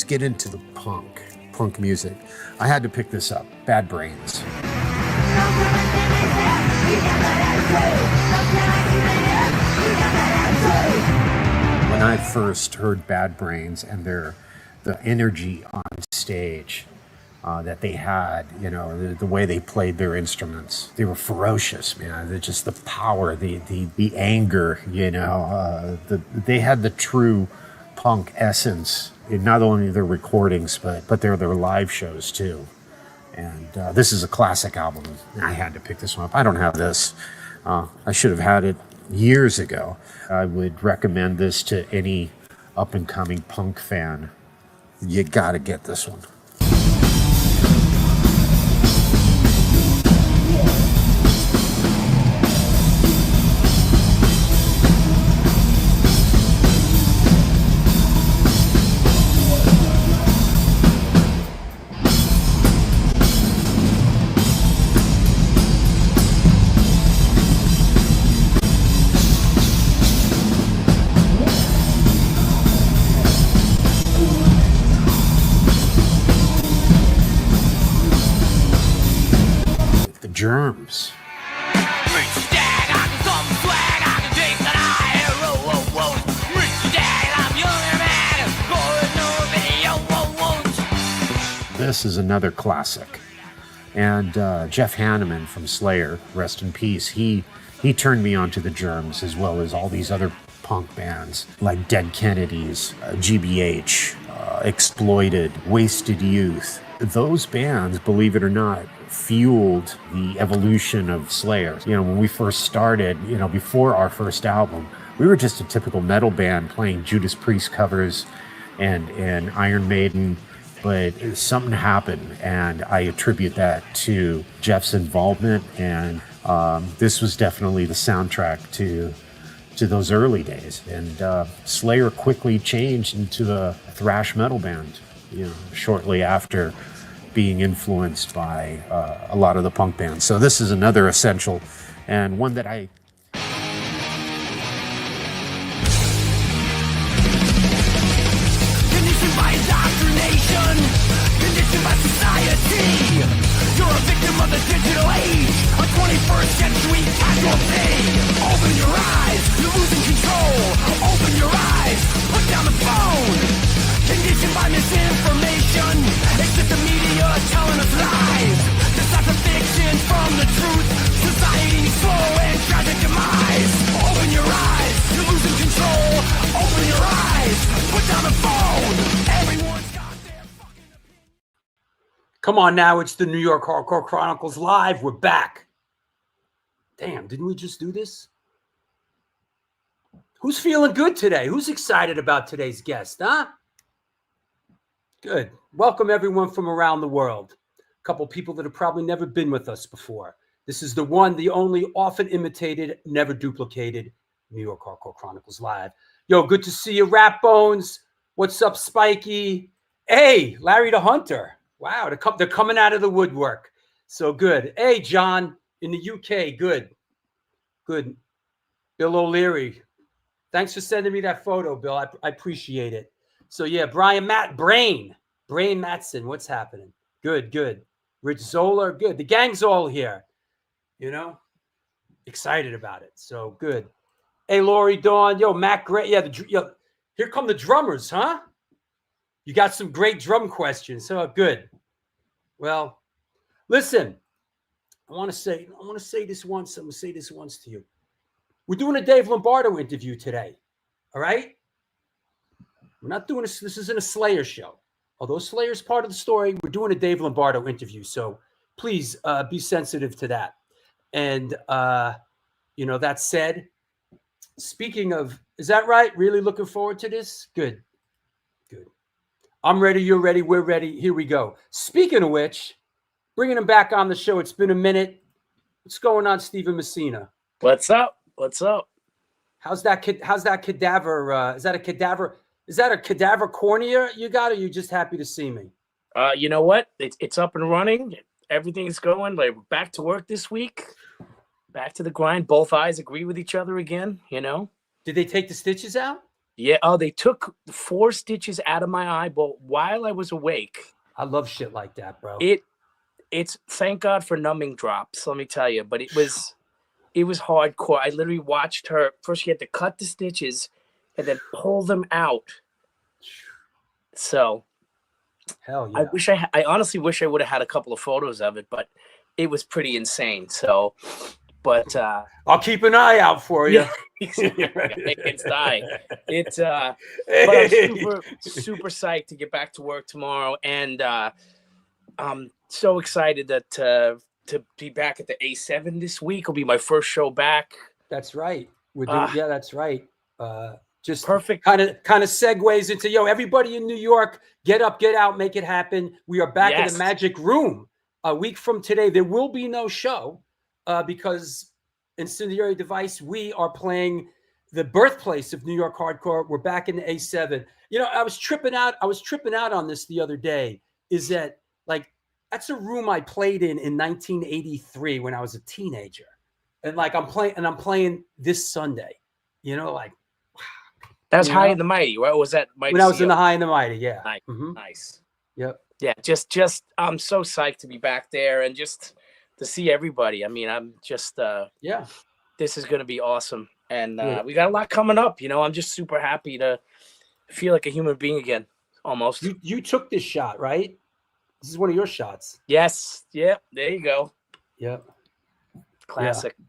Get into the punk music. I had to pick this up. Bad Brains. When I first heard Bad Brains and the energy on stage that they had, you know, the way they played their instruments, they were ferocious, man. They're just the power, the anger, you know, they had the true punk essence in not only their recordings, but their live shows too. And this is a classic album. I had to pick this one up. I don't have this. I should have had it years ago. I would recommend this to any up-and-coming punk fan. You gotta get this one. Germs. This is another classic. And Jeff Hanneman from Slayer, rest in peace, he turned me on to the Germs, as well as all these other punk bands like Dead Kennedys, GBH, Exploited, Wasted Youth. Those bands, believe it or not, fueled the evolution of Slayer. You know, when we first started, you know, before our first album, we were just a typical metal band playing Judas Priest covers and Iron Maiden, but something happened, and I attribute that to Jeff's involvement, and this was definitely the soundtrack to those early days. And Slayer quickly changed into a thrash metal band, you know, shortly after being influenced by a lot of the punk bands. So this is another essential, and one that I conditioned by indoctrination, conditioned by society. You're a victim of the digital age, a 21st century casualty. Open your eyes, you're losing control. Open your eyes, put down the phone. Conditioned by misinformation, it's just the media telling us lies. Decipher fiction from the truth. Society's slow and tragic demise. Open your eyes, you're losing control. Open your eyes, put down the phone. Everyone's got their fucking opinion. Come on now, it's the New York Hardcore Chronicles Live. We're back. Damn, didn't we just do this? Who's feeling good today? Who's excited about today's guest, huh? Good. Welcome everyone from around the world. A couple people that have probably never been with us before. This is the one, the only, often imitated, never duplicated New York Hardcore Chronicles Live. Yo, good to see you, Rat Bones. What's up, Spiky? Hey, Larry the Hunter. Wow, they're coming out of the woodwork. So good. Hey, John in the UK. Good. Good. Bill O'Leary. Thanks for sending me that photo, Bill. I appreciate it. So yeah, Brain Matson, what's happening? Good. Rich Zoller, good. The gang's all here, you know, excited about it. So good. Hey, Lori Dawn, yo, Matt Gray, yeah, here come the drummers, huh? You got some great drum questions. So good. Well, listen, I want to say this once. I'm going to say this once to you. We're doing a Dave Lombardo interview today. All right? We're not doing this. This isn't a Slayer show. Although Slayer's part of the story, we're doing a Dave Lombardo interview. So please be sensitive to that. And, that said, speaking of, is that right? Really looking forward to this? Good. I'm ready. You're ready. We're ready. Here we go. Speaking of which, bringing him back on the show. It's been a minute. What's going on, Stephen Messina? What's up? How's that cadaver? Is that a cadaver? Is that a cadaver cornea you got, or are you just happy to see me? You know what? It's up and running. Everything's going. Like, back to work this week. Back to the grind. Both eyes agree with each other again, Did they take the stitches out? Yeah. Oh, they took 4 stitches out of my eyeball while I was awake. I love shit like that, bro. It's thank God for numbing drops, let me tell you. But it was hardcore. I literally watched her. First, she had to cut the stitches and then pull them out. So, hell yeah. I honestly wish I would have had a couple of photos of it, but it was pretty insane. So, but I'll keep an eye out for you. Yeah, it's dying. But I'm super psyched to get back to work tomorrow, and I'm so excited that to be back at the A7 this week. Will be my first show back. That's right. We're doing, yeah, that's right. Just perfect. Kind of segues into everybody in New York, get up, get out, make it happen. We are back in the Magic Room a week from today. There will be no show because Incendiary Device, we are playing the birthplace of New York hardcore. We're back in the A7. I was tripping out on this the other day. Is that that's a room I played in 1983 when I was a teenager, and I'm playing this Sunday. That's High and the Mighty, right? Or was that Mighty? When I was in the High and the Mighty, yeah. Nice. Mm-hmm. Nice. Yep. Yeah, just I'm so psyched to be back there and just to see everybody. I mean, I'm just this is going to be awesome. And we got a lot coming up, I'm just super happy to feel like a human being again, almost. You took this shot, right? This is one of your shots. Yes. Yeah, there you go. Yep. Classic. Yeah.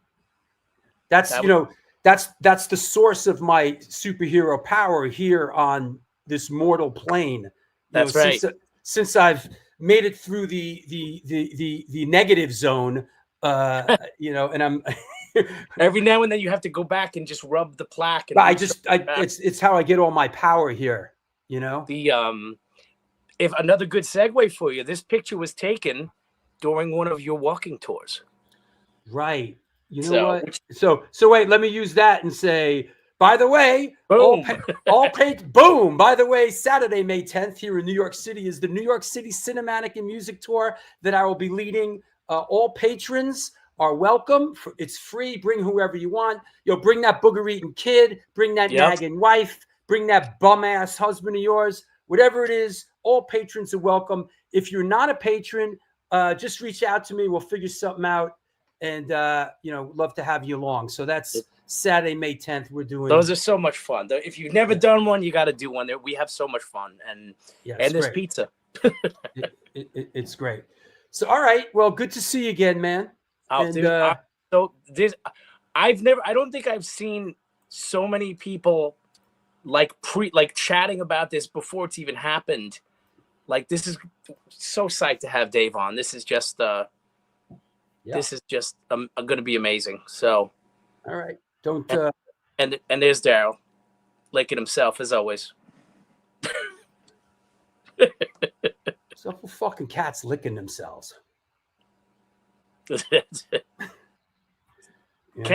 That's the source of my superhero power here on this mortal plane. That's right. Since I've made it through the negative zone, and I'm every now and then you have to go back and just rub the plaque. And it's how I get all my power here. If another good segue for you, this picture was taken during one of your walking tours. Right. You know what? So wait, let me use that and say, by the way, boom. Boom. By the way, Saturday, May 10th here in New York City is the New York City Cinematic and Music Tour that I will be leading. All patrons are welcome. It's free. Bring whoever you want. Bring that booger-eating kid. Bring that nagging wife. Bring that bum-ass husband of yours. Whatever it is, all patrons are welcome. If you're not a patron, just reach out to me. We'll figure something out. And, love to have you along. So that's Saturday, May 10th. We're doing. Those are so much fun. If you've never done one, you got to do one. We have so much fun. And there's pizza. It's great. So, all right. Well, good to see you again, man. I don't think I've seen so many people chatting about this before it's even happened. This is so psyched to have Dave on. This is just this is just going to be amazing. So, all right, don't and there's Daryl licking himself as always. So fucking cats licking themselves. Can't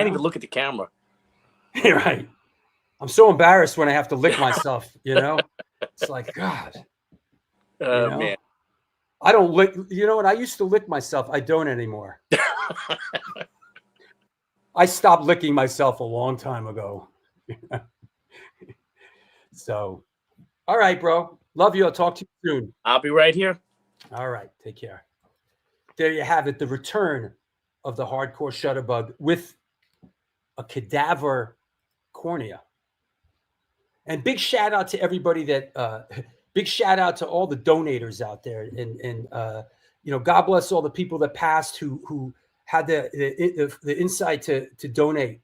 even look at the camera. You're right. I'm so embarrassed when I have to lick myself. It's like God. Man. I don't lick. When I used to lick myself, I don't anymore. I stopped licking myself a long time ago. So, all right, bro. Love you. I'll talk to you soon. I'll be right here. All right. Take care. There you have it. The return of the hardcore shutterbug with a cadaver cornea. And big shout out to everybody that big shout out to all the donators out there, and God bless all the people that passed who had the insight to donate.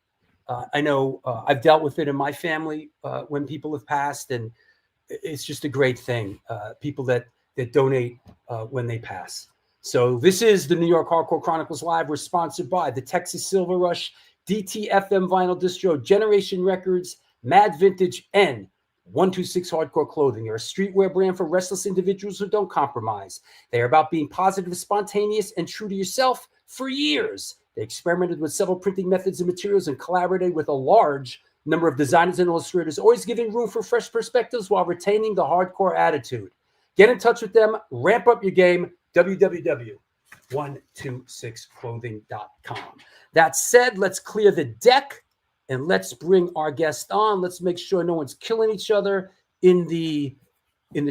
I know I've dealt with it in my family when people have passed, and it's just a great thing. People that donate when they pass. So this is the New York Hardcore Chronicles Live. We're sponsored by the Texas Silver Rush, DTFM Vinyl Distro, Generation Records, Mad Vintage, and 126 Hardcore Clothing. They're a streetwear brand for restless individuals who don't compromise. They are about being positive, spontaneous, and true to yourself for years. They experimented with several printing methods and materials and collaborated with a large number of designers and illustrators, always giving room for fresh perspectives while retaining the hardcore attitude. Get in touch with them. Ramp up your game. www.126clothing.com. That said, let's clear the deck and let's bring our guest on. Let's make sure no one's killing each other in the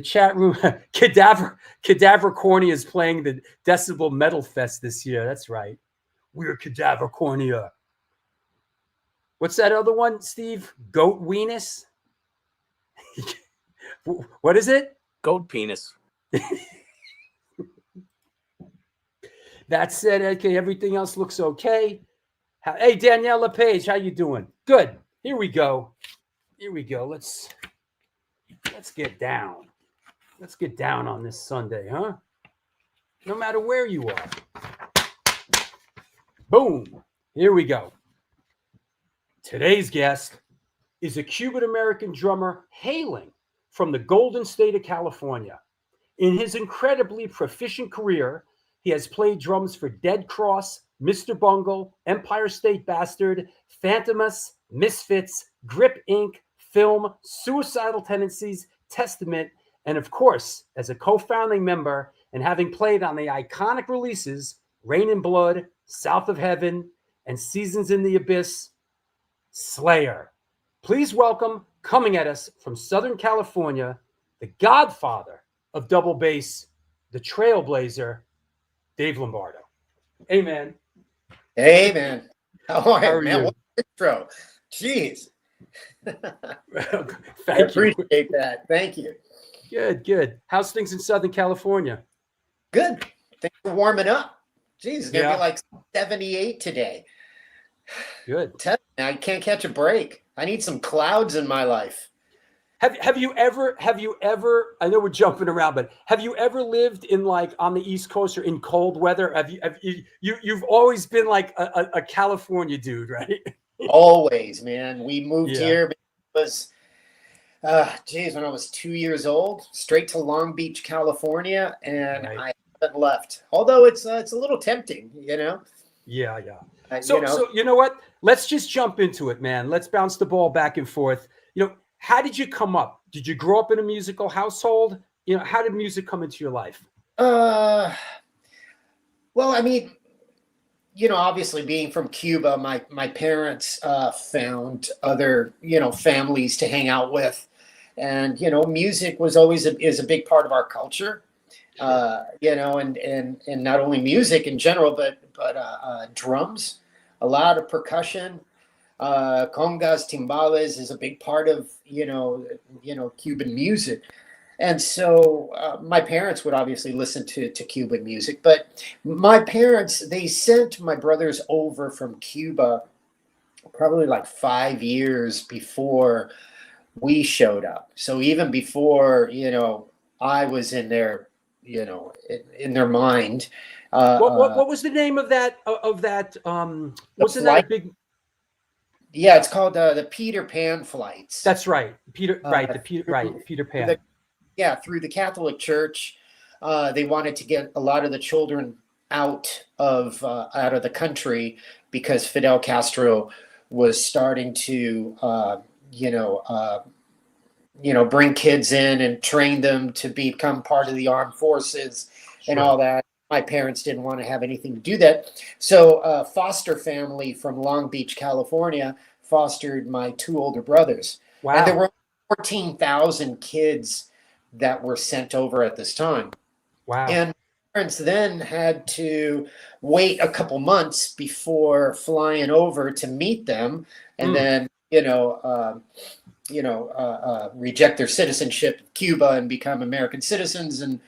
chat room. Cadaver Corny is playing the Decibel Metal Fest this year. That's right. We're Cadaver Cornea. What's that other one, Steve? Goat Weenus? What is it? Goat penis. That said, okay, everything else looks okay. Hey, Danielle LePage, how you doing? Good. Here we go. Let's get down. Let's get down on this Sunday, huh? No matter where you are. Boom. Here we go. Today's guest is a Cuban-American drummer hailing from the Golden State of California. In his incredibly proficient career, he has played drums for Dead Cross, Mr. Bungle, Empire State Bastard, Phantomus, Misfits, Grip Inc., Film, Suicidal Tendencies, Testament, and of course, as a co-founding member and having played on the iconic releases Rain and Blood, South of Heaven, and Seasons in the Abyss, Slayer. Please welcome, coming at us from Southern California, the godfather of double bass, the trailblazer, Dave Lombardo. Hey, man. Hey, man. How are you, man? You? What intro. Jeez. Thank I you. appreciate that. Thank you. Good. How's things in Southern California? Good. Thanks for warming up. Jeez, it's going to Yeah. be like 78 today. Good. Tell you, I can't catch a break. I need some clouds in my life. Have you ever, I know we're jumping around, but have you ever lived in like on the East Coast or in cold weather? You've always been like a California dude, right? Always, man. We moved Yeah. here because, when I was 2 years old, straight to Long Beach, California, and Right. I haven't left. Although it's a little tempting, you know. Yeah. So you know what? Let's just jump into it, man. Let's bounce the ball back and forth. How did you come up? Did you grow up in a musical household? How did music come into your life? Well, I mean, obviously being from Cuba, my parents found other, families to hang out with. And, music was always is a big part of our culture, and not only music in general, but drums, a lot of percussion. Congas, timbales is a big part of, Cuban music. And so my parents would obviously listen to Cuban music, but my parents, they sent my brothers over from Cuba probably like 5 years before we showed up. So even before, I was in their, in their mind. What was the name of that? Wasn't that a big? Yeah, it's called the Peter Pan flights. That's right, Peter Pan. Through the Catholic Church, they wanted to get a lot of the children out of the country because Fidel Castro was starting to, bring kids in and train them to become part of the armed forces and all that. My parents didn't want to have anything to do that. So a foster family from Long Beach, California, fostered my two older brothers. Wow. And there were 14,000 kids that were sent over at this time. Wow. And parents then had to wait a couple months before flying over to meet them. And then, reject their citizenship of Cuba and become American citizens. And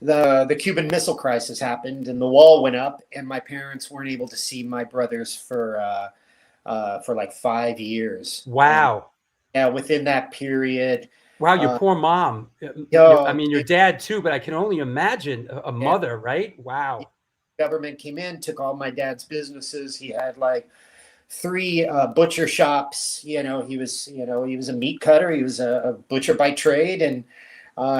the Cuban Missile Crisis happened, and the wall went up, and my parents weren't able to see my brothers for like 5 years. Wow. And, within that period. Wow, your poor mom. I mean, your dad too, but I can only imagine a mother, right? Wow. Government came in, took all my dad's businesses. He had like 3 butcher shops. He was a meat cutter. He was a butcher by trade, and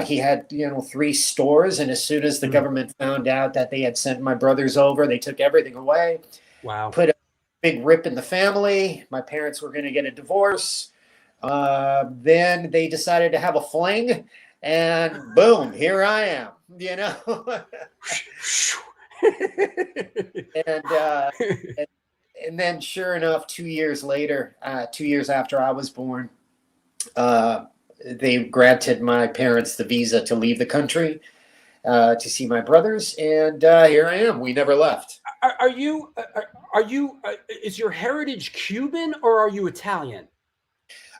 he had 3 stores. And as soon as the government found out that they had sent my brothers over, they took everything away. Wow. Put a big rip in the family. My parents were going to get a divorce. Then they decided to have a fling, and boom, here I am. And then sure enough, 2 years later, 2 years after I was born, they granted my parents the visa to leave the country to see my brothers, and here I am. We never left. Are you? Is your heritage Cuban or are you Italian?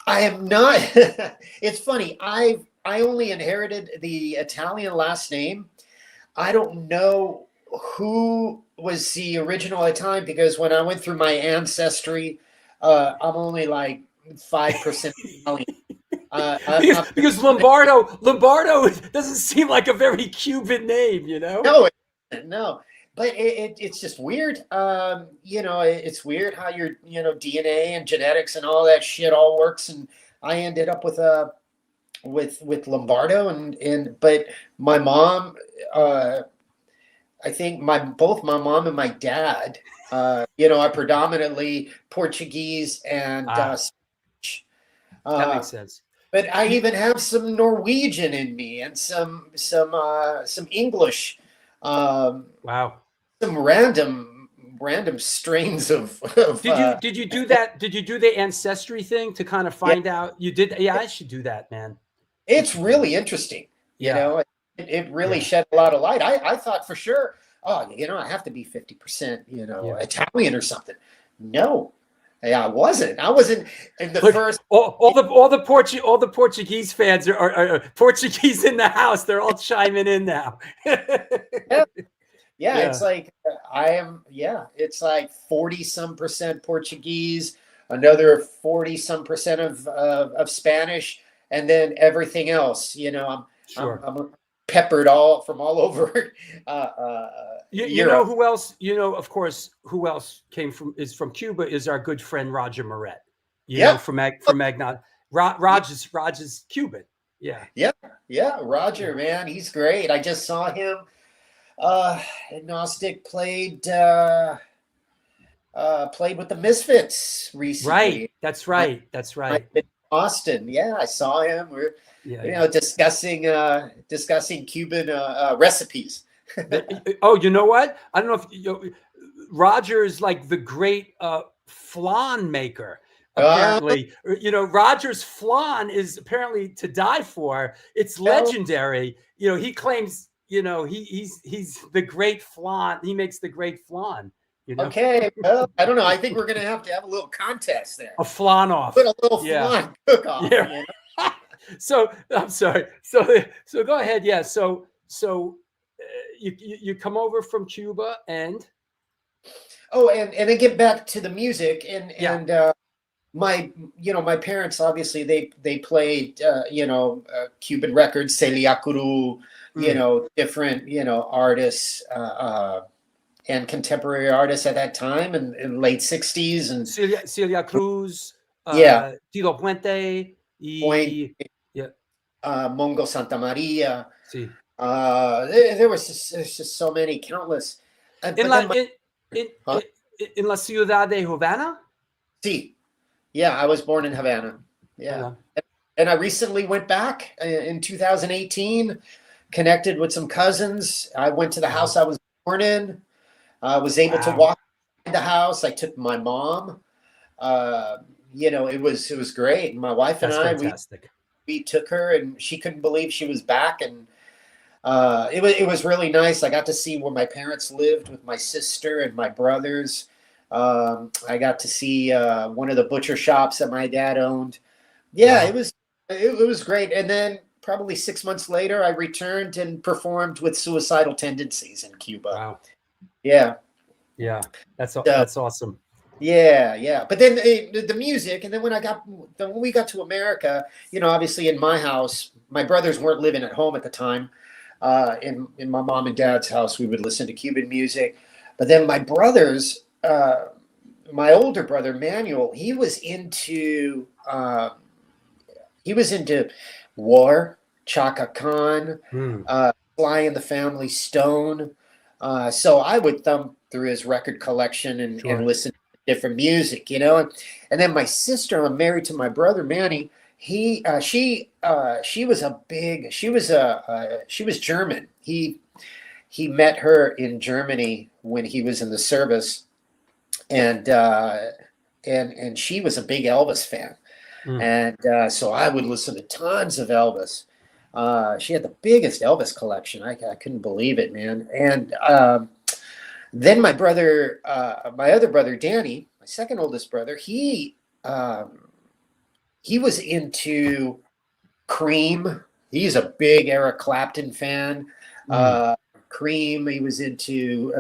I am not. It's funny. I only inherited the Italian last name. I don't know who was the original Italian, because when I went through my ancestry, I'm only like 5% Italian. Because Lombardo doesn't seem like a very Cuban name, No. But it's just weird. It's weird how your DNA and genetics and all that shit all works. And I ended up with Lombardo, but my mom, I think both my mom and my dad, are predominantly Portuguese and Spanish. That makes sense. But I even have some Norwegian in me, and some English. Wow. Some random strains of did you do that? Did you do the ancestry thing to kind of find out? You did? Yeah, I should do that, man. It's really interesting. It really shed a lot of light. I thought for sure, I have to be 50%, Italian or something. No, I wasn't. I wasn't in the first. All the Portuguese fans are Portuguese in the house. They're all chiming in now. Yeah, it's like it's like 40-some% Portuguese, another 40-some% of Spanish, and then everything else. I'm peppered from all over. You know who else? Of course, who else is from Cuba is our good friend Roger Moret. From Magnon. Roger's Cuban. Yeah, Roger, man, he's great. I just saw him. Agnostic played with the Misfits recently. Right. That's right. In Austin. Yeah, I saw him. We're discussing Cuban recipes. Oh, you know what? I don't know if Roger is like the great flan maker. Apparently, Roger's flan is apparently to die for. It's legendary. He claims. He's the great flan. He makes the great flan. Okay, well, I don't know. I think we're gonna have to have a little contest there. A flan off. Put a little flan cook off. Yeah. So I'm sorry. So go ahead. Yeah. So you come over from Cuba and. Oh, and then get back to the music and my parents obviously they played Cuban records, Celia Cruz, different artists and contemporary artists at that time in late 60s, and Celia Cruz, Tito Puente, Mongo Santa Maria. Sí. There was just so many, countless. In la ciudad de Havana? Sí. Yeah, I was born in Havana. Yeah. And I recently went back in 2018, connected with some cousins. I went to the house I was born in. I was able to walk in the house. I took my mom. It was great. My wife and we took her, and she couldn't believe she was back. And it was really nice. I got to see where my parents lived with my sister and my brothers. I got to see one of the butcher shops that my dad owned. Yeah, Wow. it was great. And then probably 6 months later, I returned and performed with Suicidal Tendencies in Cuba. Wow. Yeah. Yeah. So That's awesome. yeah, yeah. But then the music, and then when we got to America, obviously in my house, my brothers weren't living at home at the time. In my mom and dad's house, we would listen to Cuban music. But then my older brother Manuel, he was into War, Chaka Khan, Hmm. Sly and the Family Stone. So I would thumb through his record collection and Sure. listen to different music, And then my sister, I'm married to my brother Manny. She was German. He met her in Germany when he was in the service, and she was a big Elvis fan. Hmm. And so I would listen to tons of Elvis. She had the biggest Elvis collection. I couldn't believe it, man. And then my other brother, Danny, my second oldest brother, he was into Cream. He's a big Eric Clapton fan. Hmm. Cream. He was into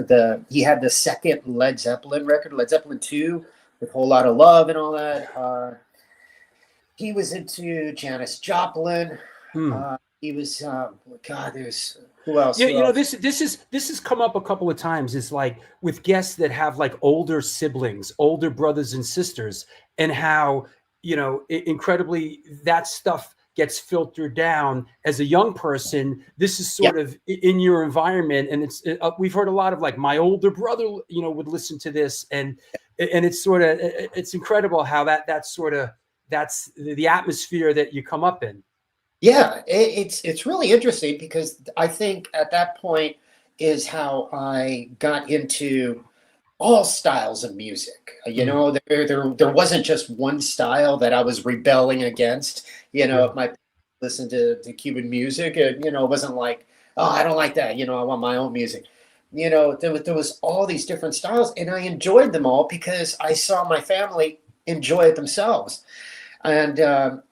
he had the second Led Zeppelin record, Led Zeppelin 2, with Whole Lot of Love and all that. He was into Janis Joplin. Hmm. He was God. There's who else? Yeah, Who else? this has come up a couple of times. It's like with guests that have like older siblings, older brothers and sisters, and how incredibly that stuff gets filtered down as a young person. This is sort of in your environment, and we've heard a lot of like my older brother, would listen to this, and it's incredible how that's the atmosphere that you come up in. Yeah, it's really interesting because I think at that point is how I got into all styles of music. There wasn't just one style that I was rebelling against. If my listened to Cuban music, it wasn't like, oh, I don't like that. I want my own music. There was all these different styles, and I enjoyed them all because I saw my family enjoy it themselves. And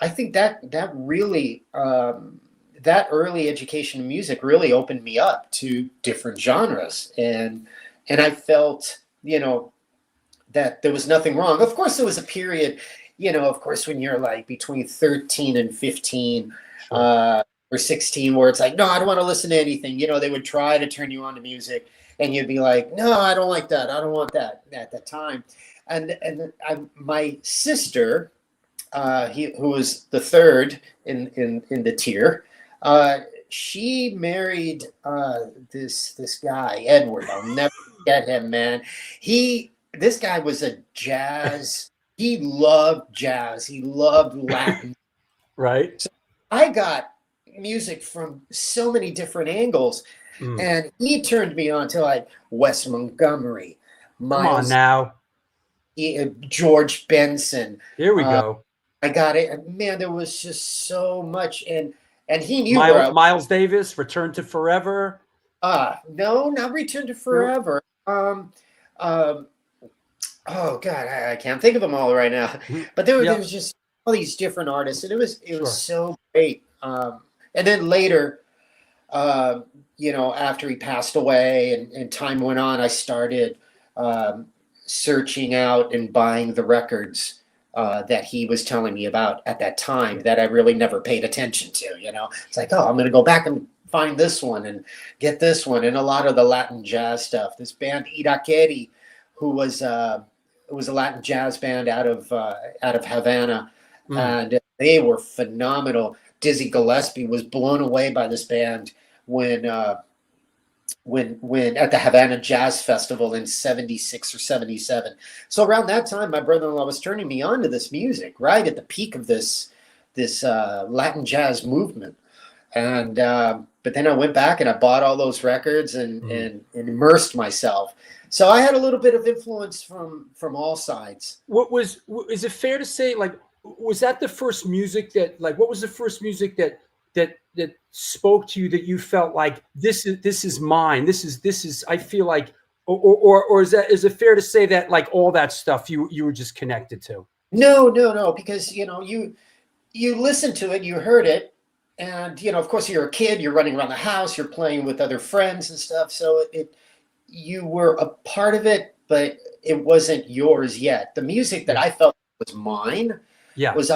I think that really that early education in music really opened me up to different genres, and I felt that there was nothing wrong. Of course, there was a period, of course, when you're like between 13 and 15 or 16, where it's like, no, I don't want to listen to anything. They would try to turn you on to music, and you'd be like, no, I don't like that. I don't want that at that time. And my sister, who was the third in the tier, she married this guy, Edward. I'll never forget him, man. This guy was a jazz. He loved jazz. He loved Latin. Right. So I got music from so many different angles, and he turned me on to like Wes Montgomery, Come on now. George Benson. Here we go. I got it, man. There was just so much, and he knew Miles Davis, Return to Forever. No, not Return to Forever. Oh God, I can't think of them all right now. But there was just all these different artists, and it was so great. And then later, after he passed away and time went on, I started searching out and buying the records that he was telling me about at that time that I really never paid attention to. It's like, oh, I'm going to go back and find this one and get this one, and a lot of the Latin jazz stuff. This band Iraqueri, who was a Latin jazz band out of Havana, and they were phenomenal. Dizzy Gillespie was blown away by this band when at the Havana Jazz Festival in 76 or 77. So around that time, my brother-in-law was turning me on to this music, right at the peak of this Latin jazz movement. And but then I went back and I bought all those records and immersed myself. So I had a little bit of influence from all sides. Is it fair to say, like, was that the first music that, like, what was the first music that spoke to you, that you felt like this is mine, this is I feel like, or is it fair to say that like all that stuff you were just connected to? No, because you listened to it, you heard it, and of course, you're a kid. You're running around the house. You're playing with other friends and stuff. So you were a part of it, but it wasn't yours yet. The music that I felt was mine was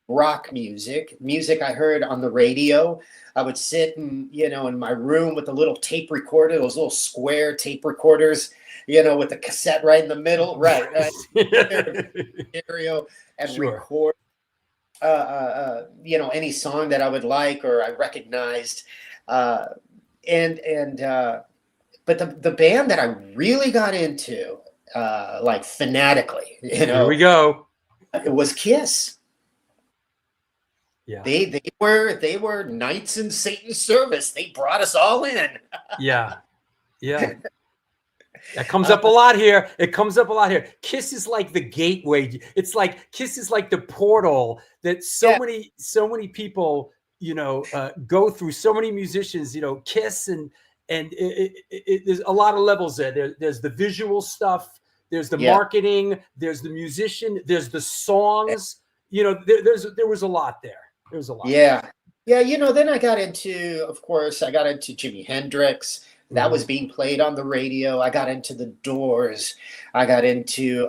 rock music I heard on the radio. I would sit in my room with a little tape recorder, those little square tape recorders, with the cassette right in the middle, right? Stereo, and record, any song that I would like or I recognized, but the band that I really got into, like fanatically, here we go. It was Kiss. Yeah, they were knights in Satan's service. They brought us all in. yeah. That comes up a lot here. Kiss is like the gateway. It's like Kiss is like the portal that so many people, go through. So many musicians, Kiss, and there's a lot of levels there. There's the visual stuff. There's the marketing. There's the musician. There's the songs. There was a lot there. There was a lot. Yeah. Then I got into Jimi Hendrix. That was being played on the radio. I got into the Doors. I got into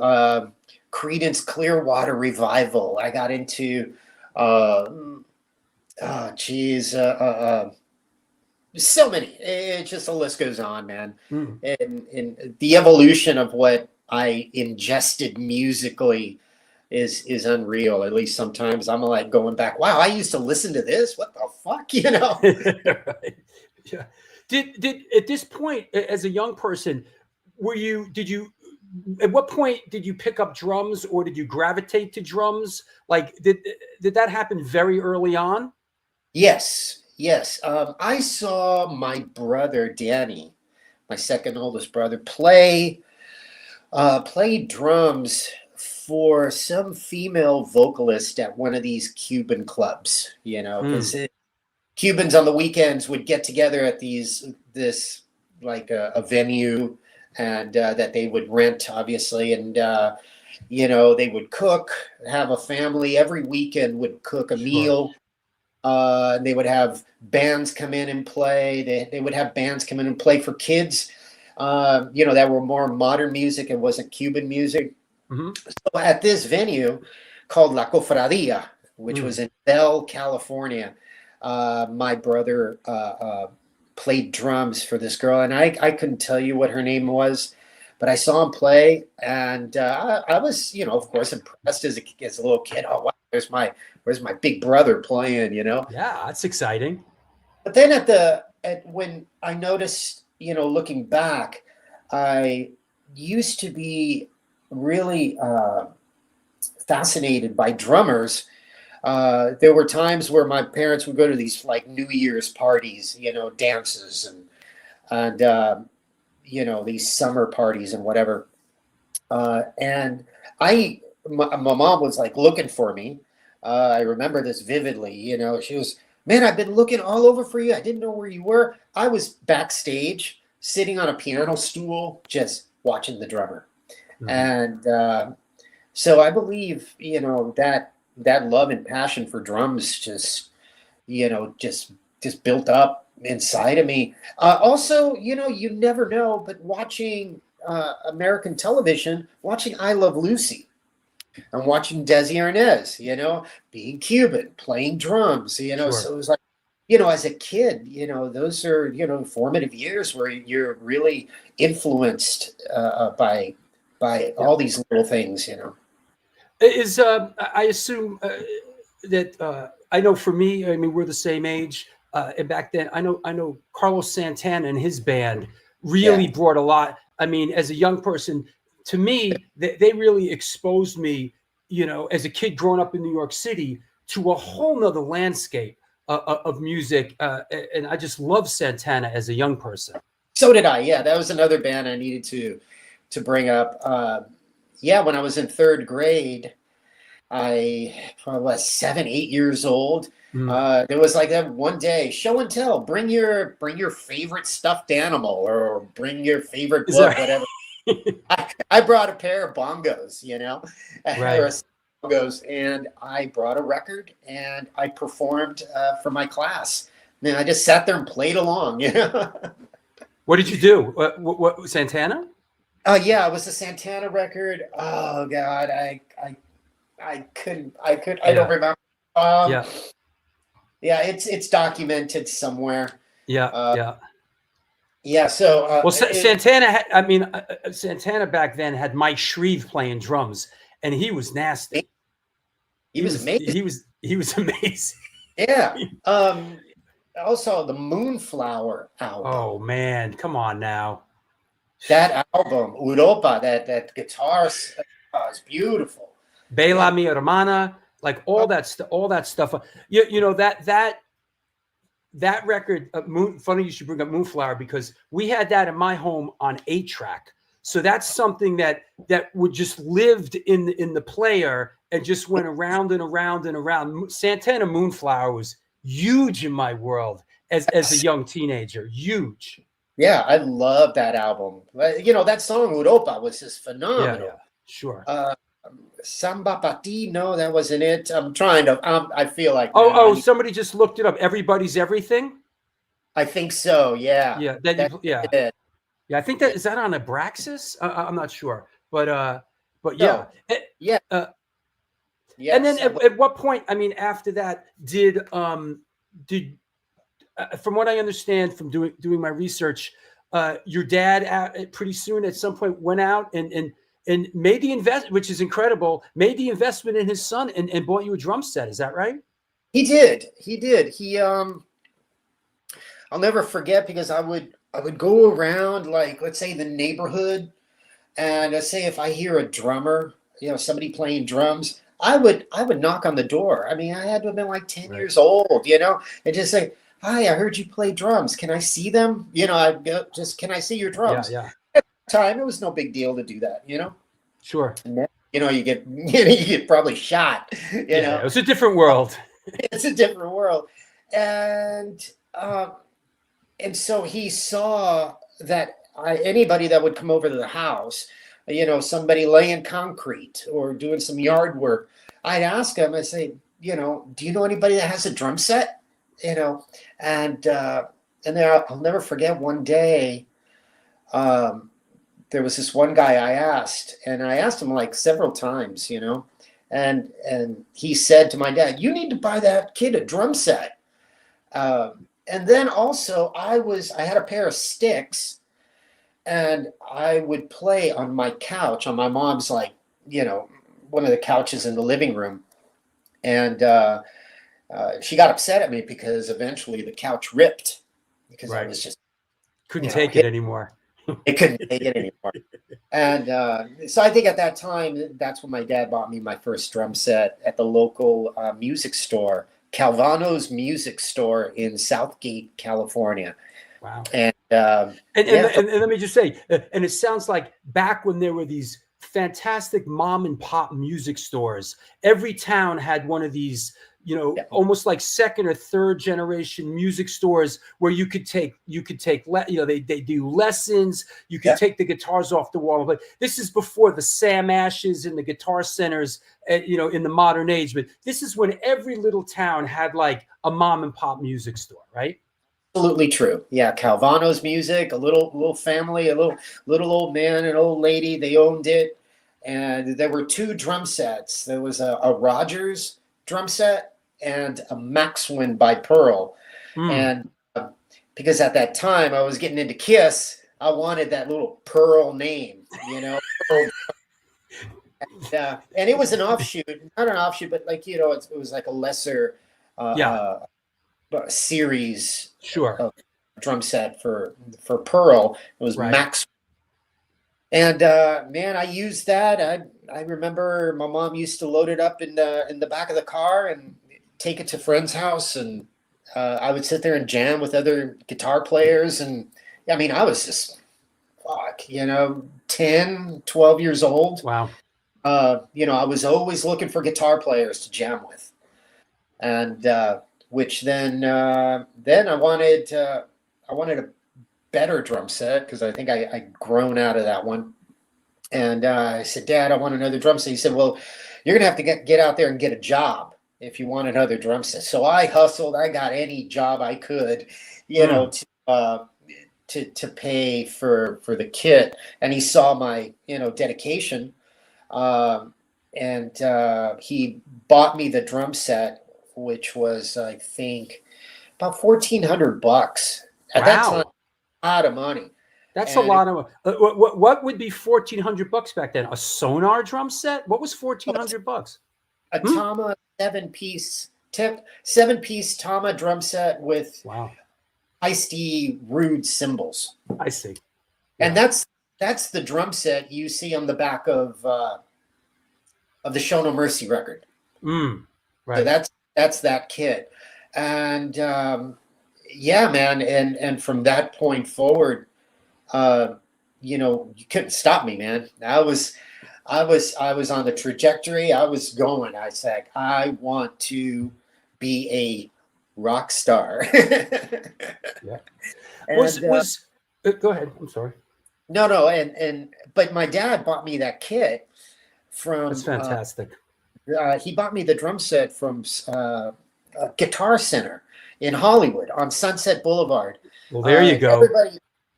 Creedence Clearwater Revival. I got into so many. It's just, the list goes on, man. And the evolution of what I ingested musically is unreal. At least sometimes I'm like going back, wow, I used to listen to this. What the fuck, Right. Yeah. Did at this point, as a young person, at what point did you pick up drums, or did you gravitate to drums? Like, did that happen very early on? Yes. I saw my brother Danny, my second oldest brother, play drums for some female vocalist at one of these Cuban clubs, because Cubans on the weekends would get together at this a venue, and that they would rent, obviously, and they would cook, have a family every weekend, would cook a meal. They would have bands come in and play. They would have bands come in and play for kids, that were more modern music and wasn't Cuban music. So at this venue called La Cofradia, which was in Bell, California, my brother played drums for this girl, and I couldn't tell you what her name was, but I saw him play, and I was, of course, impressed as a little kid. Oh, wow, where's my big brother playing? Yeah, that's exciting. But then when I noticed, looking back, I used to be really fascinated by drummers. There were times where my parents would go to these like New Year's parties, dances and these summer parties and whatever. And my mom was like looking for me. I remember this vividly. She was, man, I've been looking all over for you. I didn't know where you were. I was backstage sitting on a piano stool, just watching the drummer. And so I believe, that love and passion for drums just built up inside of me. Also, you never know, but watching American television, watching I Love Lucy, and watching Desi Arnaz, being Cuban, playing drums, so it was like, as a kid, those are, formative years where you're really influenced by all these little things, Is I assume that I know for me, I mean, we're the same age, and back then I know Carlos Santana and his band really brought a lot. I mean, as a young person, to me, they really exposed me, as a kid growing up in New York City, to a whole nother landscape of music, and I just love Santana as a young person. So did I. Yeah, that was another band I needed to bring up. When I was in third grade, I probably was 7, 8 years old. There was like that one day, show and tell. Bring your favorite stuffed animal, or bring your favorite book, whatever. I brought a pair of bongos, Right. or goes, and I brought a record and I performed for my class. And I just sat there and played along. What did you do? What Santana? Yeah, it was a Santana record. Oh God, I couldn't. I don't remember. Yeah. Yeah, it's documented somewhere. Yeah. Yeah. So Santana. Santana back then had Mike Shreve playing drums, and he was nasty. He was amazing. He was amazing. Yeah. Also the Moonflower album. Oh man, come on now. That album, Europa, that guitar is beautiful. Bella Mi Hermana, like all that stuff. You know that record. Funny you should bring up Moonflower, because we had that in my home on 8-track. So that's something that would just lived in the player and just went around and around and around. Santana Moonflower was huge in my world as a young teenager. Huge. Yeah, I love that album. That song Europa was just phenomenal. Yeah, sure. Samba Pati, no, that wasn't it. I'm trying to. I feel like. Somebody just looked it up. Everybody's Everything. I think so. Yeah. Yeah. Yeah, I think that is that on Abraxas. I'm not sure, but yeah. No. Yeah. Yes. And then at what point? I mean, after that, did from what I understand from doing my research, your dad pretty soon at some point went out and made the investment, which is incredible, made the investment in his son and bought you a drum set. Is that right? He did. He I'll never forget, because I would go around, like, let's say the neighborhood, and let's say if I hear a drummer, somebody playing drums, I would knock on the door. I mean, I had to have been like 10 years old, and just say, "Hi, I heard you play drums. Can I see them? Can I see your drums?" Yeah. At the time, it was no big deal to do that, Sure. And then, you get probably shot. It was a different world. It's a different world, and so he saw that anybody that would come over to the house, somebody laying concrete or doing some yard work, I'd ask him, I say, do you know anybody that has a drum set? And then I'll never forget one day, there was this one guy I asked him like several times, and he said to my dad, "You need to buy that kid a drum set." And then also I had a pair of sticks, and I would play on my couch, on my mom's, like, one of the couches in the living room. And she got upset at me because eventually the couch ripped, because I was just couldn't take it anymore. It couldn't take it anymore. And so I think at that time, that's when my dad bought me my first drum set at the local music store, Calvano's Music Store in Southgate, California. Wow. And let me just say, and it sounds like back when there were these fantastic mom and pop music stores, every town had one of these, almost like second or third generation music stores where you could take, they do lessons. You could take the guitars off the wall. But this is before the Sam Ashes and the guitar centers, in the modern age. But this is when every little town had like a mom and pop music store, right? Absolutely true. Yeah, Calvano's Music, a little family, a little old man and old lady. They owned it, and there were two drum sets. There was a Rogers drum set and a Maxwin by Pearl. And because at that time I was getting into Kiss, I wanted that little Pearl name, Pearl. And it was an offshoot, not an offshoot, but like, it was like a lesser series of drum set for Pearl. It was Max. And man, I used that. I remember my mom used to load it up in the back of the car and take it to friend's house, and I would sit there and jam with other guitar players. And I mean, I was just 10, 12 years old. Wow. I was always looking for guitar players to jam with, and which then I wanted a better drum set, because I think I'd grown out of that one. And I said, "Dad, I want another drum set." He said, "Well, you're gonna have to get out there and get a job if you want another drum set. So I hustled. I got any job I could, to pay for the kit. And he saw my dedication, and he bought me the drum set, which was I think about $1,400 at that time. A lot of money. That's a lot of. What would be $1,400 back then? A Sonar drum set? What was $1,400? A Tama seven-piece Tama drum set with feisty rude cymbals. I see. Yeah. And that's the drum set you see on the back of the Show No Mercy record. Right. So that's that kit. And yeah, man, and from that point forward, you couldn't stop me, man. I was on the trajectory. I was going. I said, I want to be a rock star. Yeah. Go ahead. I'm sorry. No. But my dad bought me that kit from. That's fantastic. He bought me the drum set from Guitar Center in Hollywood on Sunset Boulevard. Well, there you go.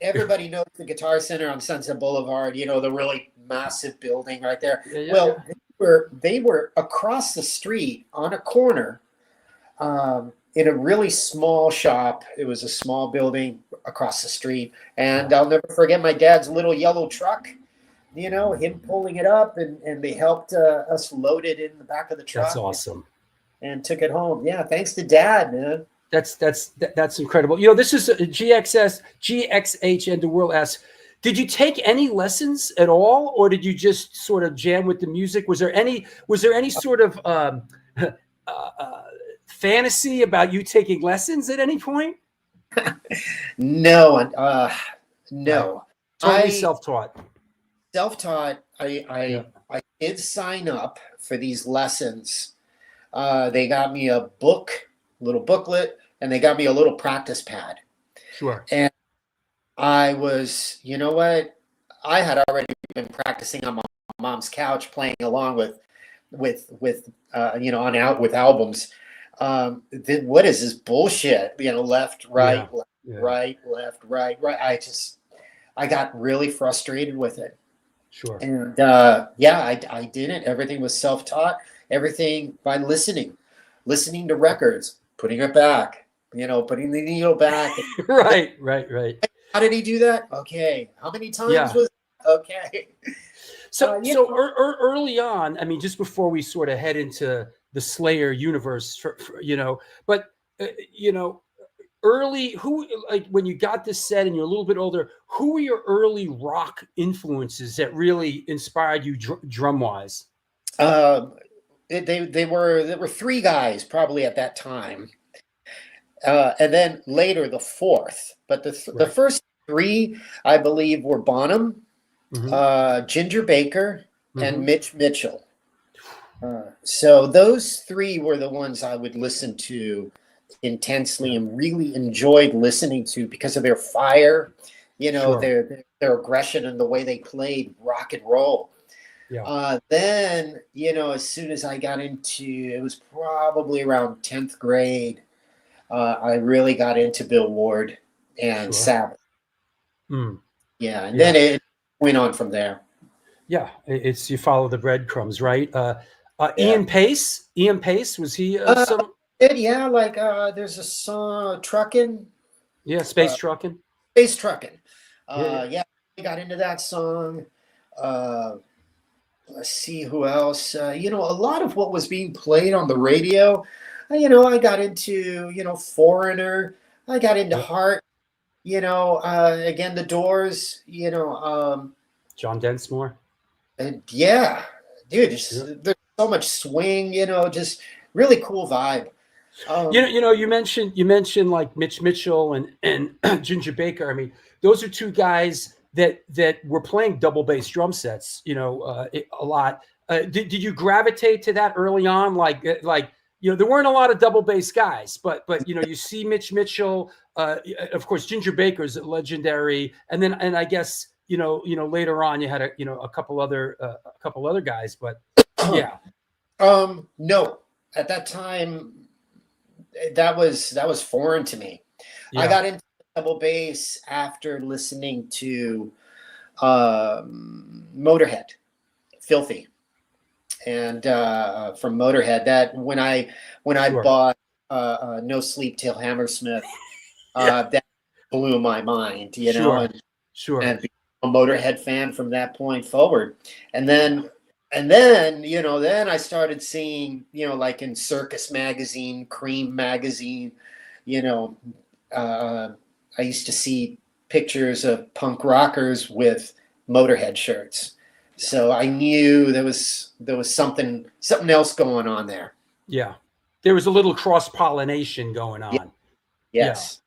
Everybody knows the Guitar Center on Sunset Boulevard, the really massive building right there. Yeah, well, they were across the street on a corner in a really small shop. It was a small building across the street. And I'll never forget my dad's little yellow truck, him pulling it up, and they helped us load it in the back of the truck. That's awesome. And took it home. Yeah, thanks to Dad, man. That's incredible. This is GXH and the World asks, did you take any lessons at all, or did you just sort of jam with the music? Was there any sort of fantasy about you taking lessons at any point? No. Totally self-taught. Self-taught. I did sign up for these lessons. They got me a little booklet, and they got me a little practice pad. Sure. And I was, I had already been practicing on my mom's couch, playing along with albums. What is this bullshit? Left, right, right, left, right. I got really frustrated with it. Sure. And I did it. Everything was self-taught. Everything by listening to records, putting it back, putting the needle back. Right. How did he do that? Okay. How many times was it? Okay. So early on, I mean, just before we sort of head into the Slayer universe, early, when you got this set and you're a little bit older, who were your early rock influences that really inspired you drum wise? There were three guys probably at that time, and then later the fourth. But the first three, I believe, were Bonham, Ginger Baker, and Mitch Mitchell. So those three were the ones I would listen to intensely and really enjoyed listening to because of their fire, their aggression and the way they played rock and roll. Yeah. Then, as soon as I got it was probably around 10th grade, I really got into Bill Ward and Sabbath. Yeah. And then it went on from there. Yeah. It's, you follow the breadcrumbs, right? Ian Pace, was he some? Yeah. Like, there's a song, Truckin'. Yeah. Space Truckin'. Space Truckin'. I got into that song. Let's see who else. A lot of what was being played on the radio, I got into, Foreigner. I got into Heart. Again, The Doors. John Densmore. And yeah, dude, there's so much swing. Just really cool vibe. You mentioned like Mitch Mitchell and Ginger Baker. I mean, those are two guys that were playing double bass drum sets, a lot. Did you gravitate to that early on? Like, there weren't a lot of double bass guys, but you see Mitch Mitchell, of course, Ginger Baker's legendary. And I guess, later on you had a couple other guys, but yeah. No, at that time, that was foreign to me. I Yeah. got into double bass after listening to Motorhead, Filthy, and from Motorhead. That when I Sure. bought No Sleep Till Hammersmith, Yeah. that blew my mind, Sure. and Sure. became a Motorhead fan from that point forward. And then then I started seeing, like in Circus Magazine, Cream Magazine, you know, uh, I used to see pictures of punk rockers with Motorhead shirts. So I knew there was something else going on there. Yeah. There was a little cross pollination going Yeah. on. Yeah. Yes.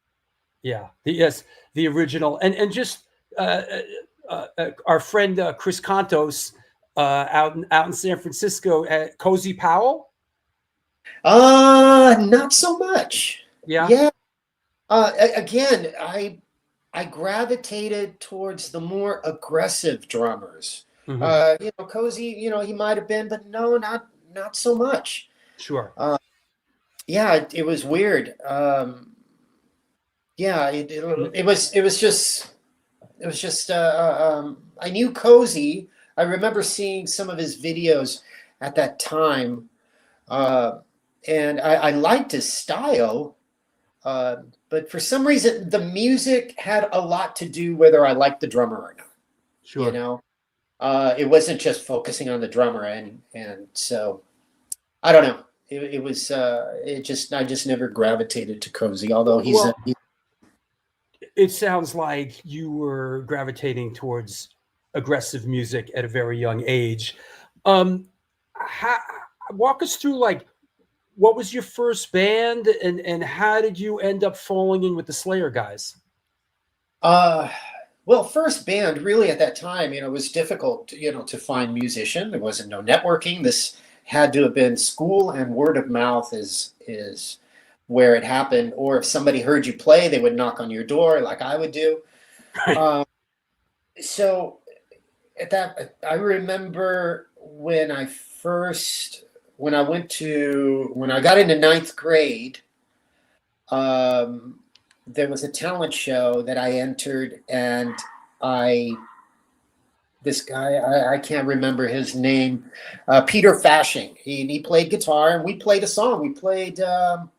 Yeah. Yes. The original and just our friend Chris Contos out in San Francisco, Cozy Powell. Not so much. Yeah. Yeah. Again, I gravitated towards the more aggressive drummers. Mhm. Cozy, he might have been, but no, not so much. Sure. Yeah, it was weird. Yeah, it was just I knew Cozy. I remember seeing some of his videos at that time, and I liked his style. But for some reason, the music had a lot to do whether I liked the drummer or not. Sure. It wasn't just focusing on the drummer, and so I don't know. It was I just never gravitated to Cozy, although Well, it sounds like you were gravitating towards aggressive music at a very young age. Um, how, walk us through like what was your first band and how did you end up falling in with the Slayer guys? well, first band really at that time, it was difficult, to find musician. There wasn't no networking. This had to have been school, and word of mouth is where it happened. Or if somebody heard you play, they would knock on your door like I would do. Right. So I remember when I got into ninth grade, there was a talent show that I entered, and this guy, I can't remember his name, Peter Fashing. He played guitar, and we played a song. We played what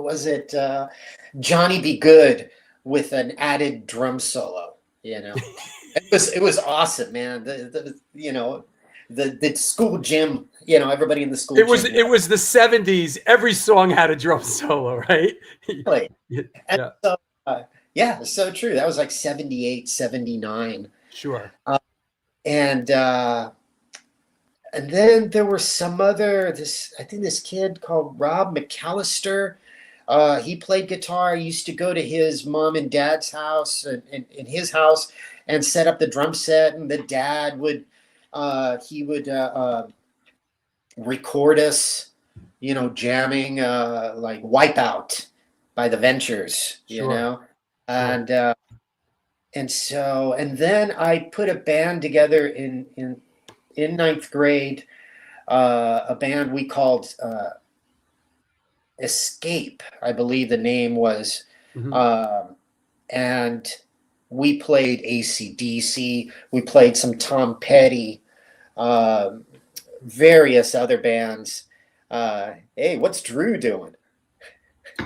was it? Johnny Be Good with an added drum solo. It was awesome, man. The school gym. Everybody in the school. It was gym, it was the 70s. Every song had a drum solo, right? played. Yeah. And so, yeah, it's so true. That was like 78, 79. Sure. And then there were some I think this kid called Rob McAllister. He played guitar. I used to go to his mom and dad's house and in his house and set up the drum set. And the dad would record us, jamming like Wipeout by the Ventures, Sure. and then I put a band together in ninth grade, a band we called Escape, I believe the name was. Mhm. And we played AC/DC, we played some Tom Petty, various other bands. Hey, what's Drew doing?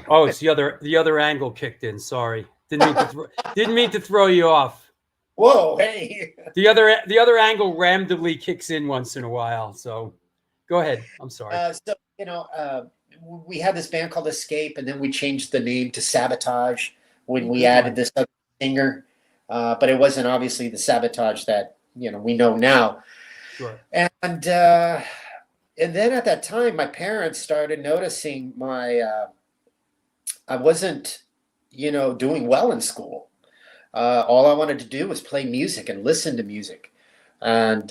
Oh, it's the other angle kicked in. Sorry. Didn't mean to throw you off. Whoa, hey. The other angle randomly kicks in once in a while. So go ahead. I'm sorry. We had this band called Escape, and then we changed the name to Sabotage when we Good added one. this other singer. But it wasn't obviously the Sabotage that we know now. Sure. And then at that time, my parents started noticing I wasn't, doing well in school. All I wanted to do was play music and listen to music, and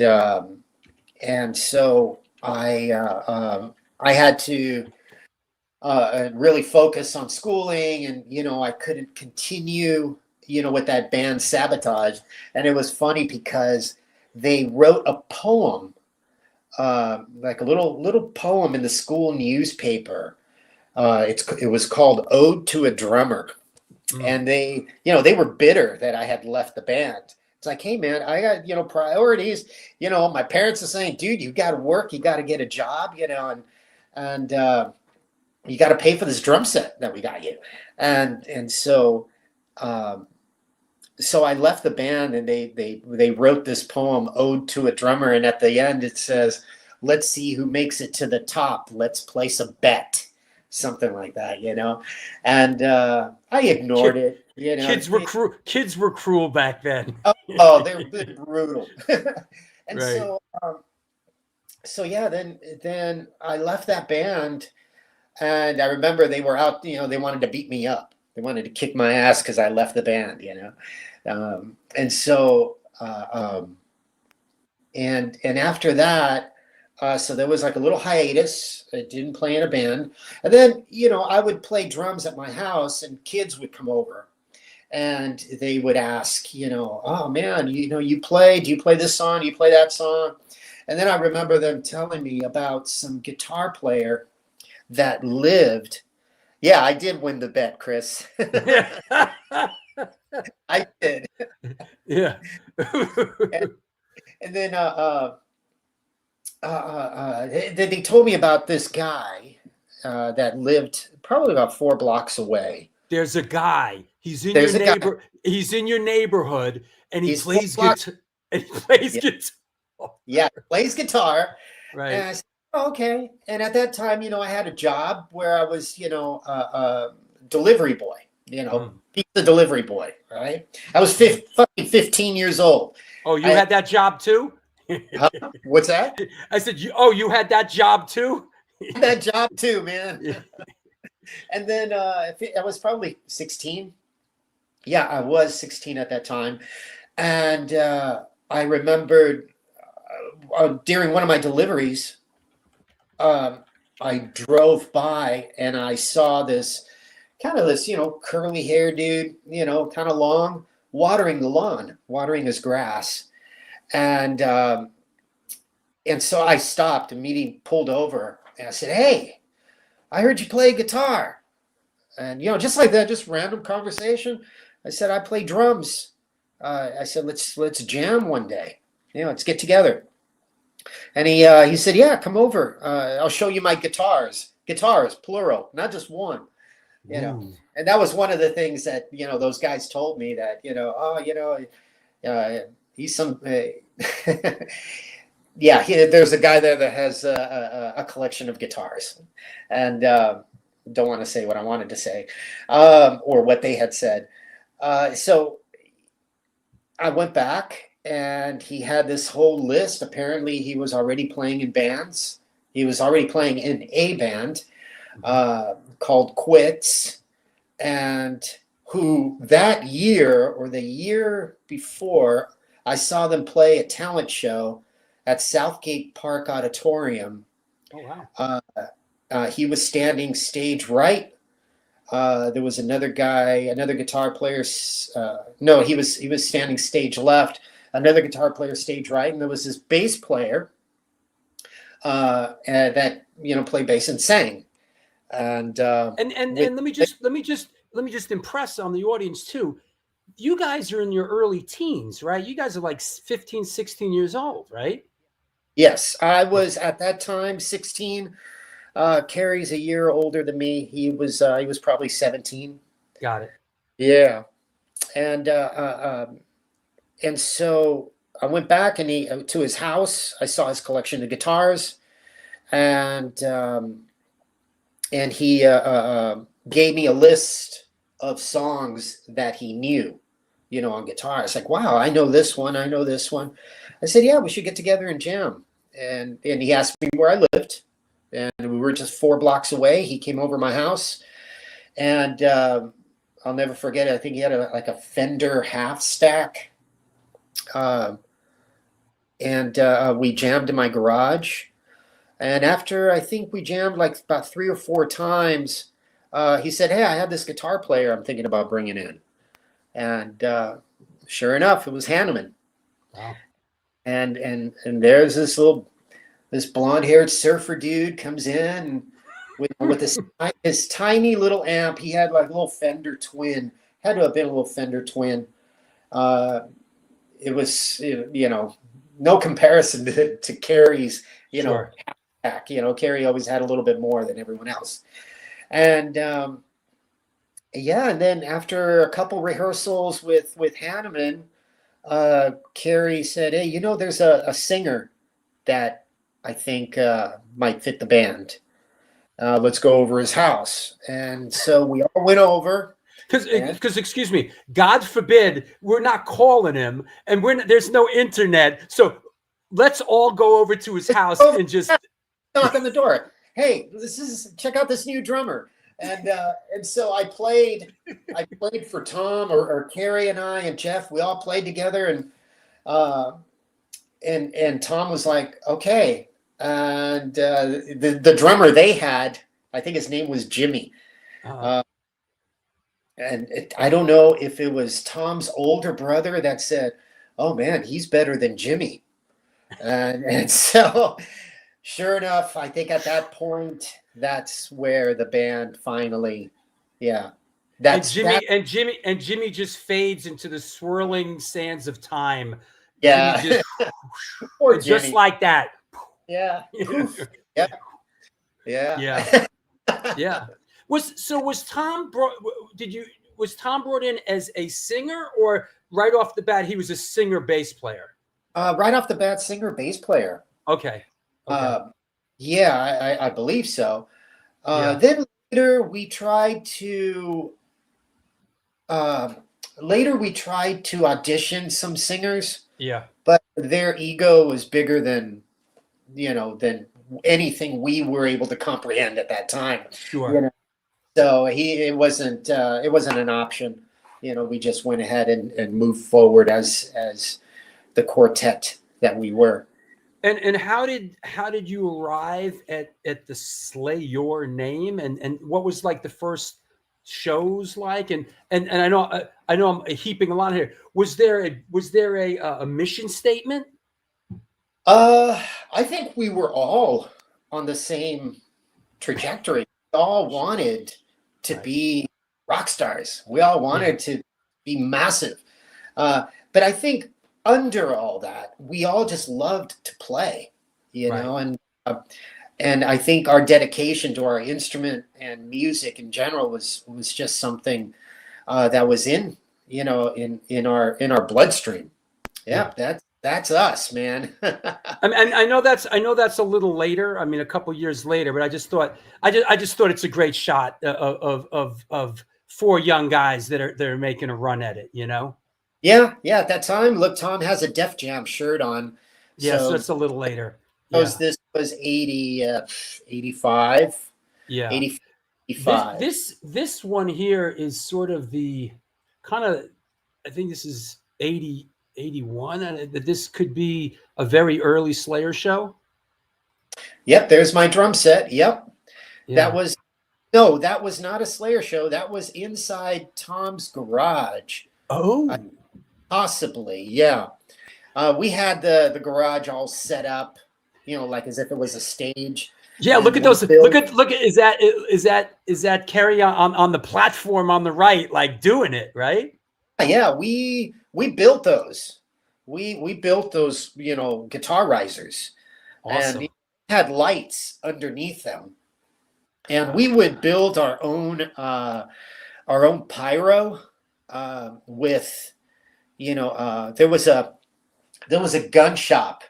so I had to really focus on schooling, and I couldn't continue, with that band Sabotage. And it was funny because they wrote a poem like a little poem in the school newspaper. It was called "Ode to a Drummer," and they were bitter that I had left the band. It's like, hey man, I got priorities. My parents are saying, dude, you got to work, you got to get a job, and you got to pay for this drum set that we got you, and so. So I left the band, and they wrote this poem, "Ode to a Drummer," and at the end it says, "Let's see who makes it to the top. Let's place a bet," something like that, And I ignored it. Kids were cruel back then. Oh, they're brutal. And right. so yeah, then I left that band, and I remember they were out. They wanted to beat me up. They wanted to kick my ass because I left the band, and so and after that, so there was like a little hiatus. I didn't play in a band, and then I would play drums at my house, and kids would come over, and they would ask, oh man, you play? Do you play this song? Do you play that song? And then I remember them telling me about some guitar player that lived. Yeah, I did win the bet, Chris. I did. Yeah. and then they told me about this guy that lived probably about 4 blocks away. There's a guy. He's in your neighbor. He's in your neighborhood, and he plays guitar. And he plays guitar. Yeah, plays guitar. Right. And I said, oh, okay. And at that time, I had a job where I was, a delivery boy, pizza delivery boy, right? I was fucking 15 years old. Oh, you had that job too? What's that? I said, you had that job too? That job too, man. Yeah. And then I was probably 16. Yeah, I was 16 at that time. And I remembered during one of my deliveries, I drove by and I saw this curly hair dude, kind of long, watering the lawn, watering his grass. And so I stopped, immediately pulled over, and I said, hey, I heard you play guitar. And, just like that, just random conversation. I said, I play drums. I said, let's jam one day. Let's get together. And he said, yeah, come over. I'll show you my guitars, plural, not just one, And that was one of the things that, those guys told me that, he's some, yeah, there's a guy there that has a collection of guitars, and don't want to say what I wanted to say or what they had said. So I went back, and he had this whole list. Apparently, he was already playing in bands. He was already playing in a band called Quits, and who that year or the year before, I saw them play a talent show at Southgate Park Auditorium. Oh, wow. He was standing stage right. There was another guitar player. No, he was standing stage left. Another guitar player stage right, and there was this bass player that played bass and sang. And let me just impress on the audience too. You guys are in your early teens, right? You guys are like 15, 16 years old, right? Yes, I was at that time 16. Carrie's a year older than me. He was probably 17. Got it. Yeah, and so I went back to his house. I saw his collection of guitars, and he gave me a list of songs that he knew, on guitar. It's like, wow, I know this one. I know this one. I said, yeah, we should get together and jam. And he asked me where I lived, and we were just 4 blocks away. He came over my house, and I'll never forget it. I think he had a Fender half stack. And we jammed in my garage. And after I think we jammed like about 3 or 4 times, he said, hey, I have this guitar player I'm thinking about bringing in. And sure enough, it was Hanneman. Wow. And there's this little this blonde-haired surfer dude comes in with his tiny little amp. He had like a little Fender Twin. Had to have been a little Fender Twin. It was, no comparison to Carrie's, Sure. pack. Carrie always had a little bit more than everyone else. And and then after a couple rehearsals with Hanneman, Carrie said, "Hey, there's a singer that I think might fit the band. Let's go over his house." And so we all went over. Because, excuse me, God forbid we're not calling him, and there's no internet. So let's all go over to his house and just knock on the door. Hey, check out this new drummer. And so I played for Tom or Carrie and I and Jeff. We all played together, and Tom was like, okay. And the drummer they had, I think his name was Jimmy. And I don't know if it was Tom's older brother that said, "Oh man, he's better than Jimmy." And so, sure enough, I think at that point, that's where the band finally, and Jimmy just fades into the swirling sands of time. Yeah, just like that. Yeah. Yeah. Was Tom brought in as a singer, or right off the bat he was a singer bass player? Right off the bat, singer bass player. Okay. I believe so. Then later we tried to audition some singers. Yeah. But their ego was bigger than anything we were able to comprehend at that time. Sure. So it wasn't an option. We just went ahead and moved forward as the quartet that we were. And how did you arrive at the Slay Your Name, and what was like the first shows like? And I know I'm heaping a lot here. Was there a mission statement? I think we were all on the same trajectory. We all wanted to be rock stars. We all wanted to be massive. But I think under all that, we all just loved to play, and I think our dedication to our instrument and music in general was just something that was in our bloodstream. That's us, man. I know that's a little later. I mean, a couple years later, but I just thought it's a great shot of four young guys that are making a run at it. Yeah. At that time, look, Tom has a Def Jam shirt on. Yeah, so it's a little later. This was 80, 85. Yeah, 85. This one here is sort of the kind of. I think this is 80. 81, and this could be a very early Slayer show. Yep, there's my drum set. Yep. Yeah. That was not a Slayer show. That was inside Tom's garage. Oh, possibly. Yeah. We had the garage all set up, like as if it was a stage. Yeah, look at those. Look at is that Carrie on the platform on the right, like doing it, right? Yeah, we built those. We built those, guitar risers. Awesome. And we had lights underneath them. And we would build our own pyro with, there was a gun shop,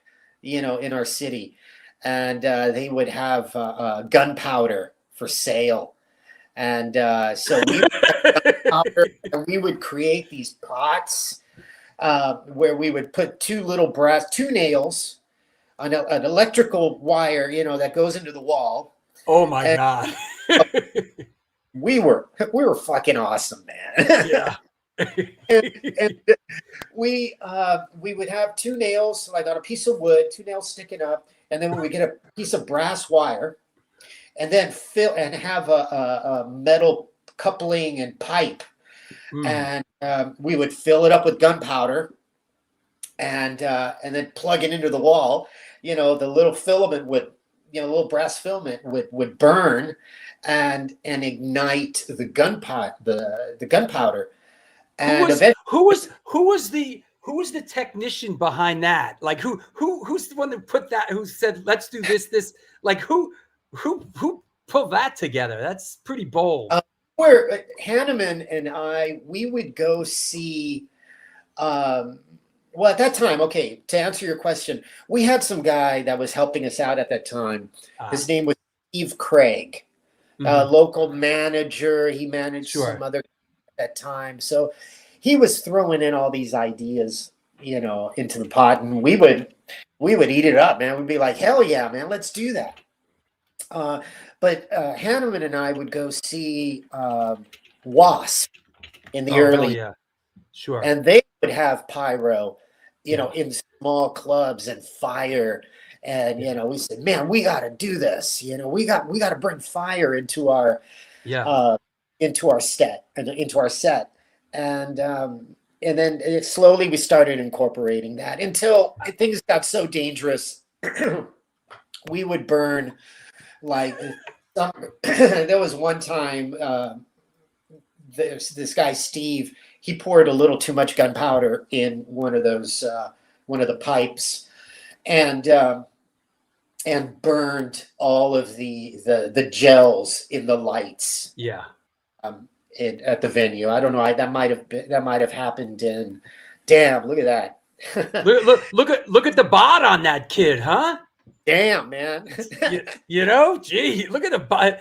in our city, and they would have gunpowder for sale. And so we would create these pots where we would put two nails on an electrical wire, that goes into the wall. Oh my God. We were fucking awesome, man. Yeah. and we would have two nails, like on a piece of wood, two nails sticking up, and then we would get a piece of brass wire, and then fill and have a metal coupling and pipe, and we would fill it up with gunpowder, and then plug it into the wall, the little filament would, little brass filament would burn and ignite the gunpowder. And eventually, who was the technician behind that? Like who's the one that put that? Who said let's do this? Like who pulled that together? That's pretty bold. where Hanneman and I, we would go see. Well, at that time, okay, to answer your question, we had some guy that was helping us out at that time. His name was Steve Craig, local manager. He managed some other at that time. So he was throwing in all these ideas, into the pot, and we would eat it up, man. We'd be like, hell yeah, man, let's do that. But Hanneman and I would go see Wasp in the early, sure, and they would have pyro, in small clubs and fire, and we said, man, we got to do this. We got to bring fire into our set, and then slowly we started incorporating that until things got so dangerous. We would burn like there was one time this guy Steve, he poured a little too much gunpowder in one of the pipes, and burned all of the gels in the lights. Yeah. At the venue. I don't know. That might have happened in. Damn! Look at that. look at the bod on that kid, huh? Damn, man. Gee, look at the bod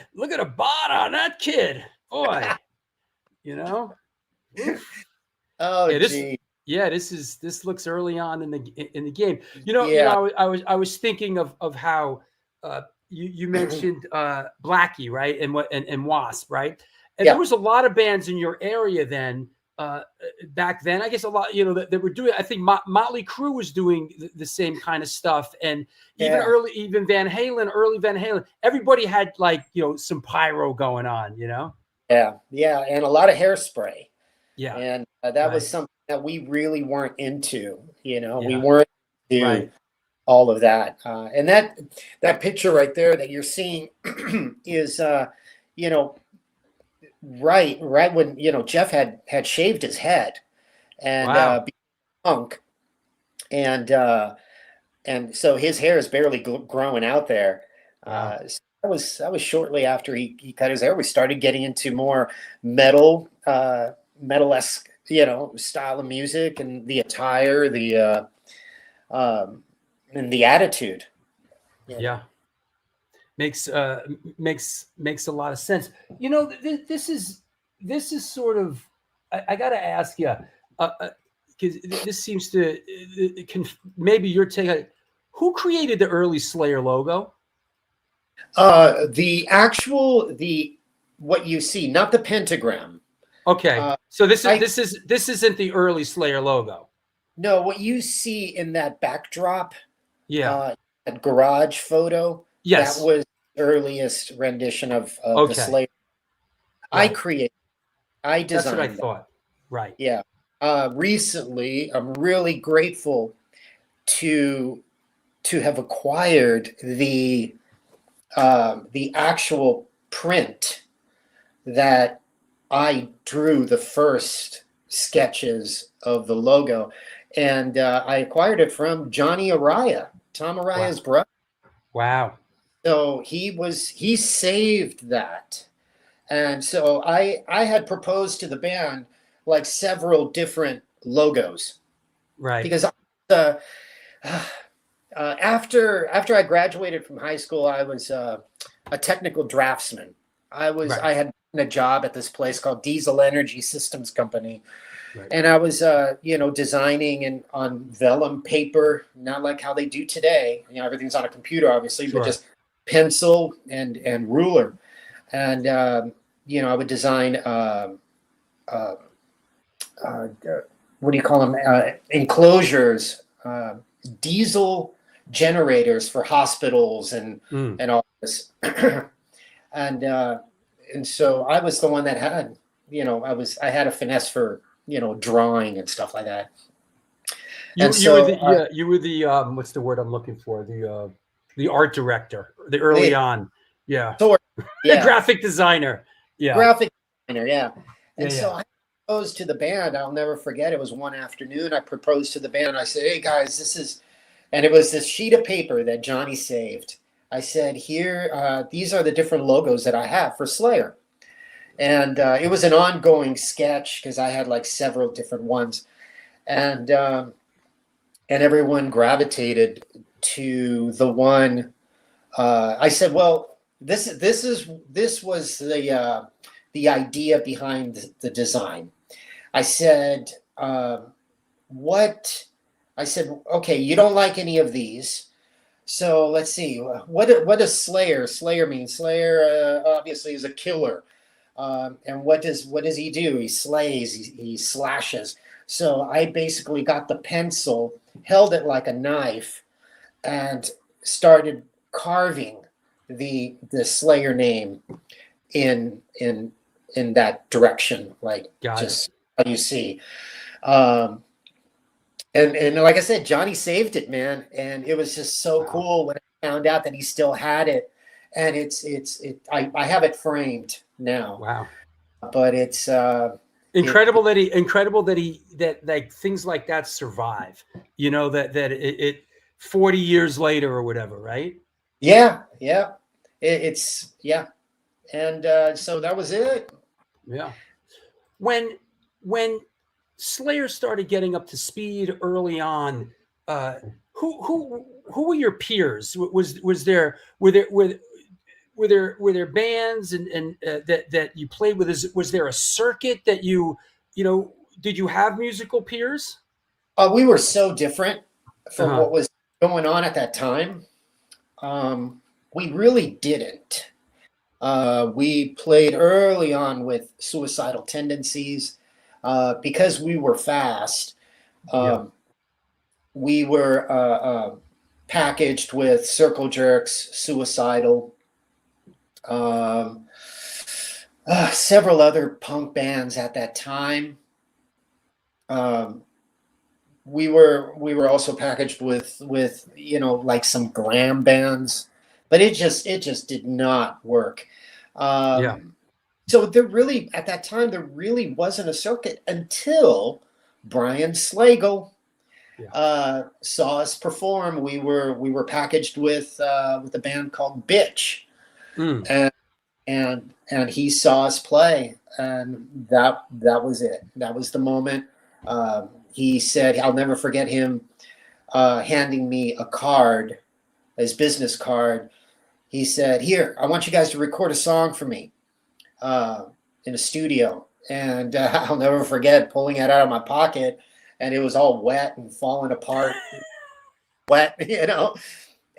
on that kid, boy. Oh, this looks early on in the game. I was thinking of how you mentioned Blackie, right, and Wasp, right, and there was a lot of bands in your area then. Back then, I guess a lot, that were doing. I think Motley Crue was doing the same kind of stuff, and even Van Halen. Everybody had some pyro going on, Yeah, and a lot of hairspray. Yeah, and that was something that we really weren't into. We weren't into all of that. And that picture right there that you're seeing is, right when Jeff had shaved his head and punk, and so his hair is barely growing out there. So that was shortly after he cut his hair. We started getting into more metal-esque, style of music, and the attire, and the attitude. Yeah. Makes a lot of sense. This is sort of, I got to ask you, because this seems to, maybe your take. Who created the early Slayer logo? What you see, not the pentagram. Okay, so this isn't the early Slayer logo. No, what you see in that backdrop, that garage photo, that was the earliest rendition of the Slayer. I designed. That's what I thought. Right. Yeah. Recently, I'm really grateful to have acquired the actual print that I drew the first sketches of the logo, and I acquired it from Johnny Araya, Tom Araya's brother. Wow. So he saved that. And so I had proposed to the band like several different logos. Right. Because after I graduated from high school, I was a technical draftsman. I had a job at this place called Diesel Energy Systems Company. Right. And I was, designing on vellum paper, not like how they do today. Everything's on a computer, obviously, but just pencil and ruler. And, I would design, what do you call them? Enclosures, diesel generators for hospitals and all this. And so I was the one that had, I had a finesse for, drawing and stuff like that. You And you were so, the yeah, you were the what's the word I'm looking for? The art director, the early on. Yeah. sort yeah, Graphic designer. Yeah. graphic designer, yeah. Yeah, And so yeah. I proposed to the band. I'll never forget. It was one afternoon. I proposed to the band. I said, "Hey guys, this is," and it was this sheet of paper that Johnny saved. I said, "Here, these are the different logos that I have for Slayer." And it was an ongoing sketch because I had like several different ones, and everyone gravitated to the one. I said, "Well, this was the idea behind the design." I said, "What?" I said, "Okay, you don't like any of these, so let's see. What does Slayer? Slayer mean? Slayer obviously is a killer, and what does he do? He slays. He slashes." So I basically got the pencil, held it like a knife, and started carving the Slayer name in that direction, like Got it. just how you see. Um, and like I said, Johnny saved it, man, and it was just so Wow. cool when I found out that he still had it, and I have it framed now, Wow. but it's Incredible that like things like that survive. You know, that it 40 years later or whatever, right? yeah, it's yeah, and so that was it. Yeah. When Slayer started getting up to speed early on, who were your peers? Was there were there bands and that you played with? Was there a circuit that you know? Did you have musical peers? We were so different from Uh-huh. what was going on at that time. We really didn't. We played early on with Suicidal Tendencies because we were fast. Yeah. We were packaged with Circle Jerks, Suicidal, um, several other punk bands at that time. Um, we were also packaged with like some glam bands, but it just did not work. Yeah. So there really at that time there really wasn't a circuit until Brian Slagle saw us perform. We were packaged with a band called Bitch, Mm. and he saw us play, and that was it. That was the moment. He said, I'll never forget him handing me a card, his business card. He said, "Here, I want you guys to record a song for me in a studio." And I'll never forget pulling it out of my pocket, and it was all wet and falling apart, wet,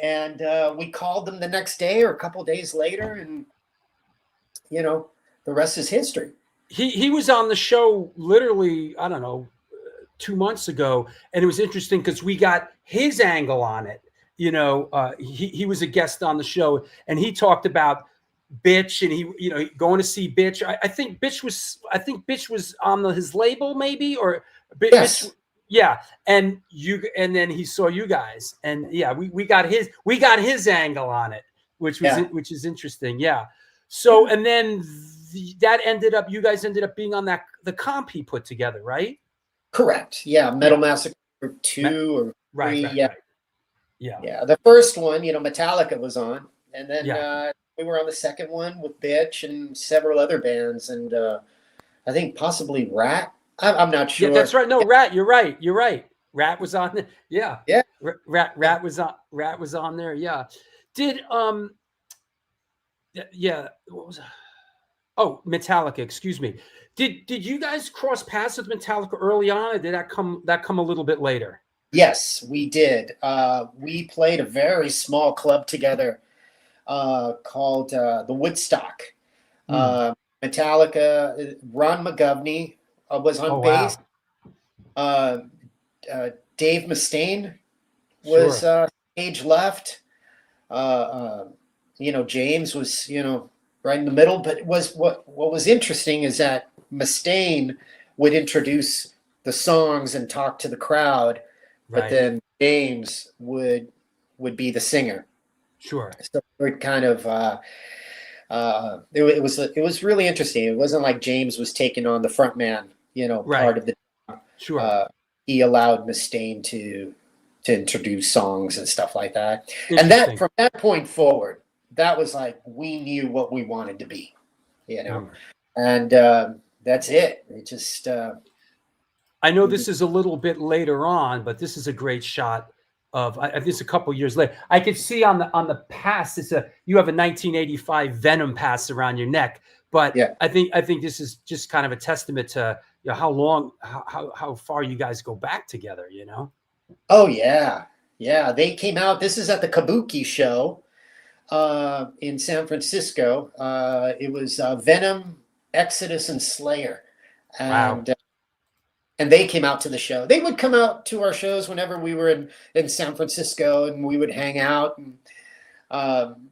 And we called them the next day or a couple days later, and the rest is history. He was on the show literally, I don't know, 2 months ago, and it was interesting because we got his angle on it. He was a guest on the show, and he talked about Bitch, and he going to see Bitch. I think Bitch was on his label, maybe, or Yes. Bitch, yeah. And then he saw you guys, and yeah, we got his angle on it, which is interesting. Yeah. So and then you guys ended up being on the comp he put together, right? Correct. Yeah. Metal Massacre 2 or 3. Right. Yeah. The first one, Metallica was on, and then we were on the second one with Bitch and several other bands, and I think possibly Rat. I'm not sure. Yeah, that's right. No, Rat. You're right. Rat was on there. Yeah. Yeah. Rat was on. Rat was on there. Yeah. Did yeah. What was? Oh, Metallica. Excuse me. Did you guys cross paths with Metallica early on, or did that come a little bit later? Yes, we did. We played a very small club together called the Woodstock. Metallica. Ron McGovney was on bass. Wow. Dave Mustaine was stage left. James was right in the middle. But what was interesting is that Mustaine would introduce the songs and talk to the crowd. but then James would be the singer. Sure. So we're kind of it was really interesting. It wasn't like James was taking on the front man, part of the. Sure. He allowed Mustaine to introduce songs and stuff like that, and that from that point forward, that was like we knew what we wanted to be, and that's it. It just. I know this is a little bit later on, but this is a great shot of. I think it's a couple years later. I could see on the pass. You have a 1985 Venom pass around your neck, but I think this is just kind of a testament to how far you guys go back together. Oh yeah. They came out. This is at the Kabuki show in San Francisco. It was Venom, Exodus, and Slayer, and. And they came out to the show. They would come out to our shows whenever we were in San Francisco, and we would hang out. And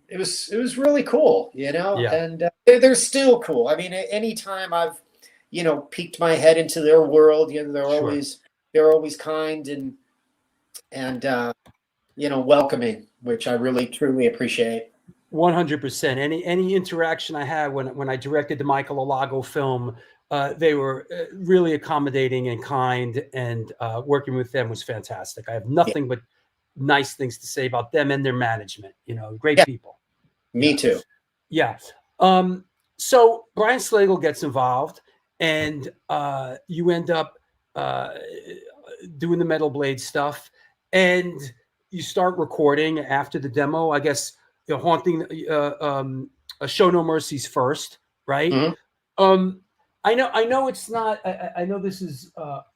it was really cool, And they're still cool. I mean, anytime I've peeked my head into their world, they're always kind and welcoming, which I really truly appreciate. 100%. Any interaction I had when I directed the Michael Alago film. They were really accommodating and kind, and working with them was fantastic. I have nothing but nice things to say about them and their management. Great people. Me too. Yeah. So Brian Slagle gets involved, and you end up doing the Metal Blade stuff, and you start recording after the demo. I guess Haunting Show No Mercies first, right? Mm-hmm. I know it's not. I know this is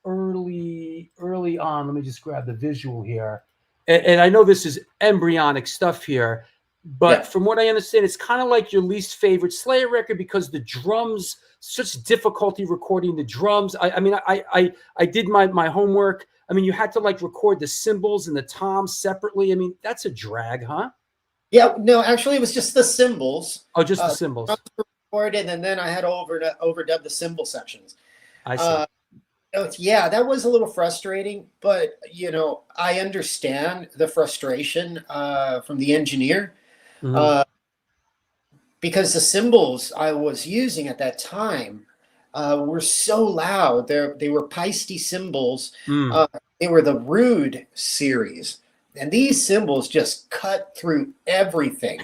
early on. Let me just grab the visual here, and I know this is embryonic stuff here, but from what I understand, it's kind of like your least favorite Slayer record because the drums, such difficulty recording the drums. I did my homework. I mean, you had to record the cymbals and the toms separately. I mean, that's a drag, huh? Yeah. No, actually, it was just the cymbals. Oh, just the cymbals. And then I had to overdub the cymbal sections. I see. That was a little frustrating, but I understand the frustration from the engineer, because the cymbals I was using at that time were so loud. They were Paiste cymbals. They were the Rude series, and these cymbals just cut through everything.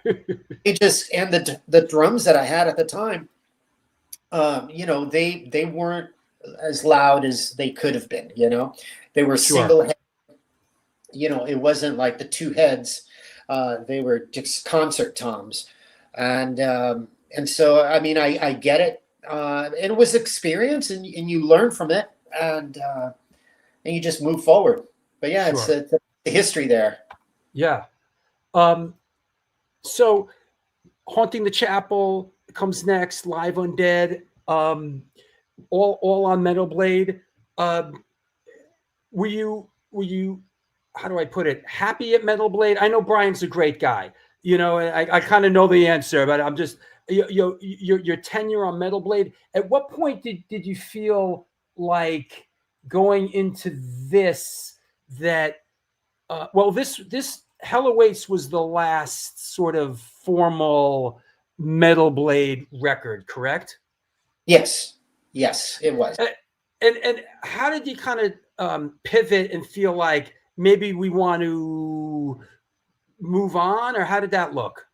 And the drums that I had at the time, they weren't as loud as they could have been. They were single head. It wasn't like the two heads. They were just concert toms, and so I mean I get it. It was experience, and you learn from it, and you just move forward. But it's the history there. Yeah. So, Haunting the Chapel comes next. Live Undead, all on Metal Blade. Were you? How do I put it? Happy at Metal Blade? I know Brian's a great guy. I kind of know the answer, but I'm just your tenure on Metal Blade. At what point did you feel like going into this that? This Hell Awaits was the last sort of formal Metal Blade record, correct? Yes, it was. And how did you kind of pivot and feel like maybe we want to move on, or how did that look?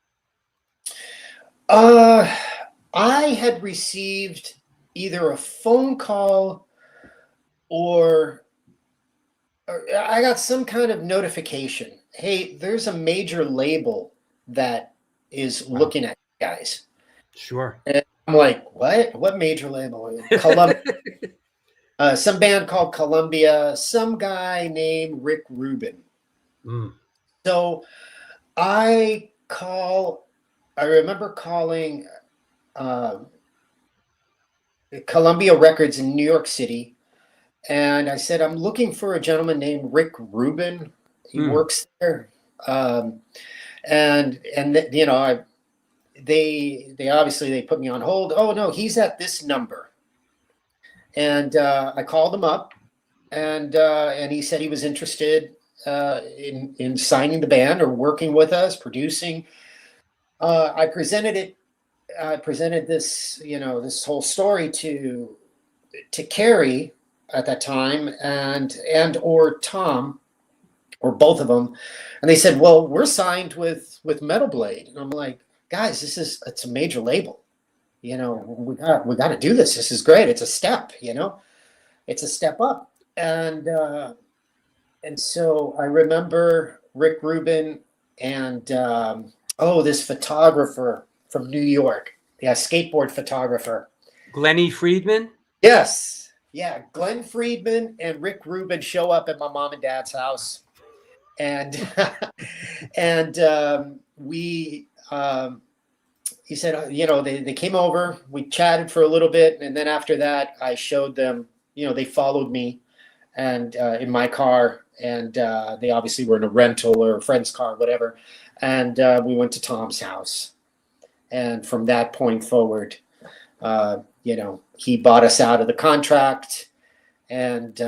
I had received either a phone call or I got some kind of notification. Hey, there's a major label that is looking at you guys. Sure. And I'm like, what? What major label? Columbia. Some band called Columbia. Some guy named Rick Rubin. So I remember calling Columbia Records in New York City, and I said, I'm looking for a gentleman named Rick Rubin. He works there. They obviously put me on hold. Oh no, he's at this number. And I called him up, and he said he was interested in signing the band or working with us, producing. I presented this, this whole story to Carrie at that time and or Tom, or both of them, and they said, "Well, we're signed with Metal Blade," and I'm like, "Guys, it's a major label. We got to do this. This is great. It's a step. It's a step up." And so I remember Rick Rubin and this photographer from New York, yeah, skateboard photographer, Glennie Friedman. Yes, yeah, Glenn Friedman and Rick Rubin show up at my mom and dad's house, and we. He said, they came over, we chatted for a little bit, and then after that, I showed them, they followed me, and in my car, and they obviously were in a rental or a friend's car, whatever, and we went to Tom's house, and from that point forward, he bought us out of the contract, and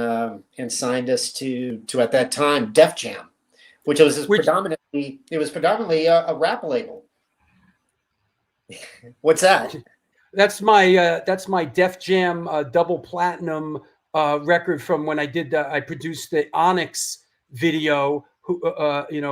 signed us to at that time Def Jam, which was predominantly a rap label. What's that? That's my Def Jam double platinum record from when I produced the Onyx video,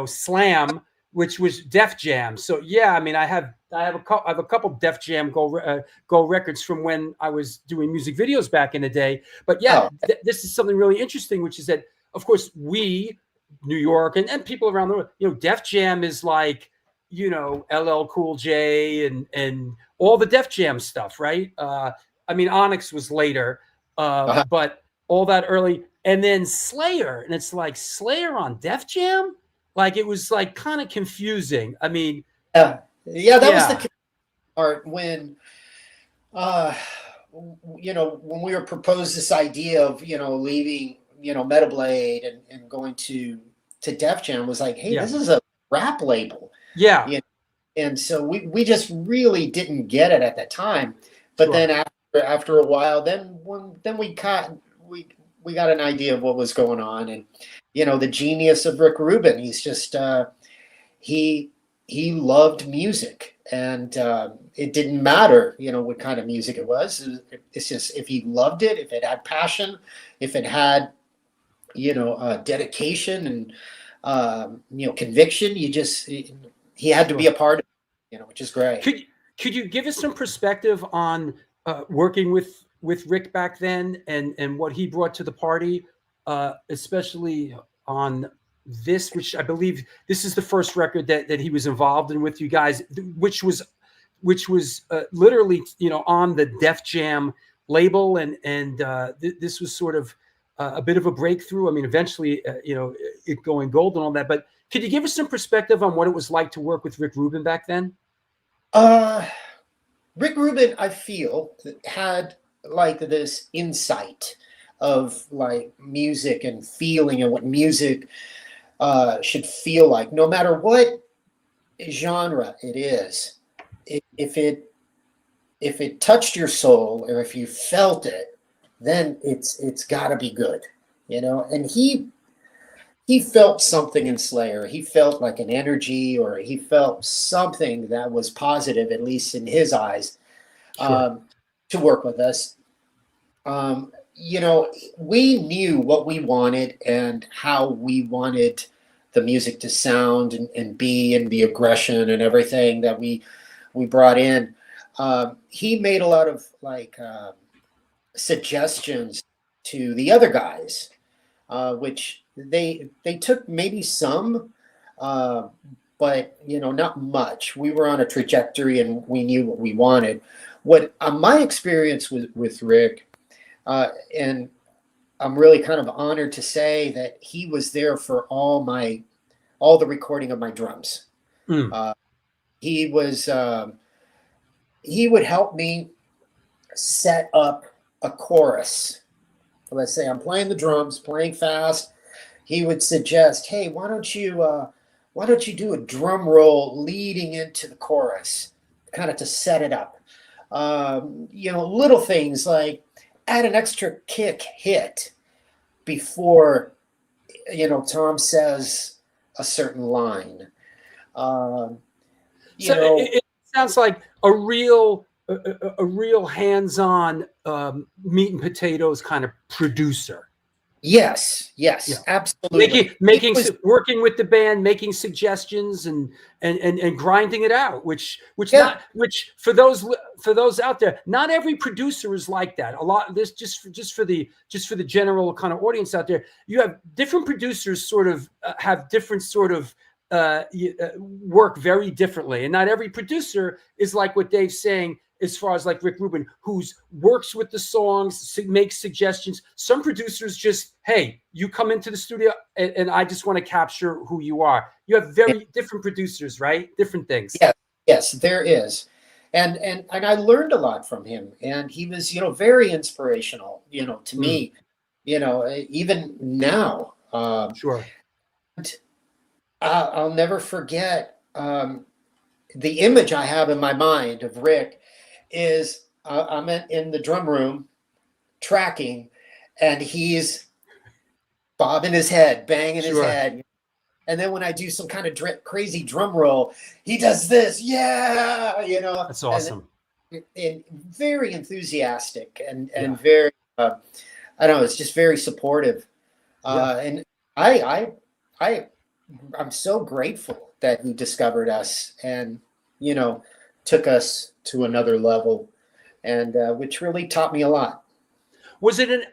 Slam, which was Def Jam. So yeah, I mean, I have a couple Def Jam gold records from when I was doing music videos back in the day. But yeah, this is something really interesting, which is that, of course, we, New York and people around the world, Def Jam is like, LL Cool J and all the Def Jam stuff, right? I mean, Onyx was later, but all that early, and then Slayer, and it's like Slayer on Def Jam, like it was like kind of confusing. I mean, that was the part when, when we were proposed this idea of leaving Metal Blade and going to Def Jam, was like, hey, this is a rap label. Yeah. And so we just really didn't get it at that time. But then after a while, then we got an idea of what was going on. And, the genius of Rick Rubin, he's just, he loved music, and it didn't matter, what kind of music it was. It's just, if he loved it, if it had passion, if it had, dedication and, conviction, he had to be a part of it, which is great. Could you give us some perspective on working with Rick back then and what he brought to the party, especially on this, which I believe this is the first record that he was involved in with you guys, which was literally, on the Def Jam label. And this was sort of a bit of a breakthrough. I mean, eventually, it going gold and all that, but could you give us some perspective on what it was like to work with Rick Rubin back then? Rick Rubin, I feel, had like this insight of like music and feeling and what music should feel like, no matter what genre it is. If it touched your soul, or if you felt it, then it's got to be good, And he felt something in Slayer. He felt like an energy, or he felt something that was positive, at least in his eyes, to work with us. We knew what we wanted and how we wanted the music to sound and be, and the aggression and everything that we brought in. He made a lot of suggestions to the other guys, which they took maybe some, but not much. We were on a trajectory and we knew what we wanted. What my experience with Rick, and I'm really kind of honored to say that he was there for all the recording of my drums. He would help me set up a chorus. Let's say I'm playing the drums, playing fast. He would suggest, hey, why don't you do a drum roll leading into the chorus, kind of to set it up. Little things like add an extra kick hit, before, Tom says a certain line. So it sounds like a real hands-on meat and potatoes kind of producer. Yes, Yeah. absolutely. Working with the band, making suggestions and grinding it out, which for those out there, not every producer is like that. A lot this just for the general kind of audience out there, you have different producers sort of have different sort of work very differently, and not every producer is like what Dave's saying. As far as like Rick Rubin, who's works with the songs, makes suggestions. Some producers just, hey, you come into the studio and I just want to capture who you are. You have very different producers, right? Different things. Yes, there is. And I learned a lot from him. And he was, very inspirational, to me, even now. Sure. And I'll never forget the image I have in my mind of Rick is I'm in the drum room tracking, and he's bobbing his head, banging his head. And then when I do some kind of crazy drum roll, he does this. Yeah. That's awesome. And very enthusiastic and very, I don't know, it's just very supportive. And I'm so grateful that he discovered us and, took us to another level, and which really taught me a lot. Was it an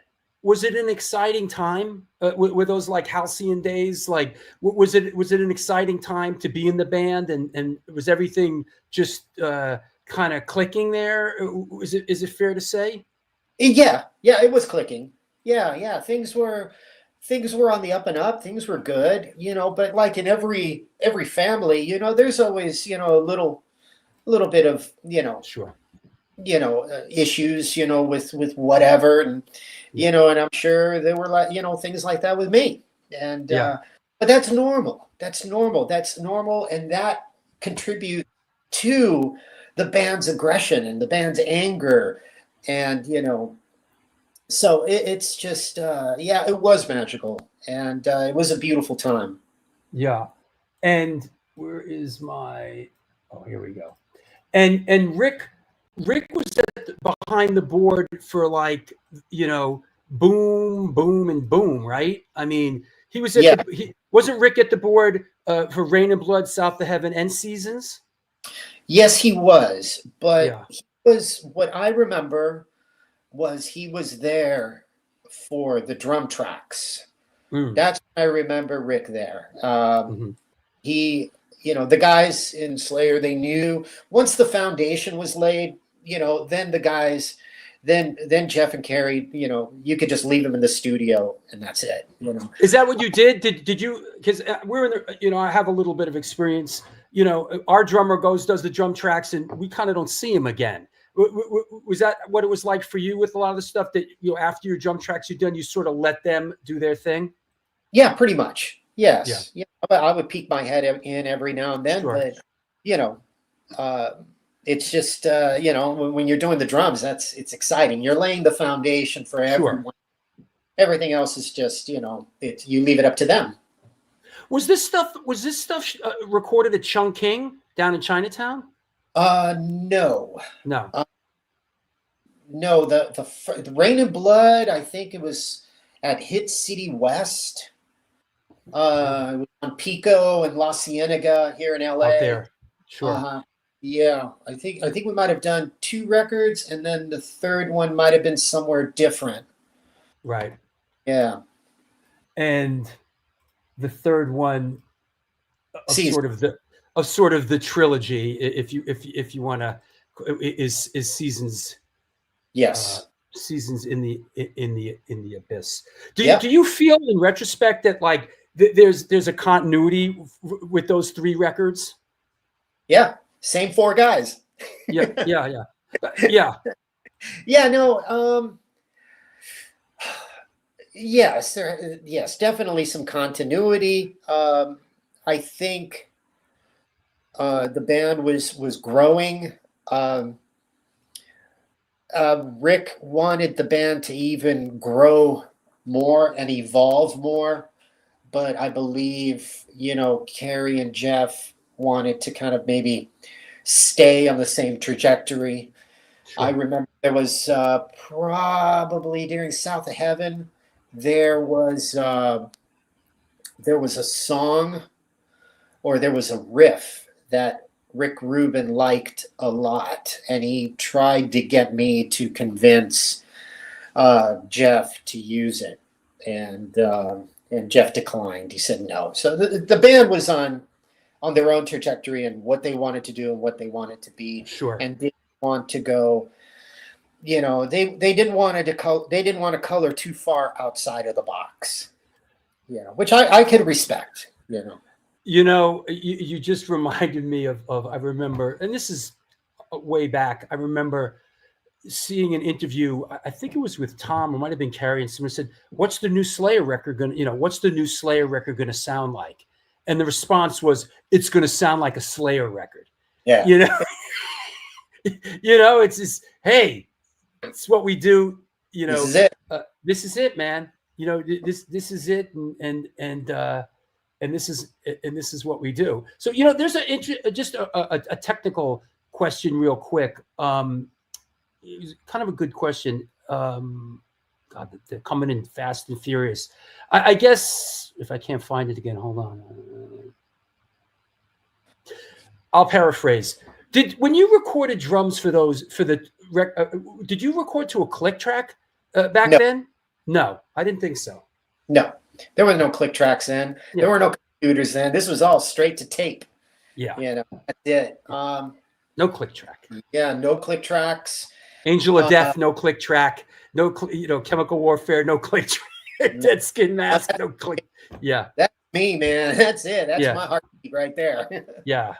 exciting time? Were those like halcyon days? Like, was it an exciting time to be in the band, and was everything just kind of clicking there? Is it fair to say? Yeah, it was clicking. Yeah. Things were on the up and up. Things were good, but like in every family, there's always, a little bit of, Sure. Issues, with whatever. And, and I'm sure there were like, things like that with me. And, but that's normal. That's normal. And that contributes to the band's aggression and the band's anger. And, so it's just, it was magical. And it was a beautiful time. Yeah. And where is oh, here we go. And Rick was behind the board for like, boom, boom, and boom, right? I mean, he was wasn't Rick at the board for Rain and Blood, South of Heaven, and Seasons? Yes, he was. But he was, what I remember was he was there for the drum tracks. That's when I remember Rick there. He, the guys in Slayer, they knew once the foundation was laid, then the guys, then Jeff and Kerry, you could just leave them in the studio and that's it. Is that what you did? Did you? Because we're in the, I have a little bit of experience. Our drummer does the drum tracks, and we kind of don't see him again. Was that what it was like for you with a lot of the stuff that after your drum tracks you're done, you sort of let them do their thing? Yeah, pretty much. Yes. Yeah. I would peek my head in every now and then, but it's just when you're doing the drums, it's exciting. You're laying the foundation for everyone. Sure. Everything else is just you leave it up to them. Was this stuff recorded at Chung King down in Chinatown? No. No. No. The Rain and Blood, I think it was at Hit City West. On Pico and La Cienega here in LA. Out there. Sure. Yeah. I think we might have done 2 records, and then the third one might have been somewhere different. Right. Yeah. And the third one of sort of the trilogy, if you want to, is Seasons. Yes. Seasons in the Abyss. Do you feel in retrospect that like there's a continuity with those 3 records? Yeah, same 4 guys. Yeah. No. Yes, definitely some continuity. I think the band was growing. Rick wanted the band to even grow more and evolve more. But I believe, Carrie and Jeff wanted to kind of maybe stay on the same trajectory. Sure. I remember there was probably during South of Heaven, there was a song or there was a riff that Rick Rubin liked a lot, and he tried to get me to convince Jeff to use it, and Jeff declined. He said no. So the band was on their own trajectory and what they wanted to do and what they wanted to be, Sure. and didn't want to go. They didn't want to color too far outside of the box. Which I could respect. You just reminded me of I remember, and this is way back. I remember seeing an interview. I think it was with Tom, or might have been Carrie, and someone said, "What's the new Slayer record going to? What's the new Slayer record going to sound like?" And the response was, "It's going to sound like a Slayer record." Yeah. It's just, hey, it's what we do. This is it. This is it, man. This is it, and this is what we do. So there's just a technical question, real quick. It was kind of a good question. God, they're coming in fast and furious. I guess if I can't find it again, hold on. I'll paraphrase. When you recorded drums for did you record to a click track back then? No, I didn't think so. No, there were no click tracks then. Yeah. There were no computers then. This was all straight to tape. Yeah. That's it. No click track. Yeah, no click tracks. Angel of Death, no click track. No, Chemical Warfare, no click track. Dead Skin Mask, no click. Yeah. That's me, man. That's it. That's my heartbeat right there. Yeah.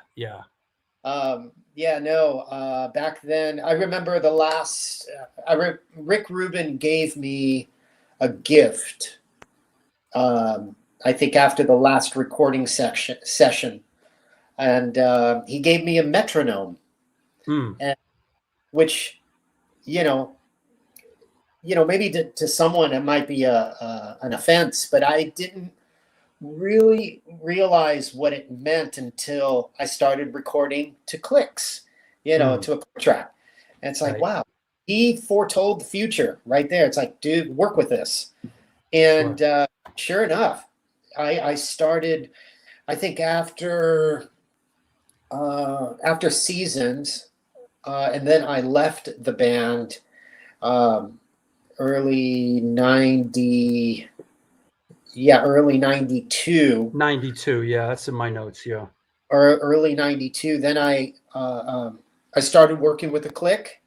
Back then, I remember the last. Rick Rubin gave me a gift. I think after the last recording session, and he gave me a metronome, and which, maybe to someone it might be an offense, but I didn't really realize what it meant until I started recording to clicks, to a click track. And it's like, wow, he foretold the future right there. It's like, dude, work with this. And sure enough, I started, I think after Seasons, and then I left the band early 92. 92, yeah, that's in my notes, yeah. Or early 92. Then I started working with a click,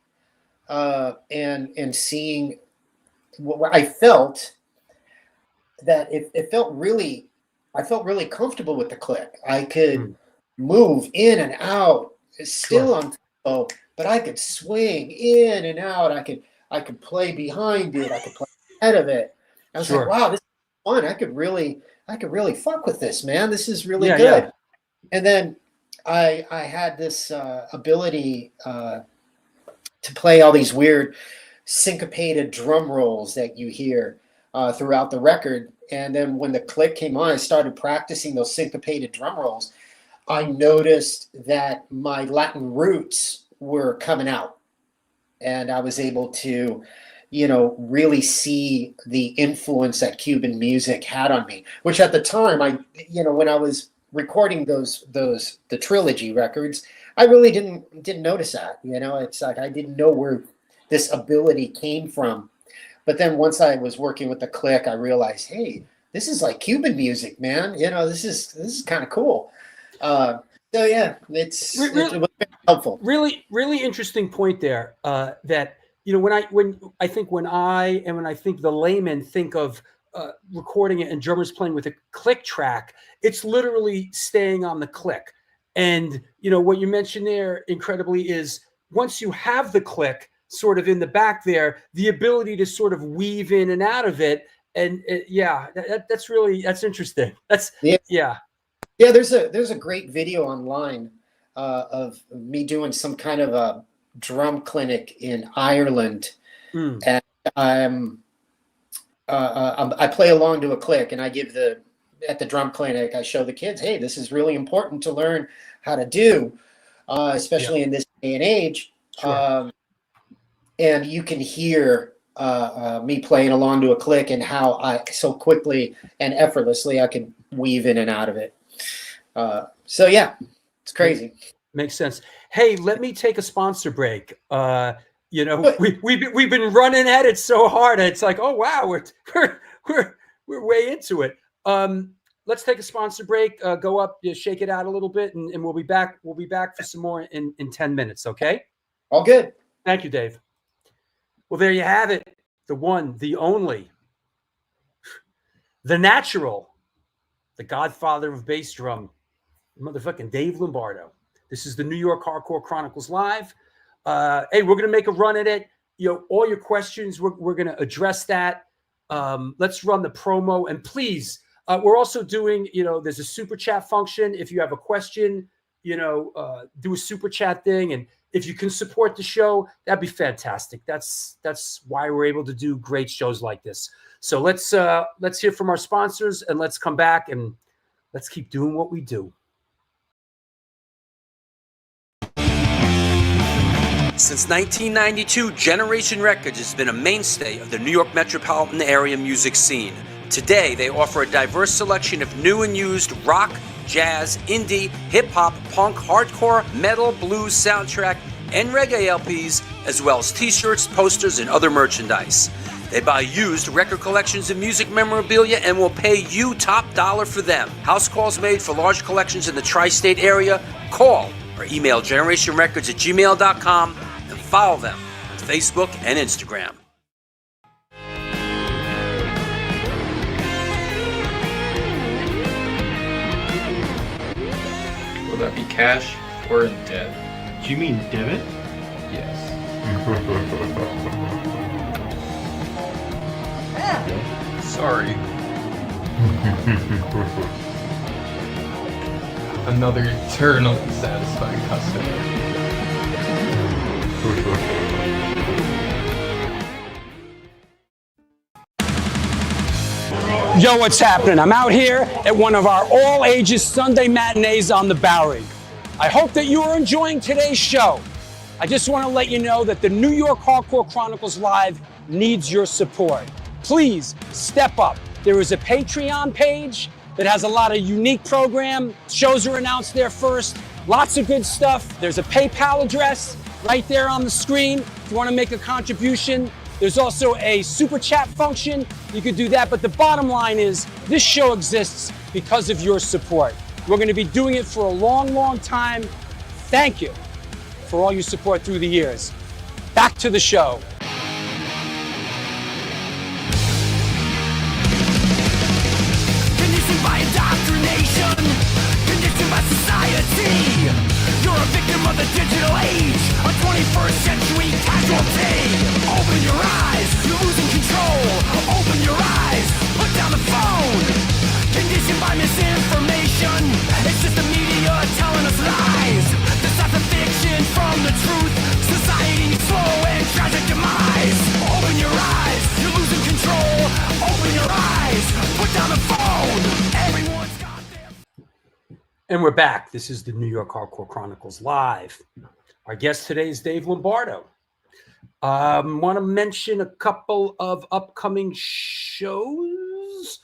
and seeing what I felt that it felt really, I felt really comfortable with the click. I could move in and out, still on tempo, but I could swing in and out. I could play behind it. I could play ahead of it. I was like, wow, this is fun. I could really fuck with this, man. This is really good. Yeah. And then I had this ability to play all these weird syncopated drum rolls that you hear throughout the record. And then when the click came on, I started practicing those syncopated drum rolls. I noticed that my Latin roots were coming out, and I was able to, really see the influence that Cuban music had on me, which at the time when I was recording the trilogy records, I really didn't notice that. It's like I didn't know where this ability came from. But then once I was working with the click, I realized, hey, this is like Cuban music, man. This is kind of cool. So yeah, it was helpful. Really, really interesting point there. That when I think the layman think of recording it and drummers playing with a click track, it's literally staying on the click. And what you mentioned there incredibly is once you have the click sort of in the back there, the ability to sort of weave in and out of it. And that's interesting. Yeah. There's a great video online of me doing some kind of a drum clinic in Ireland, and I play along to a click, and I give at the drum clinic, I show the kids, hey, this is really important to learn how to do, especially in this day and age. Sure. And you can hear me playing along to a click and how I so quickly and effortlessly I can weave in and out of it. So yeah, it's crazy. Makes sense. Hey, let me take a sponsor break. We've been running at it so hard. It's like, oh wow, we're way into it. Let's take a sponsor break. Go up, shake it out a little bit, and we'll be back. We'll be back for some more in 10 minutes. Okay. All good. Thank you, Dave. Well, there you have it. The one, the only, the natural, the godfather of bass drum, motherfucking Dave Lombardo. This is the New York Hardcore Chronicles Live. Hey, we're going to make a run at it. All your questions, we're going to address that. Let's run the promo. And please, we're also doing, there's a super chat function. If you have a question, do a super chat thing. And if you can support the show, that'd be fantastic. That's why we're able to do great shows like this. So let's hear from our sponsors, and let's come back and let's keep doing what we do. Since 1992, Generation Records has been a mainstay of the New York metropolitan area music scene. Today, they offer a diverse selection of new and used rock, jazz, indie, hip-hop, punk, hardcore, metal, blues, soundtrack, and reggae LPs, as well as t-shirts, posters, and other merchandise. They buy used record collections and music memorabilia and will pay you top dollar for them. House calls made for large collections in the tri-state area. Call or email generationrecords@gmail.com and follow them on Facebook and Instagram. Will that be cash or in debt? Do you mean debit? Yes. Sorry. Another eternally satisfied customer. Yo, what's happening? I'm out here at one of our all-ages Sunday matinees on the Bowery. I hope that you are enjoying today's show. I just want to let you know that the New York Hardcore Chronicles Live needs your support. Please step up. There is a Patreon page that has a lot of unique program. Shows are announced there first. Lots of good stuff. There's a PayPal address right there on the screen if you want to make a contribution. There's also a super chat function. You could do that, but the bottom line is this show exists because of your support. We're going to be doing it for a long, long time. Thank you for all your support through the years. Back to the show. Conditioned by indoctrination, conditioned by society. You're a victim of the digital age, a 21st century casualty. Open your eyes, you're losing control. Open your eyes, put down the phone. Conditioned by misinformation, it's just the media telling us lies. Decipher fiction from the truth. Society's slow and tragic demise. Open your eyes, you're losing control. Open your eyes, put down the phone. Everyone's got their... And we're back. This is the New York Hardcore Chronicles Live. Our guest today is Dave Lombardo. Want to mention a couple of upcoming shows.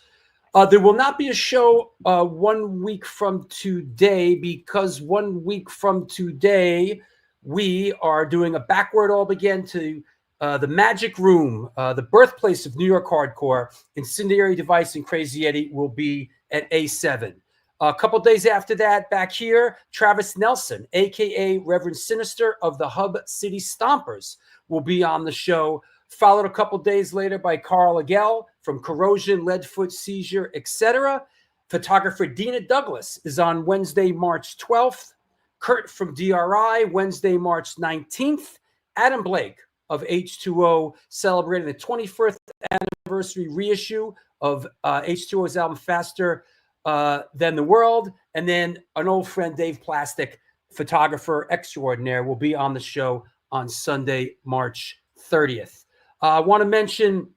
There will not be a show 1 week from today because 1 week from today we are doing a backward all again to the Magic Room, the birthplace of New York Hardcore. Incendiary Device and Crazy Eddie will be at A7. A couple days after that, back here, Travis Nelson, a.k.a. Reverend Sinister of the Hub City Stompers, will be on the show. Followed a couple days later by Carl Agell from Corrosion, Leadfoot, Seizure, etc. Photographer Dina Douglas is on Wednesday, March 12th. Kurt from DRI, Wednesday, March 19th. Adam Blake of H2O celebrating the 21st anniversary reissue of H2O's album Faster Than the World. And then an old friend, Dave Plastic, photographer extraordinaire, will be on the show on Sunday, March 30th. I want to mention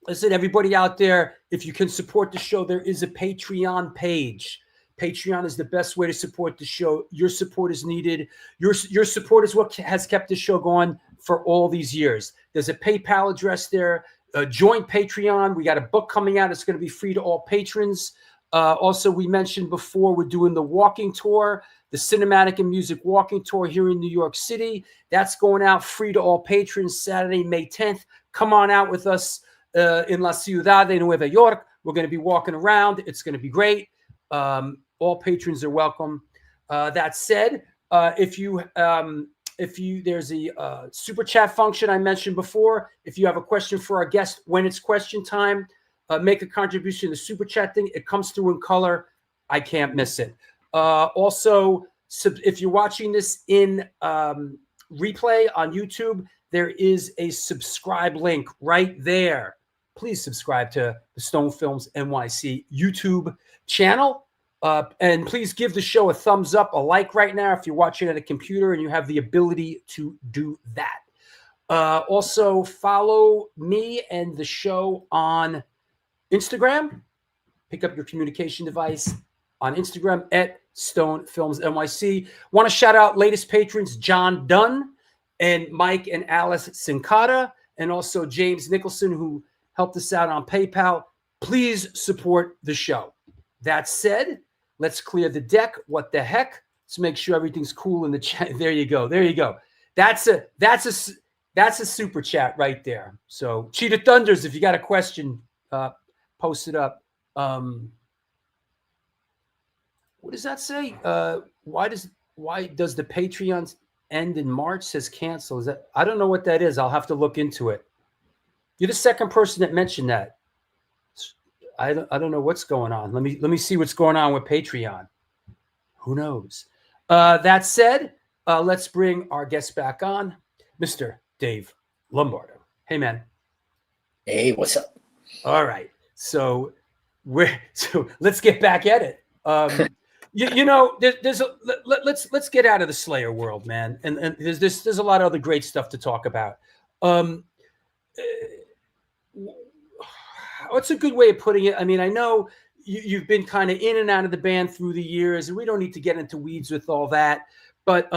listen, everybody out there, if you can support the show, there is a Patreon page. Patreon is the best way to support the show. Your support is needed. Your support is what has kept the show going for all these years. There's a PayPal address there. Join Patreon. We got a book coming out. It's going to be free to all patrons. Also, we mentioned before, we're doing the walking tour, the Cinematic and Music walking tour here in New York City. That's going out free to all patrons Saturday, May 10th. Come on out with us in La Ciudad de Nueva York. We're going to be walking around. It's going to be great. All patrons are welcome. That said, if there's a super chat function I mentioned before. If you have a question for our guest when it's question time, make a contribution to the super chat thing. It comes through in color. I can't miss it. Also, if you're watching this in replay on YouTube, there is a subscribe link right there. Please subscribe to the Stone Films NYC YouTube channel. And please give the show a thumbs up, a like right now if you're watching at a computer and you have the ability to do that. Also, follow me and the show on Instagram. Pick up your communication device on Instagram at Stone Films NYC. Want to shout out latest patrons John Dunn and Mike and Alice Sincata, and also James Nicholson, who helped us out on PayPal. Please support the show. That said, let's clear the deck. What the heck? Let's make sure everything's cool in the chat. There you go. There you go. That's a super chat right there. So Cheetah Thunders, if you got a question, post it up. What does that say? Why does the Patreon end in March? Says cancel. Is that? I don't know what that is. I'll have to look into it. You're the second person that mentioned that. I don't know what's going on. Let me see what's going on with Patreon. Who knows? That said, let's bring our guest back on, Mr. Dave Lombardo. Hey, man. Hey, what's up? All right. So let's get back at it. Let's get out of the Slayer world, man. And there's a lot of other great stuff to talk about. What's a good way of putting it? I mean, I know you've been kind of in and out of the band through the years, and we don't need to get into weeds with all that. But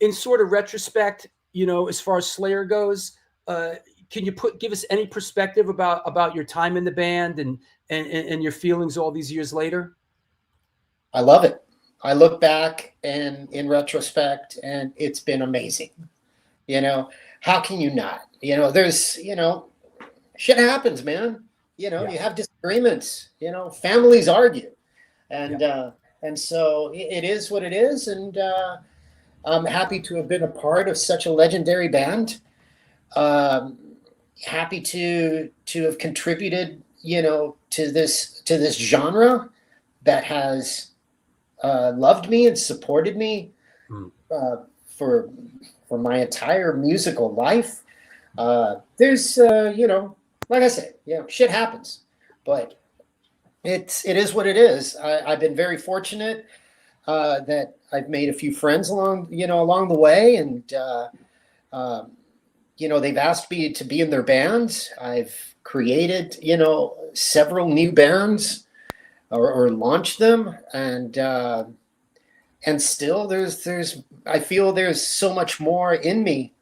in sort of retrospect, as far as Slayer goes, can you give us any perspective about your time in the band and your feelings all these years later? I love it. I look back and in retrospect, and it's been amazing. How can you not? There's, shit happens, man. You have disagreements, families argue. And so it is what it is. And I'm happy to have been a part of such a legendary band. Happy to have contributed, to this genre that has loved me and supported me for my entire musical life. There's, like I said, shit happens, but it is what it is. I've been very fortunate that I've made a few friends along the way, and they've asked me to be in their bands. I've created, several new bands or launched them, and still I feel there's so much more in me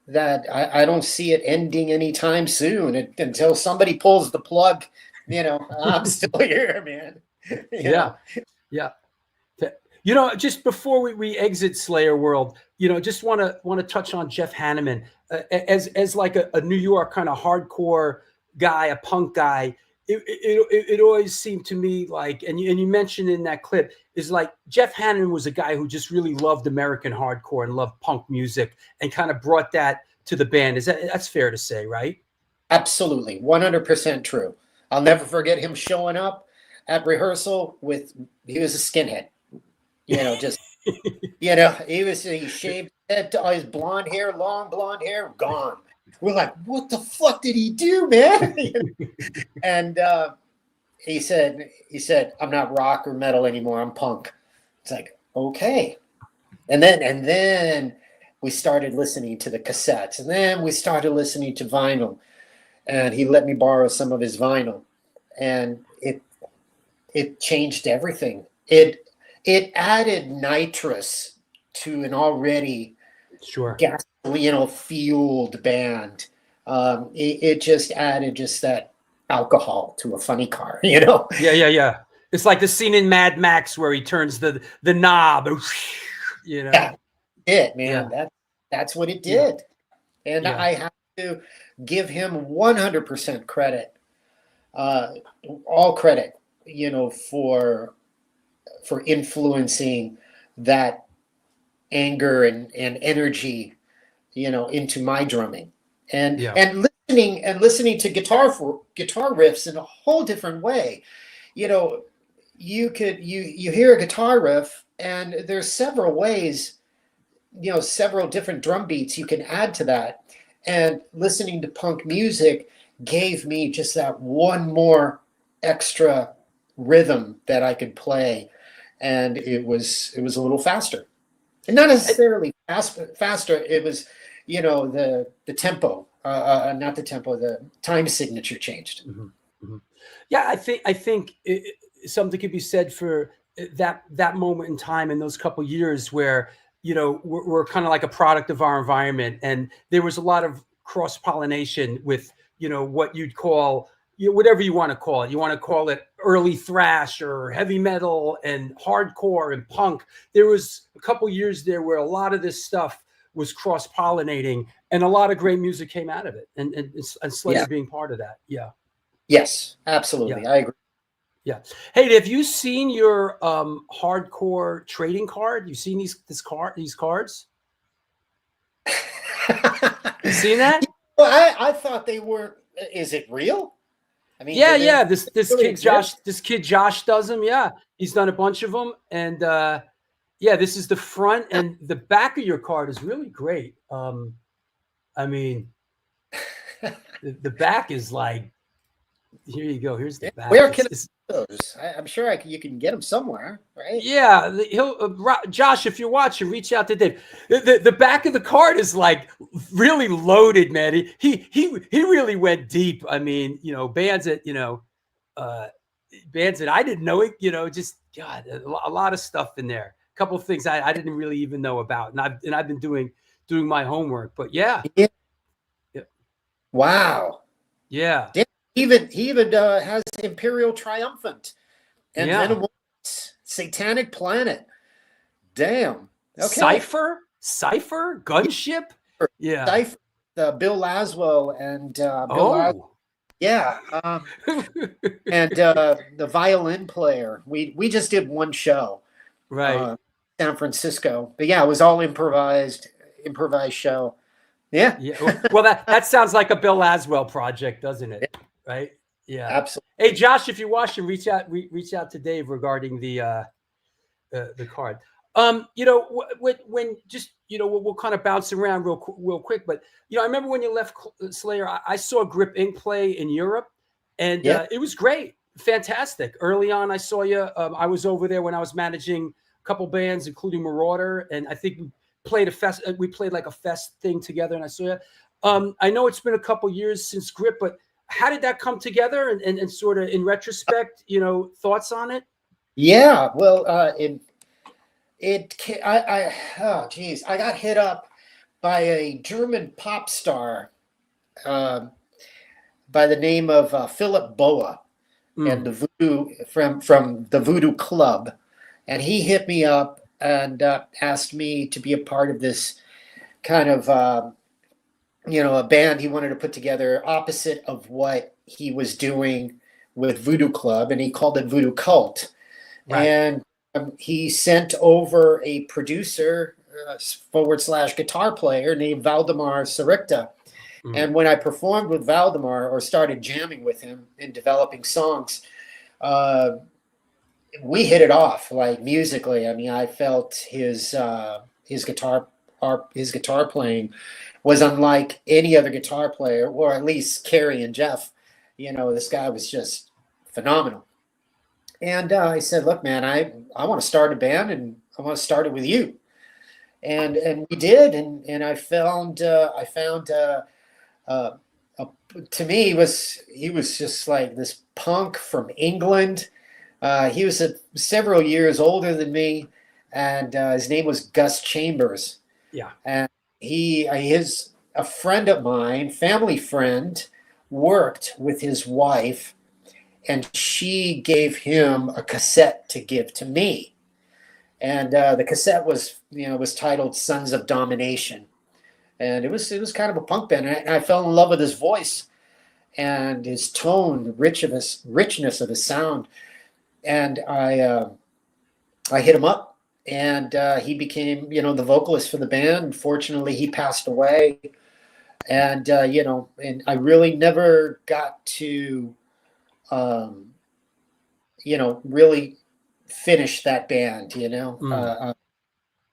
that I don't see it ending anytime soon. Until somebody pulls the plug, I'm still here, man. Yeah. Just before we exit Slayer world, just want to touch on Jeff Hanneman as like a New York kind of hardcore guy, a punk guy. It always seemed to me like, and you mentioned in that clip, is like Jeff Hanneman was a guy who just really loved American hardcore and loved punk music and kind of brought that to the band. That's fair to say, right? Absolutely. 100% true. I'll never forget him showing up at rehearsal he was a skinhead, he shaved head to his blonde hair, long blonde hair, gone. We're like, what the fuck did he do, man? And he said, I'm not rock or metal anymore. I'm punk. It's like, okay. And then we started listening to the cassettes, and then we started listening to vinyl. and he let me borrow some of his vinyl, and it changed everything. It added nitrous to an already Sure. gasoline fueled band. It just added just that alcohol to a funny car, you know? Yeah. It's like the scene in Mad Max where he turns the knob, you know. Yeah, it, man. That's what it did. And Yeah. I have to give him 100% credit, all credit, you know, for influencing that anger and energy, you know, into my drumming, and listening to guitar riffs in a whole different way. You know, you hear a guitar riff, and there's several ways, you know, several different drum beats you can add to that. And listening to punk music gave me just that one more extra rhythm that I could play, and it was a little faster, and not necessarily faster. It was, you know, the tempo, not the tempo, the time signature changed. Yeah, I think something could be said for that moment in time in those couple years where, you know, we're kind of like a product of our environment, and there was a lot of cross pollination with, you know, what you'd call, you know, whatever you want to call it. You want to call it early thrash or heavy metal and hardcore and punk. There was a couple years there where a lot of this stuff was cross pollinating, and a lot of great music came out of it, and Slayer being part of that. Yeah. Yes, absolutely. I agree. Yeah. Hey, have you seen your hardcore trading card? You seen these cards? You seen that? Well, I thought they were. Is it real? I mean, yeah. This really kid Josh does them. Yeah, he's done a bunch of them, and yeah, this is the front, and the back of your card is really great. I mean, the back is like, here you go. Here's the back. Where can those? I'm sure you can get them somewhere, right? Yeah, Josh, if you're watching, reach out to Dave. The back of the card is like really loaded, man. He really went deep. I mean, you know, bands that I didn't know it. You know, just God, a lot of stuff in there. A couple of things I didn't really even know about, and I've been doing my homework. But yeah. Wow. Yeah. He even has Imperial Triumphant and Venom, Satanic Planet. Damn. Okay. Cypher, Gunship. Yeah. Cypher, Bill Laswell and Bill Laswell. Yeah. And the violin player. We just did one show. Right. San Francisco. But yeah, it was all improvised show. Yeah. Well, that sounds like a Bill Laswell project, doesn't it? Right. Yeah. Absolutely. Hey, Josh, if you're watching, reach out to Dave regarding the card. You know, when just, you know, we'll kind of bounce around real quick, but you know, I remember when you left Slayer, I saw Grip Inc. play in Europe, and it was great, fantastic. Early on, I saw you. I was over there when I was managing a couple bands, including Marauder, and I think we played like a fest thing together, and I saw you. I know it's been a couple years since Grip, but how did that come together? And sort of in retrospect, you know, thoughts on it? Yeah, well, I got hit up by a German pop star by the name of Philip Boa, and the Voodoo from the Voodoo Club, and he hit me up and asked me to be a part of this kind of you know, a band he wanted to put together opposite of what he was doing with Voodoo Club, and he called it Voodoo Cult. Right. And he sent over a producer / guitar player named Valdemar Sarikta. And when I performed with Valdemar or started jamming with him and developing songs, we hit it off, like musically. I mean, I felt his guitar playing was unlike any other guitar player, or at least Kerry and Jeff. You know, this guy was just phenomenal. And I said, look, man, I want to start a band, and I want to start it with you. And we did, and I found to me, he was just like this punk from England. He was several years older than me, and his name was Gus Chambers. Yeah. And a friend of mine, family friend, worked with his wife, and she gave him a cassette to give to me. And the cassette was titled "Sons of Domination," and it was kind of a punk band. And I fell in love with his voice and his tone, the richness of his sound. And I hit him up, and he became, the vocalist for the band. Unfortunately, he passed away, and and I really never got to, really finish that band.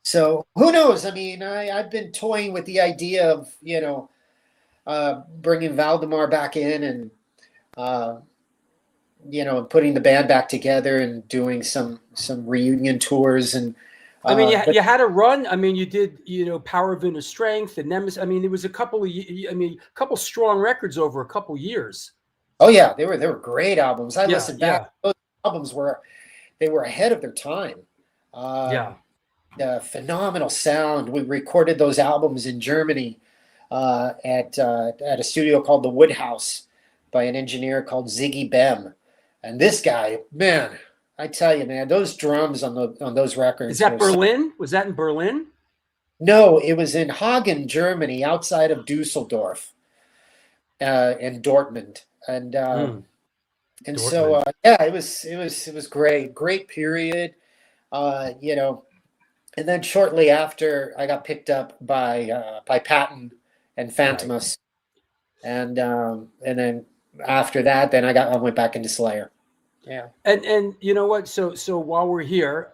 So who knows? I mean, I've been toying with the idea of bringing Valdemar back in and putting the band back together and doing some reunion tours. And I mean, you had a run. I mean, you did, Power of Inner Strength and Nemesis. I mean, there was a couple strong records over a couple years. Oh yeah, they were great albums. I listened back. Yeah. Those albums were ahead of their time. Phenomenal sound. We recorded those albums in Germany at a studio called the Woodhouse by an engineer called Ziggy Bem. And this guy, man, I tell you, man, those drums on those records. Is that Berlin? Was that in Berlin? No, it was in Hagen, Germany, outside of Dusseldorf, and Dortmund. And Dortmund. So it was great period, and then shortly after I got picked up by Patton and Phantomus, and then after that, then I went back into Slayer. Yeah. And you know what? So while we're here,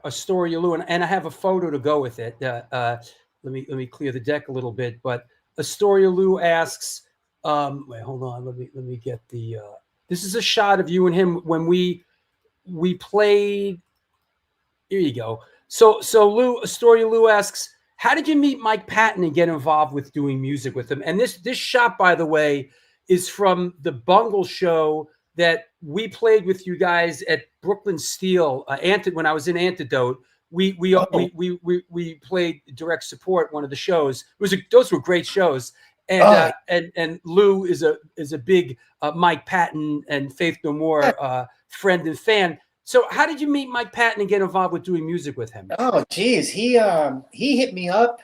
Astoria Lou, and I have a photo to go with it. Let me clear the deck a little bit. But Astoria Lou asks, wait, hold on. Let me get the. This is a shot of you and him when we played. Here you go. So Astoria Lou asks, how did you meet Mike Patton and get involved with doing music with him? And this shot, by the way, is from the Bungle show that we played with you guys at Brooklyn Steel. When I was in Antidote, we played direct support one of the shows. Those were great shows. And and Lou is a big Mike Patton and Faith No More friend and fan. So how did you meet Mike Patton and get involved with doing music with him? Oh, geez. He hit me up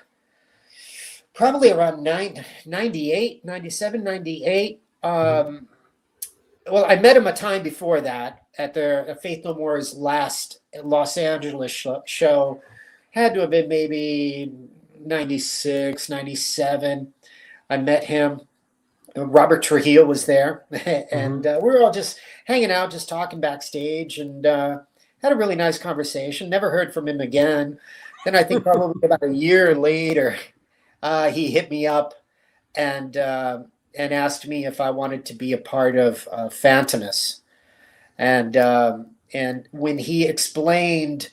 probably around 98, 97, 98. Well, I met him a time before that at the Faith No More's last Los Angeles show. Had to have been maybe 96, 97. I met him. Robert Trujillo was there, and we were all just hanging out, just talking backstage, and had a really nice conversation. Never heard from him again. Then I think probably about a year later, he hit me up and asked me if I wanted to be a part of Phantomus. And when he explained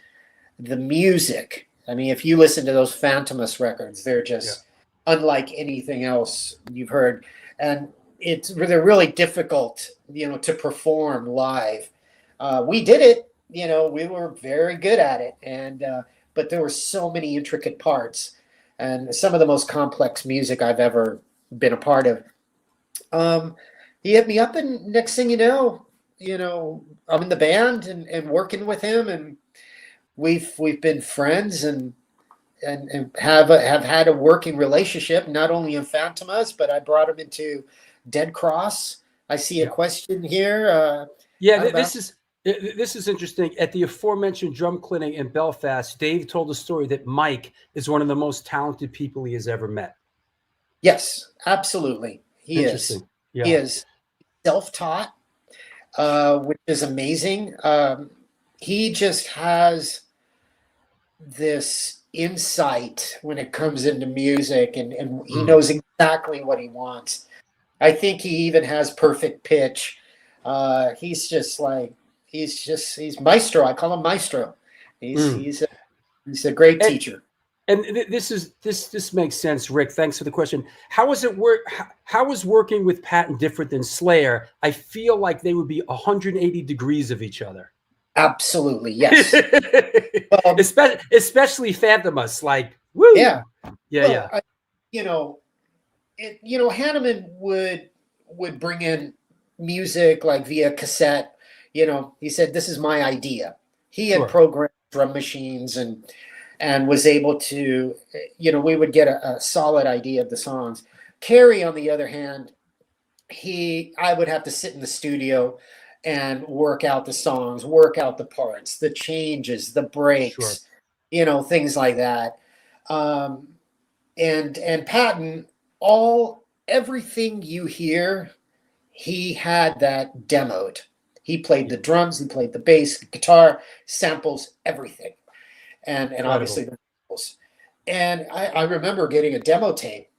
the music, I mean, if you listen to those Phantomus records, they're just unlike anything else you've heard. And they're really difficult, to perform live. We did it, we were very good at it. And but there were so many intricate parts and some of the most complex music I've ever been a part of. He hit me up, and next thing you know, I'm in the band and working with him, and we've been friends and have had a working relationship, not only in Phantomus, but I brought him into Dead Cross. I see a question here. This is interesting. At the aforementioned drum clinic in Belfast, Dave told the story that Mike is one of the most talented people he has ever met. Yes, absolutely. He is. Yeah. He is self-taught, which is amazing. He just has this insight when it comes into music, and he knows exactly what he wants. I think he even has perfect pitch. He's maestro. I call him maestro. He's a great teacher. And this makes sense, Rick. Thanks for the question. How is it work? How is working with Patton different than Slayer? I feel like they would be 180 degrees of each other. Absolutely, yes. Especially Phantomus, like woo. Yeah, Yeah, well, yeah. Hanneman would bring in music like via cassette. He said, "This is my idea." He had Sure. programmed drum machines and was able to, we would get a solid idea of the songs. Kerry, on the other hand, I would have to sit in the studio and work out the songs, work out the parts, the changes, the breaks, things like that. And Patton, everything you hear, he had that demoed. He played the drums, he played the bass, guitar, samples, everything. And obviously the vocals. And I remember getting a demo tape.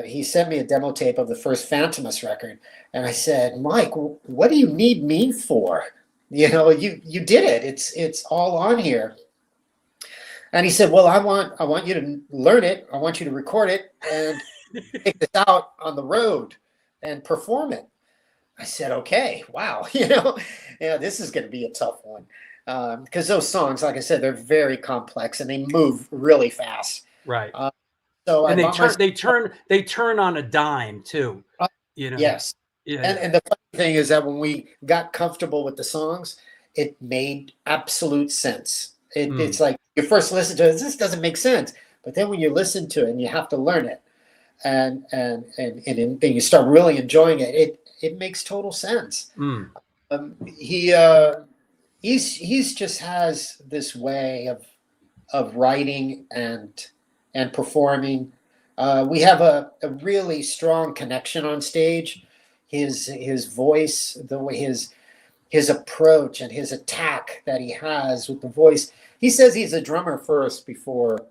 He sent me a demo tape of the first Phantomus record. And I said, "Mike, what do you need me for? You did it. It's all on here." And he said, "Well, I want you to learn it. I want you to record it and take this out on the road and perform it." I said, "Okay, wow, this is going to be a tough one." Because those songs, like I said, they're very complex and they move really fast. Right. So and they turn on a dime too. Yes. Yeah. And the funny thing is that when we got comfortable with the songs, it made absolute sense. It's like you first listen to it, this doesn't make sense. But then when you listen to it and you have to learn it, and then you start really enjoying it, it makes total sense. He's just has this way of writing and performing. We have a really strong connection on stage. His voice, the way his approach and his attack that he has with the voice. He says he's a drummer first before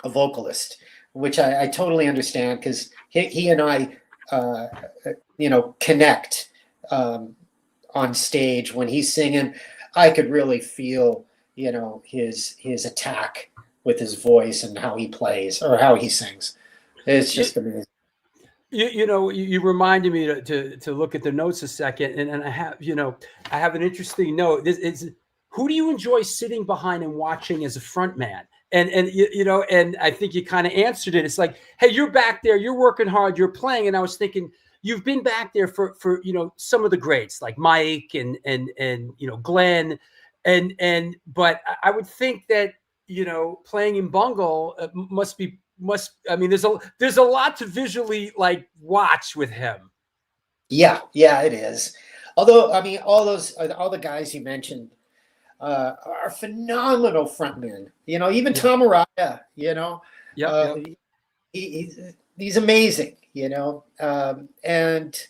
a vocalist, which I totally understand because he and I, connect on stage when he's singing. I could really feel, his attack with his voice and how he plays or how he sings. It's just amazing. You reminded me to look at the notes a second, and I have an interesting note. Who do you enjoy sitting behind and watching as a front man? And I think you kind of answered it. It's like, hey, you're back there, you're working hard, you're playing, and I was thinking you've been back there for some of the greats like Mike and Glenn, but I would think that playing in Bungle there's a lot to visually like watch with him. Yeah, it is. Although all the guys you mentioned are phenomenal frontmen. Even Tom Araya. He's amazing. And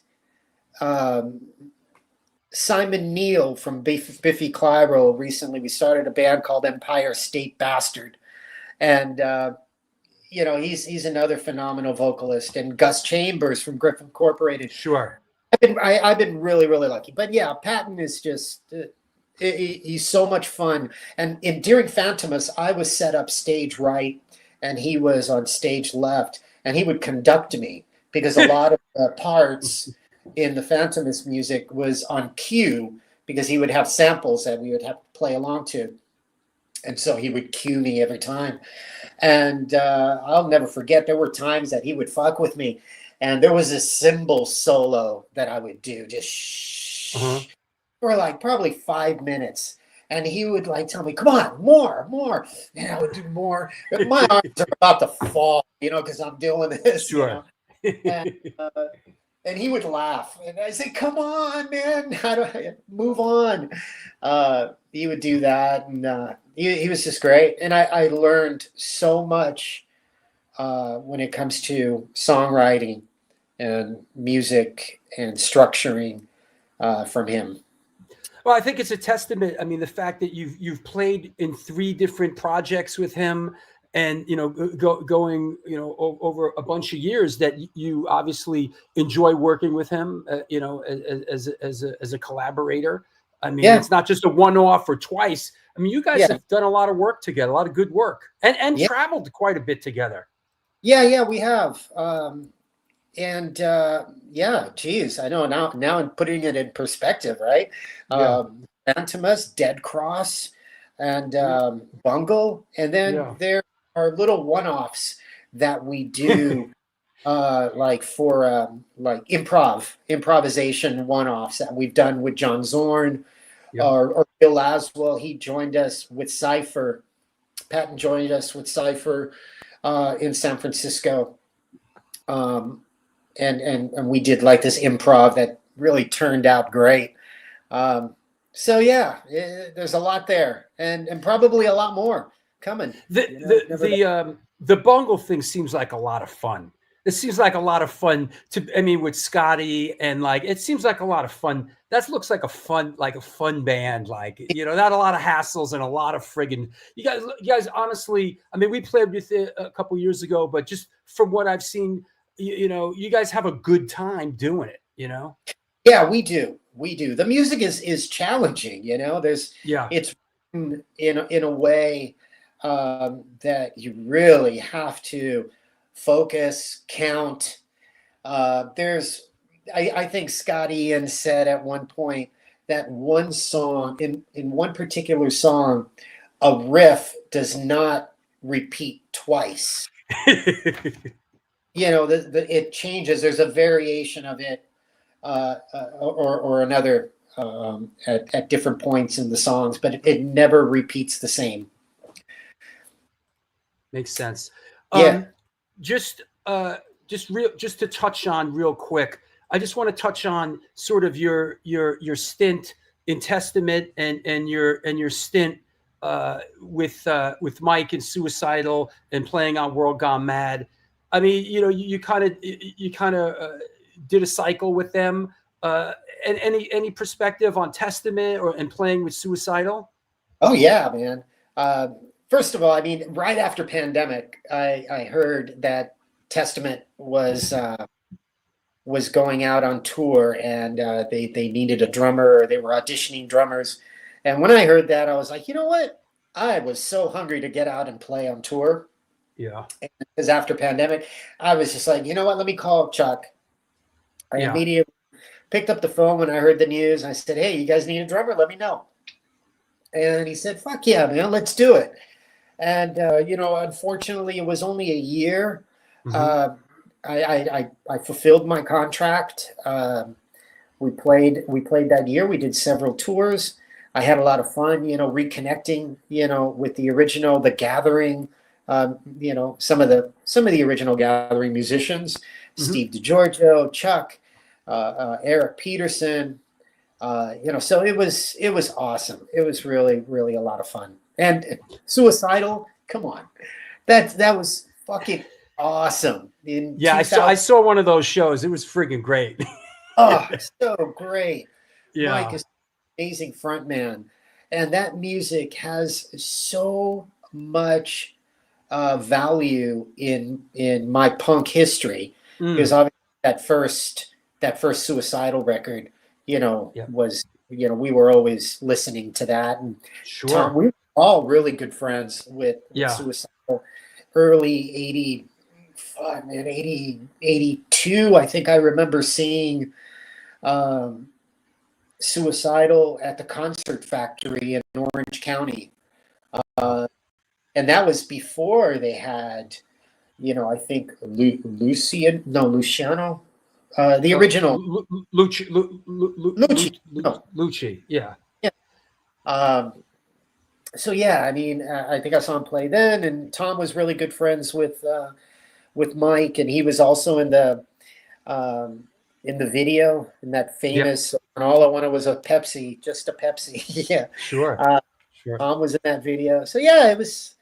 Simon Neal from Biffy Clyro. Recently, we started a band called Empire State Bastard, and he's another phenomenal vocalist. And Gus Chambers from Griff Incorporated. Sure. I've been really, really lucky. But yeah, Patton is just he's so much fun. And during Phantomus, I was set up stage right, and he was on stage left, and he would conduct me because a lot of the parts in the Phantomus music was on cue because he would have samples that we would have to play along to. And so he would cue me every time. And I'll never forget, there were times that he would fuck with me. And there was a cymbal solo that I would do just for like probably 5 minutes. And he would like tell me, "Come on, more." And I would do more. My arms are about to fall, because I'm doing this. Sure. And he would laugh. And I say, "Come on, man. How do I move on?" He would do that. And he was just great. And I learned so much when it comes to songwriting and music and structuring from him. Well, I think it's a testament. I mean, the fact that you've played in 3 different projects with him, and going over a bunch of years, that you obviously enjoy working with him. As a collaborator. I mean, It's not just a one-off or twice. I mean, you guys Yeah. have done a lot of work together, a lot of good work, and Yeah. traveled quite a bit together. Yeah, we have. Yeah, geez, I know now I'm putting it in perspective, right? Yeah. Phantomus, Dead Cross, and Yeah. Bungle, and then Yeah. there are little one-offs that we do, like for like improvisation one-offs that we've done with John Zorn, Yeah. or Bill Laswell. He joined us with Cypher. Patton joined us with Cypher in San Francisco. And we did like this improv that really turned out great. So yeah, there's a lot there, and probably a lot more coming. The Bungle thing seems like a lot of fun. It seems like a lot of fun with Scotty, and like it seems like a lot of fun. That looks like a fun band, not a lot of hassles and a lot of friggin' you guys honestly, I mean, we played with it a couple years ago, but just from what I've seen, you guys have a good time doing it, Yeah, we do. The music is challenging, It's in a way that you really have to focus, count. I think Scott Ian said at one point that one song in one particular song, a riff does not repeat twice. It changes. There's a variation of it, or another at different points in the songs, but it never repeats the same. Makes sense. Yeah. Just to touch on real quick, I just want to touch on sort of your stint in Testament and your stint with Mike and Suicidal and playing on World Gone Mad. I mean, you kind of did a cycle with them. And any perspective on Testament and playing with Suicidal? Oh yeah, man. First of all, I mean, right after pandemic, I heard that Testament was going out on tour, and they needed a drummer, or they were auditioning drummers. And when I heard that, I was like, you know what? I was so hungry to get out and play on tour. Yeah. Because after pandemic, I was just like, you know what? Let me call Chuck. I immediately picked up the phone when I heard the news. And I said, hey, you guys need a drummer? Let me know. And he said, fuck yeah, man, let's do it. And, unfortunately, it was only a year. Mm-hmm. I fulfilled my contract. We played that year. We did several tours. I had a lot of fun, reconnecting, with the original, The Gathering, some of the original Gathering musicians, mm-hmm. Steve DiGiorgio, Chuck, Eric Peterson, so it was awesome. It was really, really a lot of fun. And Suicidal, come on, that was fucking awesome. I saw one of those shows. It was friggin' great. Oh, so great. Yeah. Mike is an amazing frontman, and that music has so much value in my punk history, because obviously that first Suicidal record, was, we were always listening to that, and sure. Tom, we were all really good friends with Suicidal. Early 82, I think I remember seeing Suicidal at the Concert Factory in Orange County. And that was before they had, I think Luciano, the original. Lucci, yeah. So yeah, I mean, I think I saw him play then, and Tom was really good friends with Mike, and he was also in the video, in that famous, and all I wanted was a Pepsi, just a Pepsi. Yeah, sure. Sure. Tom was in that video, so yeah, it was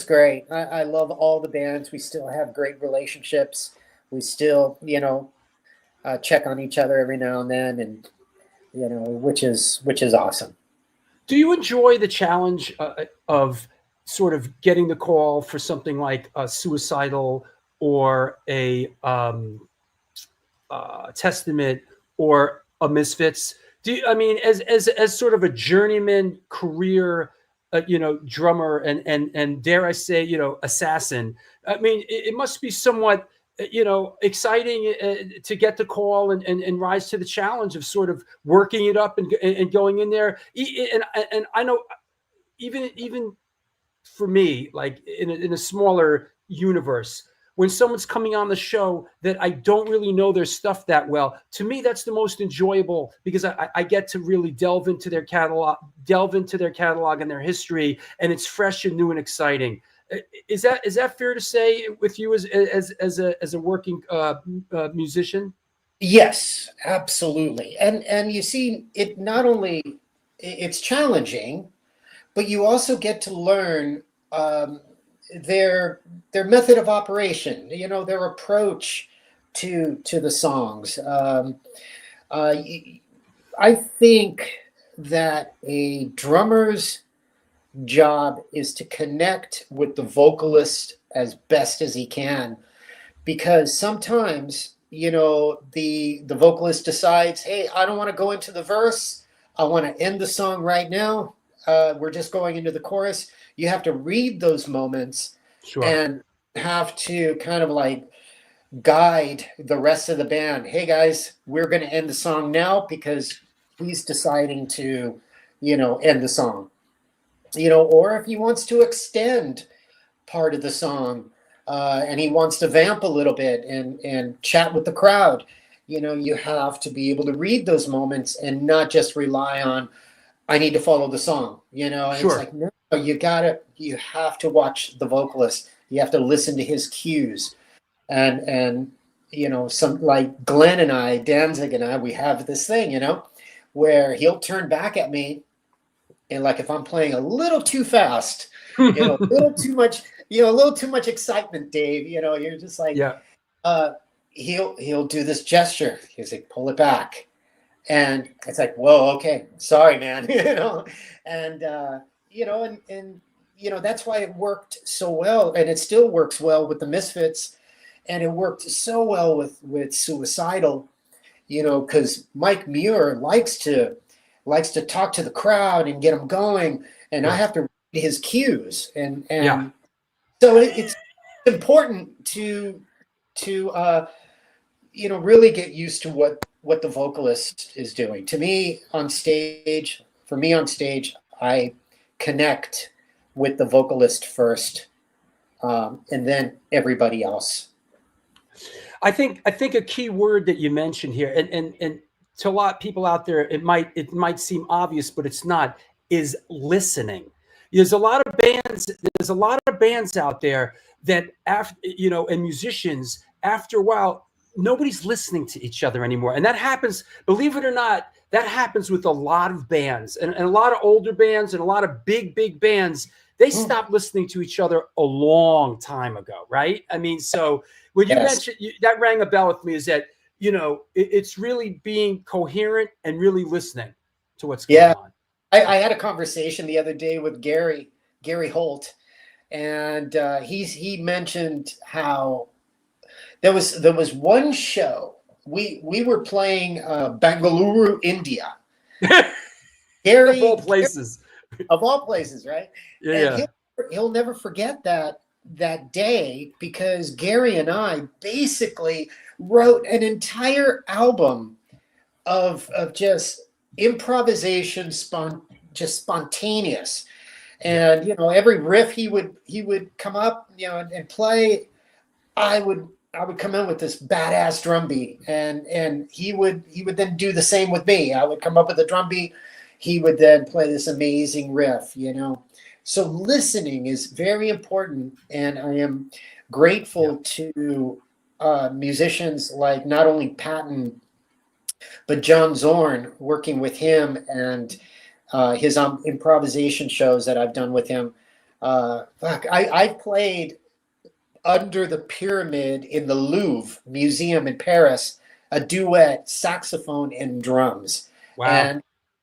great. I love all the bands. We still have great relationships. We still, check on each other every now and then, and which is awesome. Do you enjoy the challenge of sort of getting the call for something like a Suicidal or a Testament or a Misfits? As sort of a journeyman career drummer and dare I say, assassin. I mean, it must be somewhat, exciting to get the call and rise to the challenge of sort of working it up and going in there. And I know even for me, like in a smaller universe, when someone's coming on the show that I don't really know their stuff that well, to me, that's the most enjoyable, because I get to really delve into their catalog and their history, and it's fresh and new and exciting. Is that fair to say with you as a working musician? Yes, absolutely. And you see, it not only it's challenging, but you also get to learn their method of operation. Their approach to the songs. I think that a drummer's job is to connect with the vocalist as best as he can, because sometimes the vocalist decides, hey, I don't want to go into the verse, I want to end the song right now, we're just going into the chorus. You have to read those moments. Sure. And have to kind of like guide the rest of the band. Hey guys, we're going to end the song now because he's deciding to end the song. Or if he wants to extend part of the song, and he wants to vamp a little bit and chat with the crowd, you have to be able to read those moments and not just rely on, I need to follow the song. And Sure. It's like, no, you have to watch the vocalist. You have to listen to his cues. And some, like Glenn and I, Danzig and I, we have this thing, where he'll turn back at me, and like if I'm playing a little too fast, a little too much, a little too much excitement, Dave, you're just like, yeah. He'll do this gesture. He's like, pull it back. And it's like, whoa, okay, sorry, man, and that's why it worked so well, and it still works well with the Misfits, and it worked so well with Suicidal, because Mike Muir likes to talk to the crowd and get them going, and I have to read his cues, and so it's important to really get used to what the vocalist is doing. For me on stage, I connect with the vocalist first, and then everybody else. I think a key word that you mentioned here, and to a lot of people out there, it might seem obvious, but it's not, is listening. There's a lot of bands out there that and musicians, after a while, nobody's listening to each other anymore. And that happens, believe it or not, that happens with a lot of bands and a lot of older bands and a lot of big bands. They stopped listening to each other a long time ago, right? I mean, so when you mentioned, that rang a bell with me, is that, it's really being coherent and really listening to what's going on. I had a conversation the other day with Gary Holt, and he mentioned how there was one show we were playing Bangalore, India. Gary, of all places, right? Yeah. He'll never forget that day, because Gary and I basically wrote an entire album of just improvisation, just spontaneous, and every riff he would come up and play, I would come in with this badass drum beat, and he would then do the same with me. I would come up with a drum beat, he would then play this amazing riff. So listening is very important, and I am grateful to musicians like not only Patton, but John Zorn, working with him, and his improvisation shows that I've done with him. I played under the pyramid in the Louvre Museum in Paris, a duet, saxophone and drums. Wow.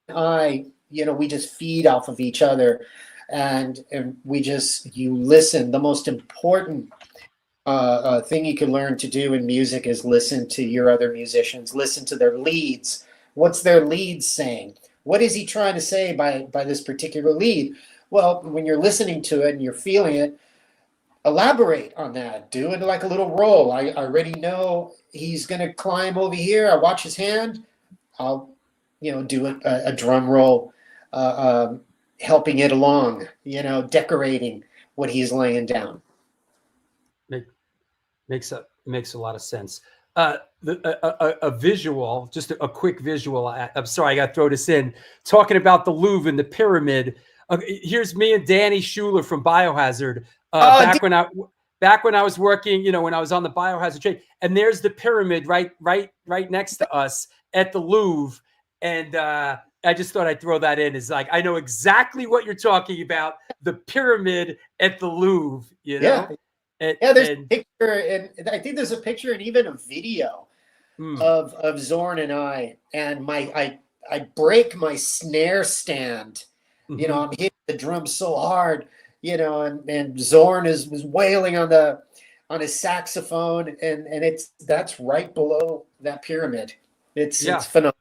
And we just feed off of each other, and you listen. The most important thing you can learn to do in music is listen to your other musicians, listen to their leads. What's their lead saying? What is he trying to say by this particular lead? Well, when you're listening to it and you're feeling it, elaborate on that. Do it like a little roll. I already know he's going to climb over here. I watch his hand. I'll, do a drum roll, helping it along, decorating what he's laying down. Makes a lot of sense. A visual, just a quick visual. I'm sorry, I got to throw this in. Talking about the Louvre and the pyramid. Here's me and Danny Schuler from Biohazard. Back when I was working, when I was on the Biohazard train, and there's the pyramid right next to us at the Louvre. And I just thought I'd throw that in. Is like, I know exactly what you're talking about. The pyramid at the Louvre. Yeah. There's a picture, and I think there's a picture and even a video of Zorn and I break my snare stand. Mm-hmm. I'm hitting the drum so hard, and Zorn is wailing on his saxophone, and that's right below that pyramid. It's phenomenal.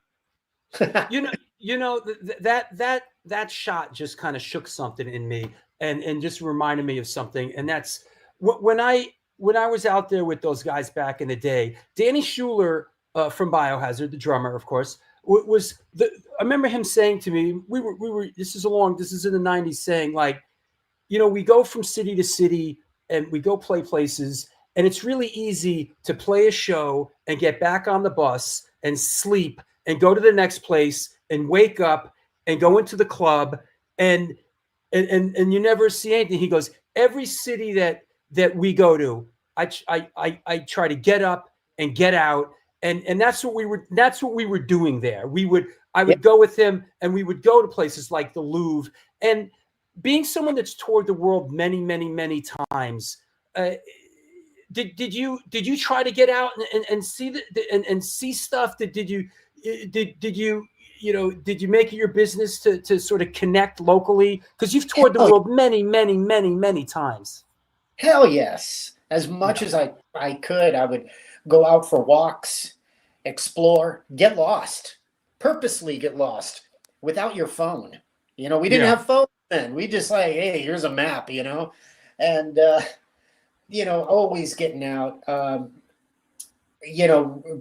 That shot just kind of shook something in me and just reminded me of something, and that's when I was out there with those guys back in the day. Danny Schuler from Biohazard, the drummer, of course, I remember him saying to me, we were this is in the 90s, saying like, we go from city to city and we go play places, and it's really easy to play a show and get back on the bus and sleep and go to the next place and wake up and go into the club and you never see anything. He goes, every city that we go to, I try to get up and get out. And that's what we were doing there. I would go with him, and we would go to places like the Louvre. And being someone that's toured the world many, many, many times, did you try to get out and see and see stuff? Did you make it your business to sort of connect locally? Because you've toured the world many, many, many, many times. Hell yes. As much as I could, I would go out for walks, explore, get lost, purposely get lost without your phone. We didn't have phones then. We just like, hey, here's a map, and, always getting out.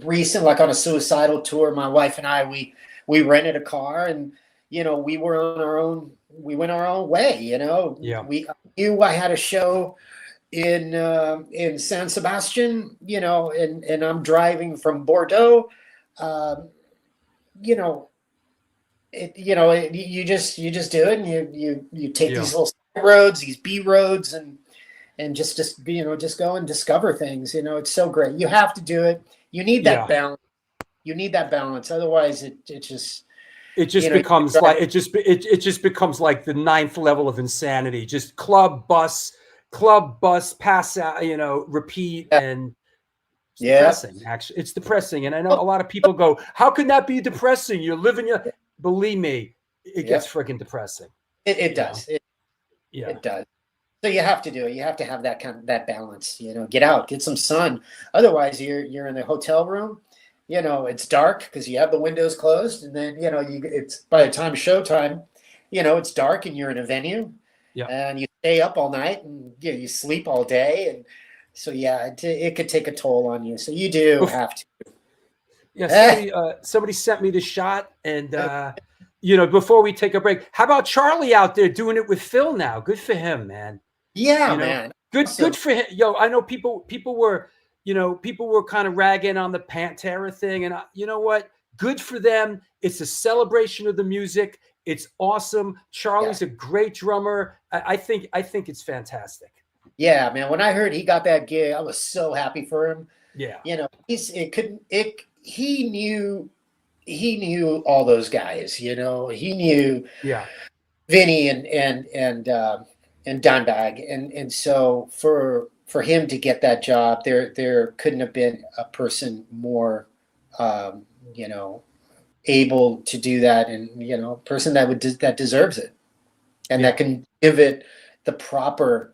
Recent, like on a suicidal tour, my wife and I, we rented a car, and, we went our own way, We knew I had a show in San Sebastian, and I'm driving from Bordeaux. You just do it, and you take these little side roads, these B roads, and just go and discover things. It's so great. You have to do it. You need that balance. You need that balance. Otherwise, it just becomes like it just becomes like the 9th level of insanity. Just club bus, pass out, repeat, and it's depressing. Actually, it's depressing, and I know a lot of people go, "How can that be depressing? You're living your." Believe me, it gets freaking depressing. It does. It does. So you have to do it. You have to have that balance. Get out, get some sun. Otherwise, you're in the hotel room. It's dark because you have the windows closed, and then it's by the time showtime, it's dark and you're in a venue. Yeah. And you stay up all night, and you sleep all day, and so it could take a toll on you. So you do have to. Yeah, somebody sent me the shot, and before we take a break, how about Charlie out there doing it with Phil now? Good for him, man. Yeah, man. Good for him. I know people were kind of ragging on the Pantera thing, and you know what? Good for them. It's a celebration of the music. It's awesome. Charlie's a great drummer. I think it's fantastic. Yeah, man. When I heard he got that gig, I was so happy for him. Yeah. He knew all those guys. He knew Vinny and Dimebag, and so for him to get that job, there couldn't have been a person more able to do that, and a person that deserves it, and that can give it the proper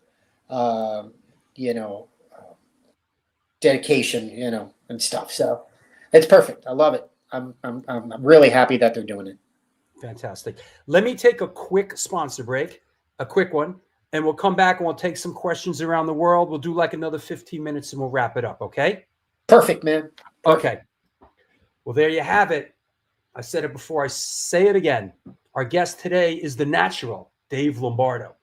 dedication, and stuff. So it's perfect. I love it. I'm really happy that they're doing it. Fantastic. Let me take a quick sponsor break. a quick one, and we'll come back and we'll take some questions around the world. We'll do like another 15 minutes and we'll wrap it up. Okay. Perfect, man. Perfect. Okay. Well, there you have it. I said it before. I say it again. Our guest today is the natural Dave Lombardo.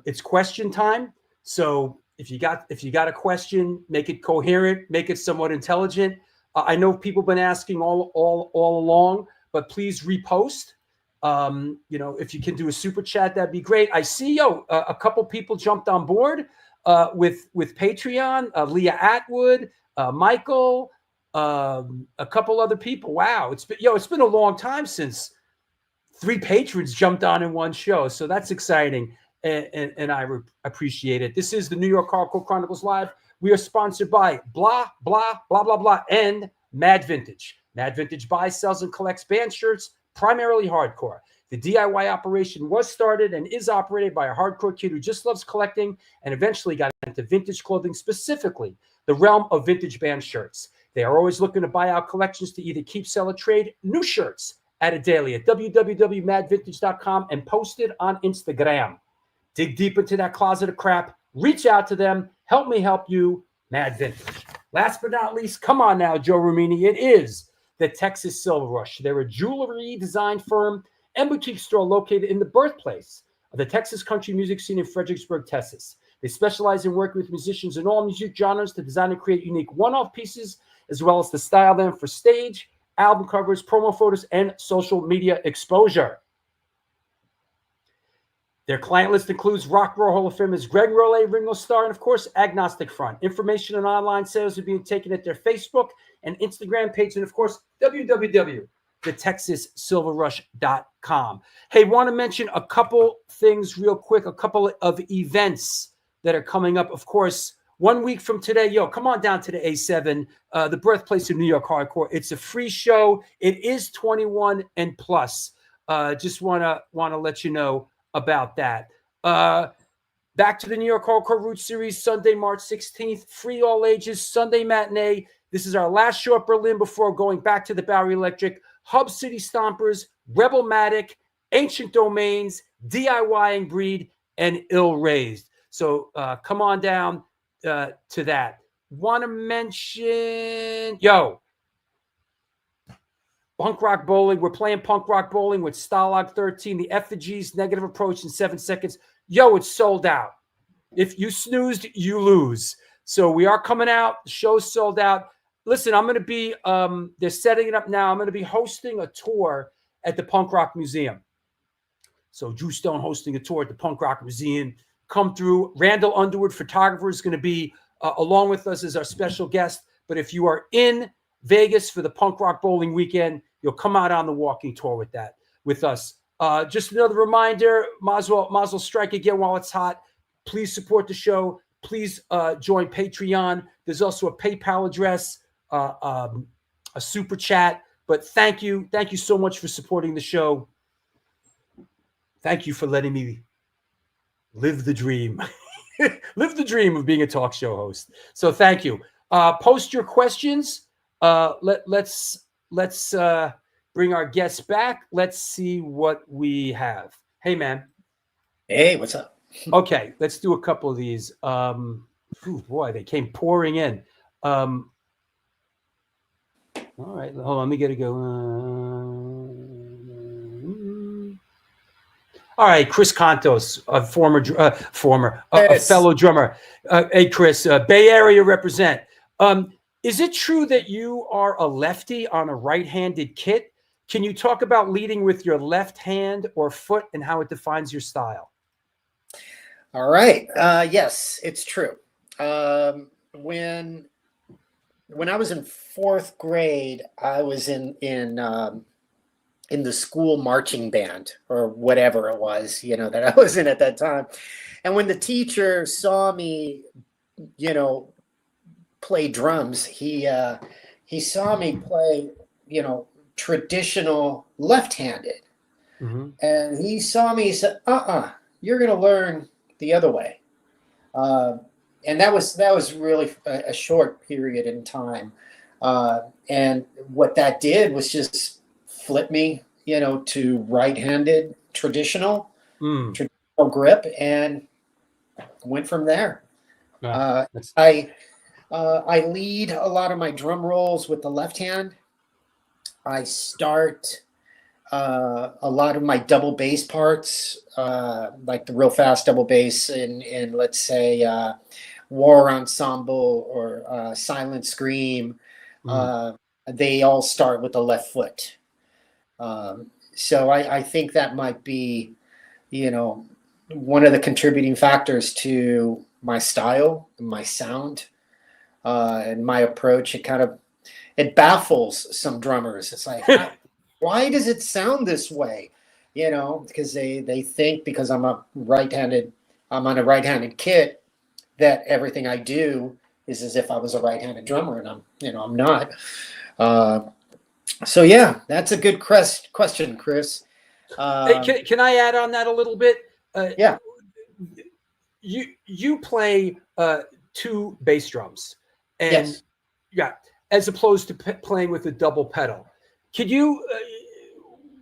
It's question time. So if you got a question, make it coherent, make it somewhat intelligent. I know people have been asking all along, but please repost. If you can do a super chat, that'd be great. I see, a couple people jumped on board with Patreon. Leah Atwood, Michael, a couple other people. Wow, it's been a long time since 3 patrons jumped on in one show, so that's exciting, and I appreciate it. This is the New York Hardcore Chronicles Live. We are sponsored by blah blah blah blah blah and Mad Vintage. Mad Vintage buys, sells, and collects band shirts, primarily hardcore. The DIY operation was started and is operated by a hardcore kid who just loves collecting and eventually got into vintage clothing, specifically the realm of vintage band shirts. They are always looking to buy out collections to either keep, sell, or trade new shirts at a daily at www.madvintage.com and post it on Instagram. Dig deep into that closet of crap. Reach out to them. Help me help you, Mad Vintage. Last but not least, come on now, Joe Rumini. It is the Texas Silver Rush. They're a jewelry design firm and boutique store located in the birthplace of the Texas country music scene in Fredericksburg, Texas. They specialize in working with musicians in all music genres to design and create unique one-off pieces, as well as to style them for stage, album covers, promo photos, and social media exposure. Their client list includes Rock Roll Hall of Famers Greg Rollet, Ringo Starr, and of course, Agnostic Front. Information on online sales are being taken at their Facebook and Instagram page, and of course, www.thetexassilverrush.com. Hey, want to mention a couple things real quick, a couple of events that are coming up. Of course, 1 week from today, come on down to the A7, the birthplace of New York Hardcore. It's a free show. It is 21 and plus. Just want to let you know about that. Back to the New York Hardcore Roots Series, Sunday, March 16th, free all ages, Sunday matinee. This is our last show at Berlin before going back to the Bowery Electric. Hub City Stompers, Rebelmatic, Ancient Domains, DIY Breed, and Ill Raised. So come on down to that. Want to mention, Punk Rock Bowling. We're playing Punk Rock Bowling with Stalag 13, the Effigies, Negative Approach in 7 seconds. It's sold out. If you snoozed, you lose. So we are coming out. The show's sold out. Listen, I'm going to be, they're setting it up now. I'm going to be hosting a tour at the Punk Rock Museum. So Drew Stone hosting a tour at the Punk Rock Museum. Come through. Randall Underwood, photographer, is going to be along with us as our special guest. But if you are in Vegas for the Punk Rock Bowling weekend, you'll come out on the walking tour with us. Just another reminder, might as well strike again while it's hot. Please support the show. Please join Patreon. There's also a PayPal address, a super chat. But thank you so much for supporting the show. Thank you for letting me live the dream. Live the dream of being a talk show host. So thank you. Post your questions. Let's bring our guests back. Let's see what we have. Hey, man. Hey, what's up? Okay, let's do a couple of these. Boy, they came pouring in. All right, hold on. Let me get it going. All right, Chris Contos, a fellow drummer. Hey, Chris, Bay Area represent. Is it true that you are a lefty on a right-handed kit? Can you talk about leading with your left hand or foot and how it defines your style? All right. Yes, it's true. When I was in 4th grade, I was in the school marching band or whatever it was, that I was in at that time. And when the teacher saw me, play drums, he saw me play, traditional left-handed. Mm-hmm. And he saw me, he said, you're going to learn the other way. And that was really a short period in time. And what that did was just flip me, to right-handed traditional grip and went from there. Wow, that's- I lead a lot of my drum rolls with the left hand. I start a lot of my double bass parts, like the real fast double bass in let's say War Ensemble or Silent Scream. They all start with the left foot. So I think that might be, one of the contributing factors to my style, my sound, and my approach. It baffles some drummers. It's like, why does it sound this way? Because they think because I'm on a right-handed kit, that everything I do is as if I was a right-handed drummer, and I'm not. So yeah, that's a good question, Chris. Hey, can I add on that a little bit? Yeah. You play 2 bass drums, and Yes. yeah, as opposed to playing with a double pedal. Could you?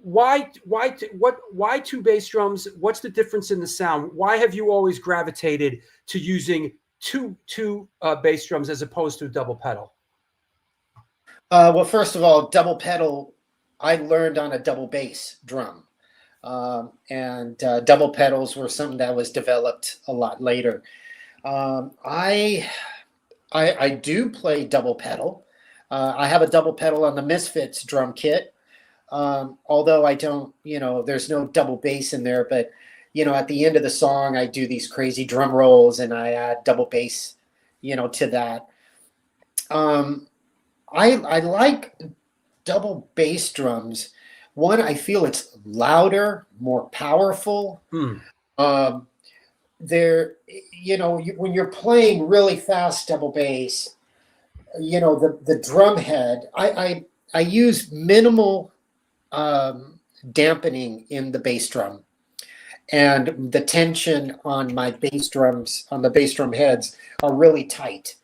Why 2 bass drums? What's the difference in the sound? Why have you always gravitated to using two bass drums as opposed to a double pedal? Well, first of all, double pedal, I learned on a double bass drum. And double pedals were something that was developed a lot later. I do play double pedal. I have a double pedal on the Misfits drum kit. Although I don't, there's no double bass in there, but at the end of the song, I do these crazy drum rolls and I add double bass, to that. I like double bass drums. One, I feel it's louder, more powerful. When you're playing really fast double bass, the drum head, I use minimal dampening in the bass drum, and the tension on my bass drums, on the bass drum heads, are really tight.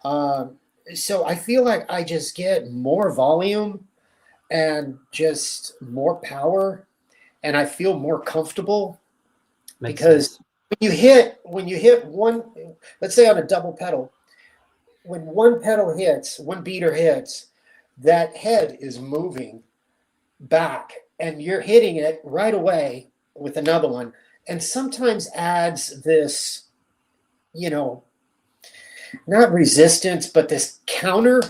So I feel like I just get more volume and just more power, and I feel more comfortable. Makes because sense. when you hit one, let's say on a double pedal, when one beater hits, that head is moving back and you're hitting it right away with another one, and sometimes adds this, not resistance, but this counter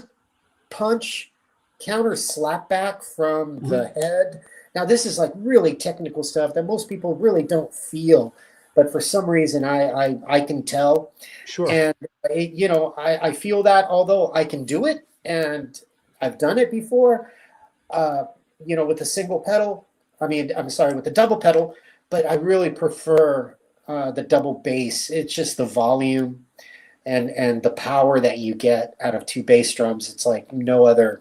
slap back from the head. Now, this is like really technical stuff that most people really don't feel, but for some reason I can tell. Sure. And I feel that, although I can do it and I've done it before, with a single pedal. With the double pedal, but I really prefer the double bass. It's just the volume and the power that you get out of 2 bass drums. It's like no other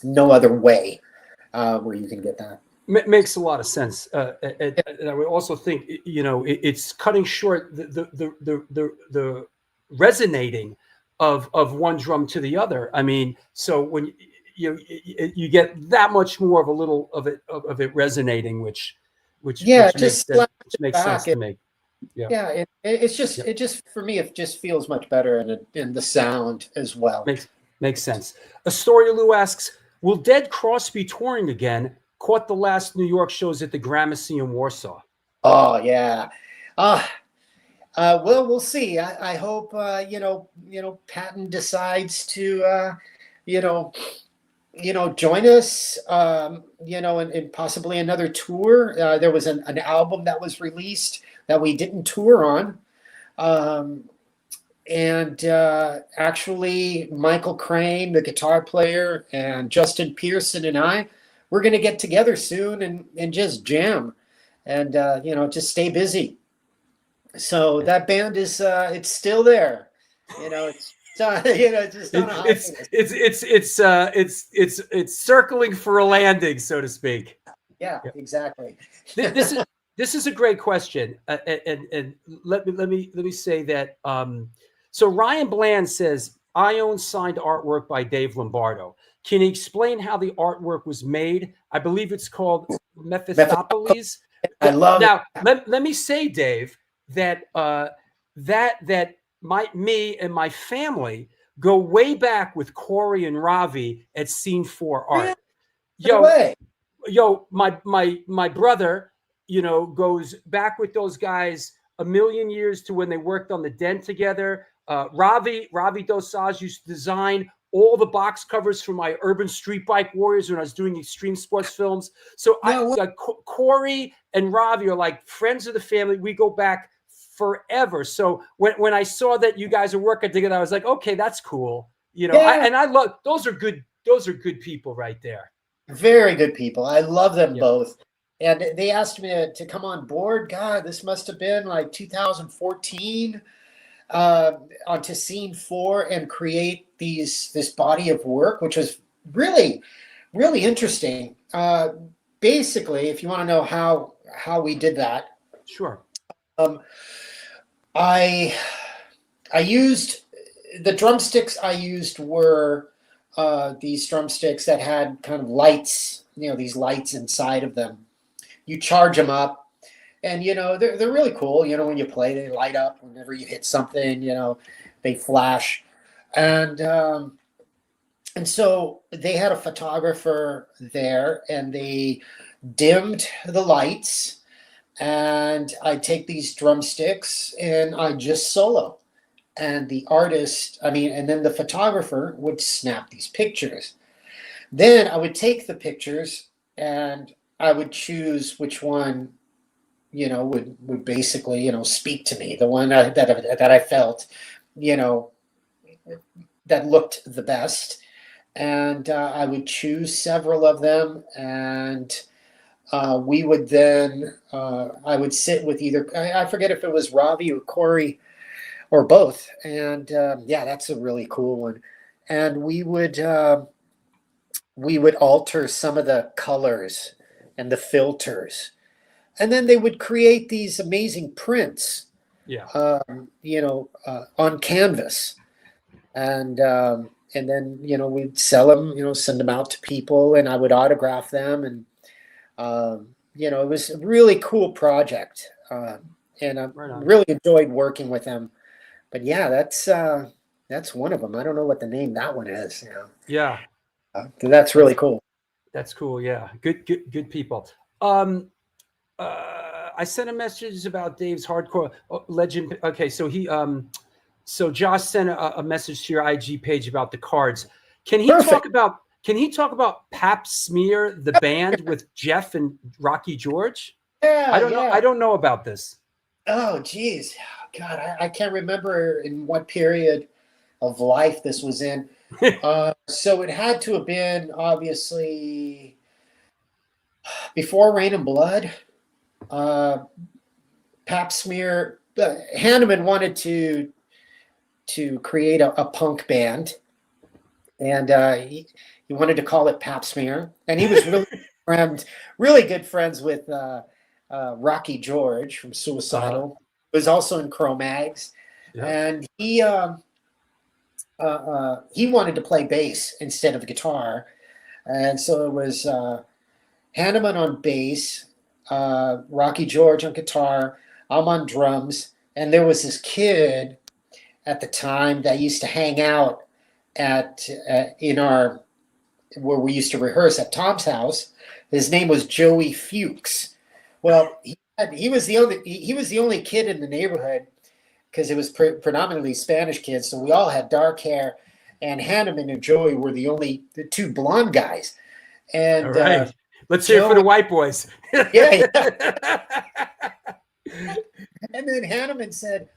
way where you can get that. Makes a lot of sense. And I would also think, it's cutting short the resonating of one drum to the other. So when you get that much more of a little of it resonating, which makes sense to me. Yeah, it's just it just for me it just feels much better in the sound as well. Makes sense. Astoria Lou asks, will Dead Cross be touring again? Caught the last New York shows at the Gramercy in Warsaw. Oh yeah. Well, we'll see. I hope Patton decides to join us, and possibly another tour. There was an album that was released that we didn't tour on. And actually, Michael Crane, the guitar player, and Justin Pearson and we're going to get together soon and just jam and, just stay busy. So that band is, it's still there. It's circling for a landing, so to speak. Yeah, exactly. This is a great question, and let me say that. So Ryan Bland says, I own signed artwork by Dave Lombardo. Can you explain how the artwork was made? I believe it's called Mephistopheles. I love it. Now, let me say, Dave, that that me and my family go way back with Corey and Ravi at Scene 4 Art. No way. My brother, goes back with those guys a million years to when they worked on the Den together. Ravi Dosage used to design all the box covers for my Urban Street Bike Warriors when I was doing extreme sports films. So Corey and Ravi are like friends of the family. We go back forever. So when I saw that you guys are working together, I was like, okay, that's cool. I love those are good people right there. Very good people. I love them both. And they asked me to come on board. God, this must have been like 2014 onto Scene 4 and create this body of work, which was really, really interesting. Basically, if you want to know how we did that. Sure. I used the drumsticks I used were these drumsticks that had kind of lights, these lights inside of them. You charge them up, and they're really cool. When you play, they light up whenever you hit something. They flash, and so they had a photographer there, and they dimmed the lights, and I take these drumsticks and I just solo. And the artist, and then the photographer would snap these pictures. Then I would take the pictures and I would choose which one, would basically, speak to me. The one that I felt, that looked the best. And I would choose several of them. And we would then, I would sit with either, I forget if it was Ravi or Corey, or both. And that's a really cool one. And we would alter some of the colors and the filters, and then they would create these amazing prints on canvas, and then we'd sell them, send them out to people, and I would autograph them, and it was a really cool project, and I really enjoyed working with them. But that's one of them. I don't know what the name that one is. Yeah, that's really cool. That's cool. Yeah, good people. I sent a message about Dave's hardcore legend. Okay, so so Josh sent a message to your IG page about the cards. Can he talk about Pap Smear, the band with Jeff and Rocky George? Yeah, I don't know about this. Oh, geez. God, I can't remember in what period of life this was in. So it had to have been obviously before Rain and Blood. Pap Smear, Hanneman wanted to create a punk band, and he wanted to call it Pap Smear, and he was really good friends with Rocky George from Suicidal. Was also in Cro-Mags, and he wanted to play bass instead of guitar, and so it was Hanneman on bass, Rocky George on guitar, I'm on drums, and there was this kid at the time that used to hang out at where we used to rehearse at Tom's house. His name was Joey Fuchs. Well, he was the only kid in the neighborhood because it was predominantly Spanish kids. So we all had dark hair, and Hanneman and Joey were the two blonde guys. And all right. Let's hear it for the white boys. Yeah. And then Hanneman said,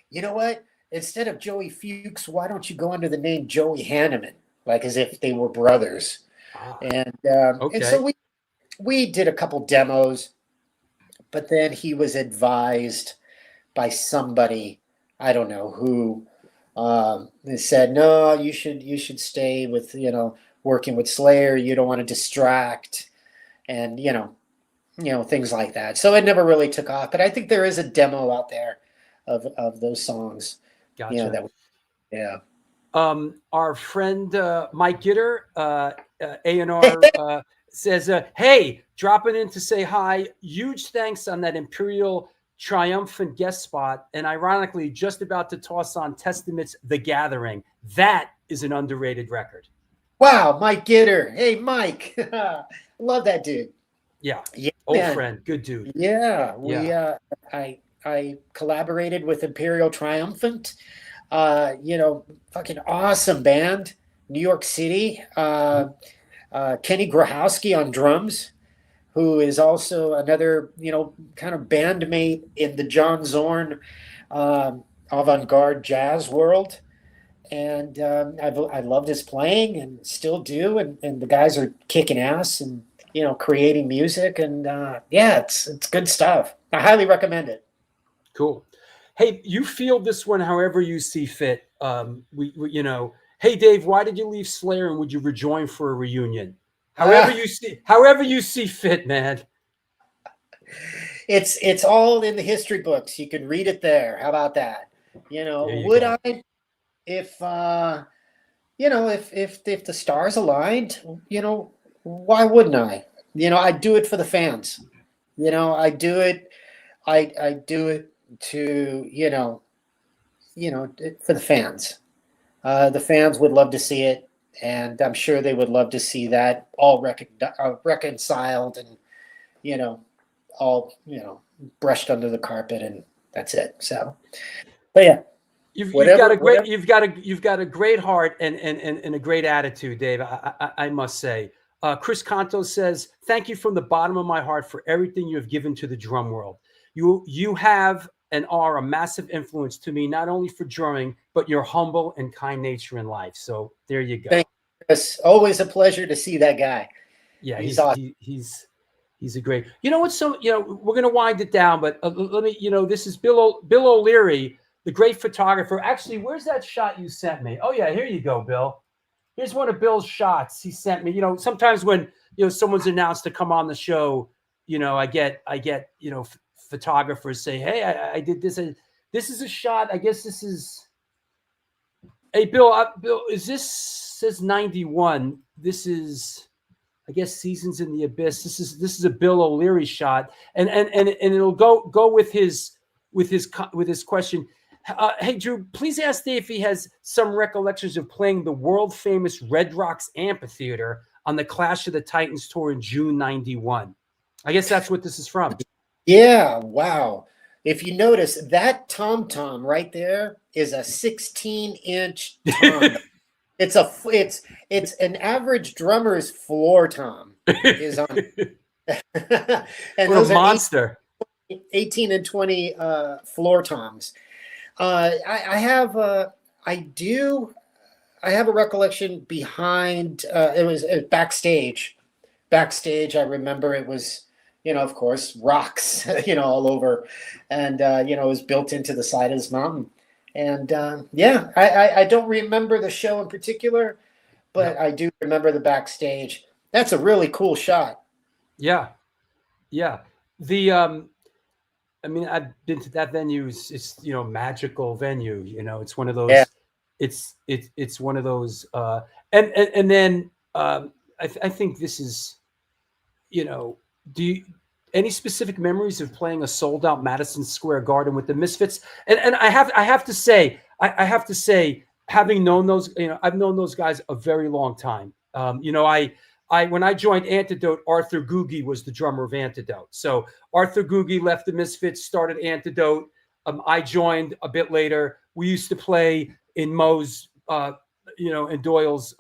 "You know what? Instead of Joey Fuchs, why don't you go under the name Joey Hanneman, like as if they were brothers?" And so we did a couple demos. But then he was advised by somebody, I don't know who, said, "No, you should stay with working with Slayer. You don't want to distract," and things like that. So it never really took off. But I think there is a demo out there of those songs. Gotcha. Our friend Mike Gitter, A&R says, hey, dropping in to say hi. Huge thanks on that Imperial triumphant guest spot. And ironically, just about to toss on Testament's The Gathering. That is an underrated record. Wow, Mike Gitter. Hey, Mike. Love that dude. Yeah. Yeah, Old man. friend. Good dude. Yeah, I collaborated with Imperial Triumphant. Fucking awesome band. New York City. Kenny Grahowski on drums, who is also another, kind of bandmate in the John Zorn avant-garde jazz world. And I loved his playing and still do. And the guys are kicking ass and, creating music. And it's good stuff. I highly recommend it. Cool. Hey, you feel this one however you see fit. Hey Dave, why did you leave Slayer and would you rejoin for a reunion? However you see fit, man. It's all in the history books. You can read it there. How about that? Would go. I, if if the stars aligned, why wouldn't I? I do it for the fans. I do it to, for the fans. The fans would love to see it, and I'm sure they would love to see that all reconciled and, all, brushed under the carpet, and that's it. So, but yeah. You've got a great heart and a great attitude, Dave. I must say. Chris Canto says, "Thank you from the bottom of my heart for everything you have given to the drum world. You have and are a massive influence to me, not only for drumming, but your humble and kind nature in life." So there you go. Thank you, Chris. Always a pleasure to see that guy. Yeah, he's awesome. He's a great. You know what? So we're gonna wind it down, but let me. This is Bill O'Leary, the great photographer. Actually, where's that shot you sent me? Oh yeah, here you go, Bill. Here's one of Bill's shots he sent me. Sometimes when someone's announced to come on the show, I get photographers say, "Hey, I did this. This is a shot. I guess this is." Hey, Bill. Bill, is this says 91? This is, I guess, Seasons in the Abyss. This is a Bill O'Leary shot, and it'll go with his question. Hey, Drew, please ask Dave if he has some recollections of playing the world famous Red Rocks Amphitheater on the Clash of the Titans tour in June '91. I guess that's what this is from. Yeah, wow. If you notice, that tom-tom right there is a 16-inch tom. It's an average drummer's floor tom is on. And what a monster. 18 and 20 floor toms. I have a recollection behind. It was backstage. Backstage, I remember it was, of course, rocks, all over, and it was built into the side of this mountain. And I don't remember the show in particular, but I do remember the backstage. That's a really cool shot. Yeah. I've been to that venue. It's magical venue. It's one of those. Yeah. It's one of those. And then I think this is, do you any specific memories of playing a sold out Madison Square Garden with the Misfits? And I have to say, having known those, I've known those guys a very long time. When I joined Antidote, Arthur Googie was the drummer of Antidote. So Arthur Googie left the Misfits, started Antidote. I joined a bit later. We used to play in Moe's, in Doyle's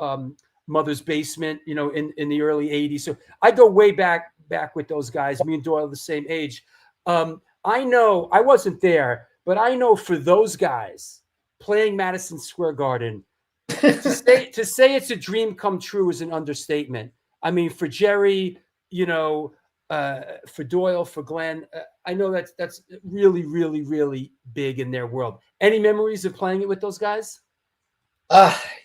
mother's basement, in the early 80s. So I go way back with those guys. Me and Doyle are the same age. I know I wasn't there, but I know for those guys playing Madison Square Garden, to say it's a dream come true is an understatement. I mean, for Jerry, for Doyle, for Glenn, I know that's really, really, really big in their world. Any memories of playing it with those guys?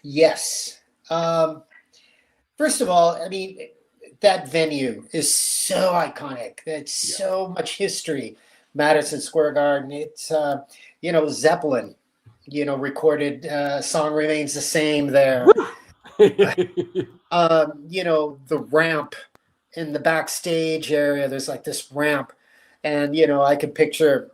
Yes. First of all, I mean, that venue is so iconic. It's so much history. Madison Square Garden. It's Zeppelin. Recorded Song Remains the Same there. The ramp in the backstage area, there's like this ramp, and I could picture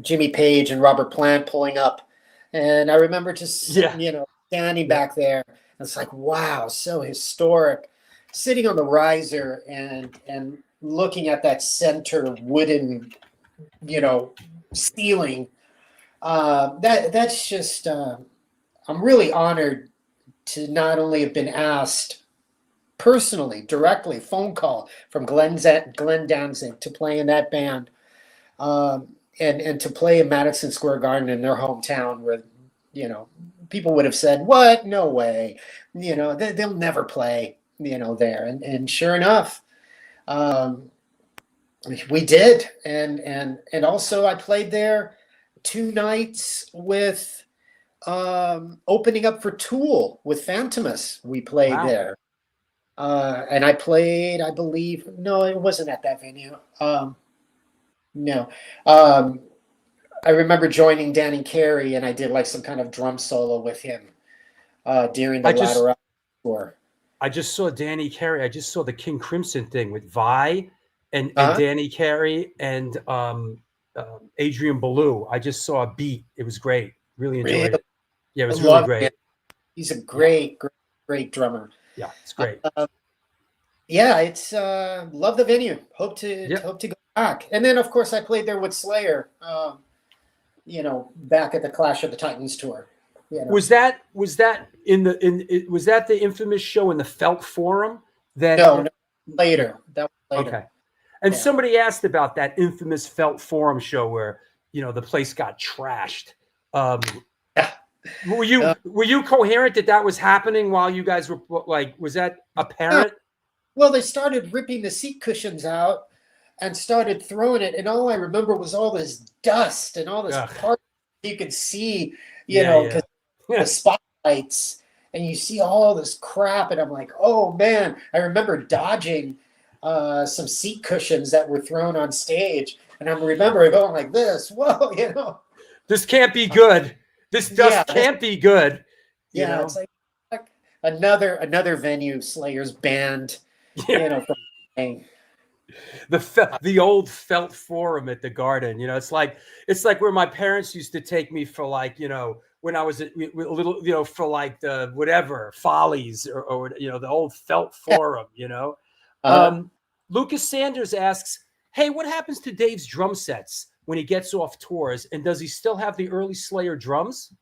Jimmy Page and Robert Plant pulling up, and I remember just sitting, standing back there. It's like, wow, so historic, sitting on the riser and looking at that center wooden, ceiling. That's just. I'm really honored to not only have been asked personally, directly, phone call from Glenn Danzig to play in that band, and to play in Madison Square Garden in their hometown, where people would have said, "What? No way!" They'll never play, there. And sure enough, we did. And also I played there 2 nights with opening up for Tool with Phantomus. We played there. And I played, I believe, no, it wasn't at that venue. No. I remember joining Danny Carey, and I did like some kind of drum solo with him during the Lateral tour. I just saw Danny Carey. I just saw the King Crimson thing with Vi and Danny Carey and Adrian Ballou. I just saw a beat. It was great. Really enjoyed it. Yeah, it was really great. Him. He's a great drummer. Yeah, it's great. It's love the venue. Hope to go back. And then of course I played there with Slayer. Back at the Clash of the Titans tour. Was that the infamous show in the Felt Forum? No, later. That was later. Okay. And somebody asked about that infamous Felt Forum show where the place got trashed. Were you coherent that was happening while you guys were like? Was that apparent? Well, they started ripping the seat cushions out and started throwing it, and all I remember was all this dust and all this part you could see, because the spotlights, and you see all this crap, and I'm like, oh man! I remember dodging some seat cushions that were thrown on stage, and I remember going like this. Whoa, this can't be good. This dust can't be good. It's like another venue, Slayer's band. From the old Felt Forum at the Garden. It's like where my parents used to take me for when I was a little, for like the whatever Follies or the old Felt Forum. Lucas Sanders asks, hey, what happens to Dave's drum sets when he gets off tours, and does he still have the early Slayer drums?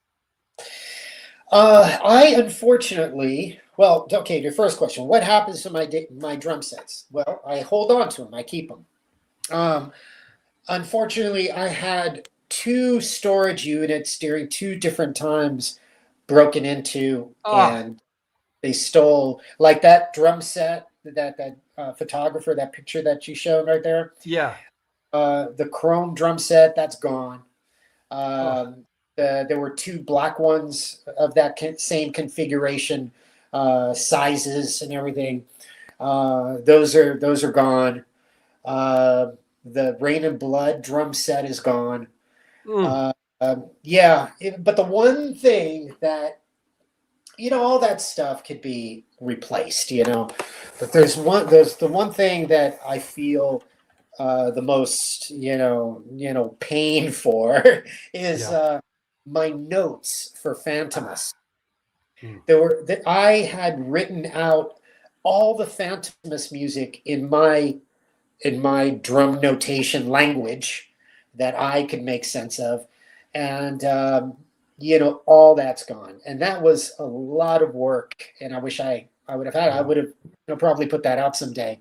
I unfortunately, your first question, what happens to my drum sets? Well, I hold on to them. I keep them. Unfortunately, I had 2 storage units during 2 different times broken into, and they stole like that drum set, that photographer, that picture that you showed right there. Yeah. The chrome drum set, that's gone. There were 2 black ones of that same configuration, sizes and everything. Those are gone. The Rain and Blood drum set is gone. But the one thing that, all that stuff could be replaced, but there's the one thing that I feel the most, pain for is my notes for Phantomus. I had written out all the Phantomus music in my drum notation language that I could make sense of, and all that's gone, and that was a lot of work. And I wish I would have had. I would have probably put that out someday,